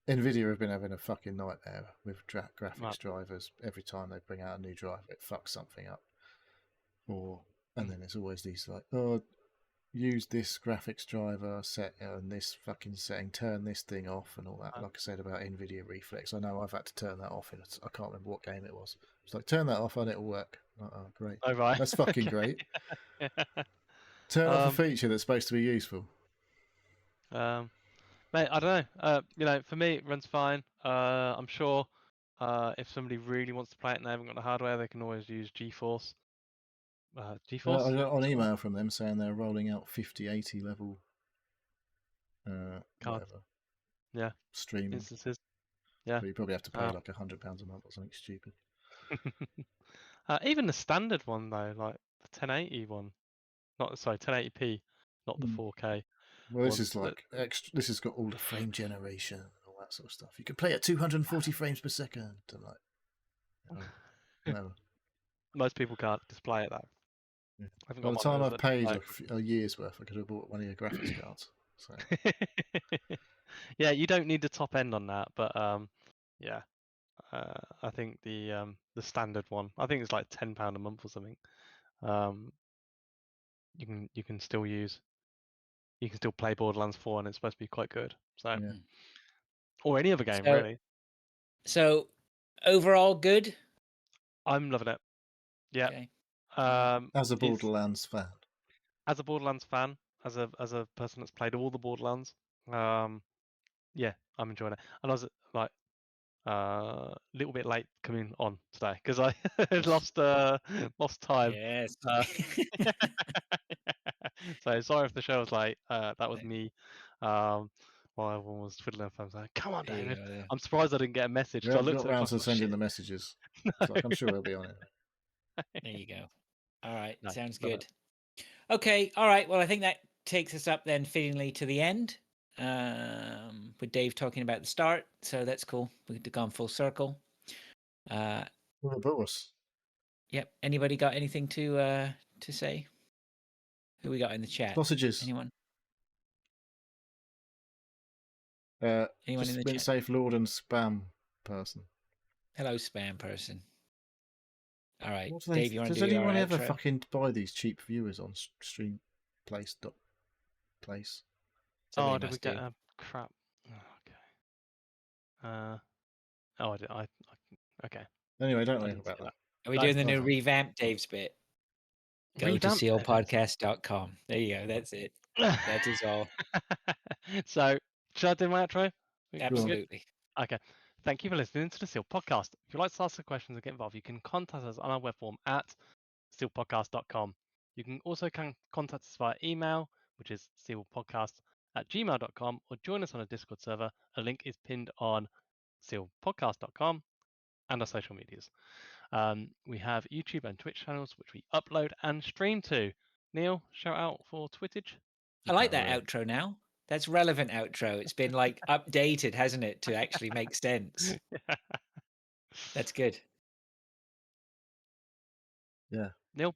NVIDIA have been having a fucking nightmare with graphics drivers. Every time they bring out a new driver, it fucks something up. And then there's always these like, use this graphics driver set and this fucking setting, turn this thing off and all that. Like I said about NVIDIA Reflex, I know I've had to turn that off. I can't remember what game it was. It's like, turn that off and it'll work. Like, oh, great. Oh, right. That's fucking great. Turn off a feature that's supposed to be useful. Mate, I don't know. For me, it runs fine. I'm sure if somebody really wants to play it and they haven't got the hardware, they can always use GeForce. GeForce? I got an email from them saying they're rolling out 5080 level whatever. Yeah. Streaming Instances. Yeah. But you probably have to pay like £100 a month or something stupid. Even the standard one though, like the 1080 one, 1080p, not the 4K. Well, this is like extra. This has got all the frame generation and all that sort of stuff. You can play at 240 frames per second. And like, whatever. Most people can't display it though. Yeah. By the time I've paid a year's worth, I could have bought one of your graphics cards. So. Yeah, you don't need the top end on that, but yeah, I think the standard one, I think it's like £10 a month or something. You can still use. You can still play Borderlands 4 and it's supposed to be quite good. So, yeah. Or any other game really. So, overall, good. I'm loving it. Yeah. Okay. As a Borderlands fan. As a Borderlands fan, as a person that's played all the Borderlands, yeah, I'm enjoying it. And I was like a little bit late coming on today because I lost time. Yes. So sorry if the show was late. That was me. While everyone was twiddling their thumbs, like, "Come on, David!" I'm surprised I didn't get a message. We haven't got round to sending the messages. No. Like, I'm sure he'll be on it. There you go. All right, No, sounds good. Okay, all right. Well, I think that takes us up then fittingly to the end. With Dave talking about the start, so that's cool. We've gone full circle. Well, boss. Yep. Anybody got anything to say? Who we got in the chat? Sausages. Anyone? Anyone just in the chat? Safe Lord and spam person. Hello, spam person. All right, Dave, you want to do? Does anyone ever fucking buy these cheap viewers on Streamplace? Oh, did we get a crap? Oh, okay. Okay. Anyway, don't worry about that. Are we doing the new revamp Dave's bit? Go to sealpodcast.com. There you go. That's it. That is all. So, should I do my outro? Absolutely. Okay. Thank you for listening to the Seal Podcast. If you'd like to ask a question or get involved, you can contact us on our web form at sealpodcast.com. You can also contact us via email, which is sealpodcast@gmail.com, or join us on a Discord server. A link is pinned on sealpodcast.com and our social medias. We have YouTube and Twitch channels, which we upload and stream to. Neil, shout out for Twittage. I like that outro now. That's relevant outro. It's been like updated, hasn't it, to actually make sense? Yeah. That's good. Yeah. Neil?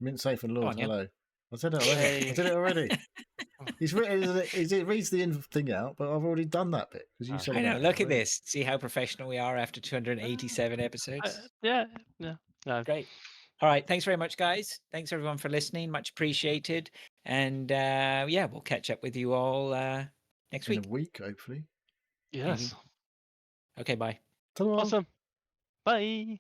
Mint Safe and Lord, hello. I said it already. I did it already. It reads the thing out, but I've already done that bit. You said I know. Look at this. See how professional we are after 287 episodes? Yeah. No. Great. All right. Thanks very much, guys. Thanks, everyone, for listening. Much appreciated. And yeah, we'll catch up with you all next week. In a week, hopefully. Yes. Maybe. Okay, bye. Awesome. Bye.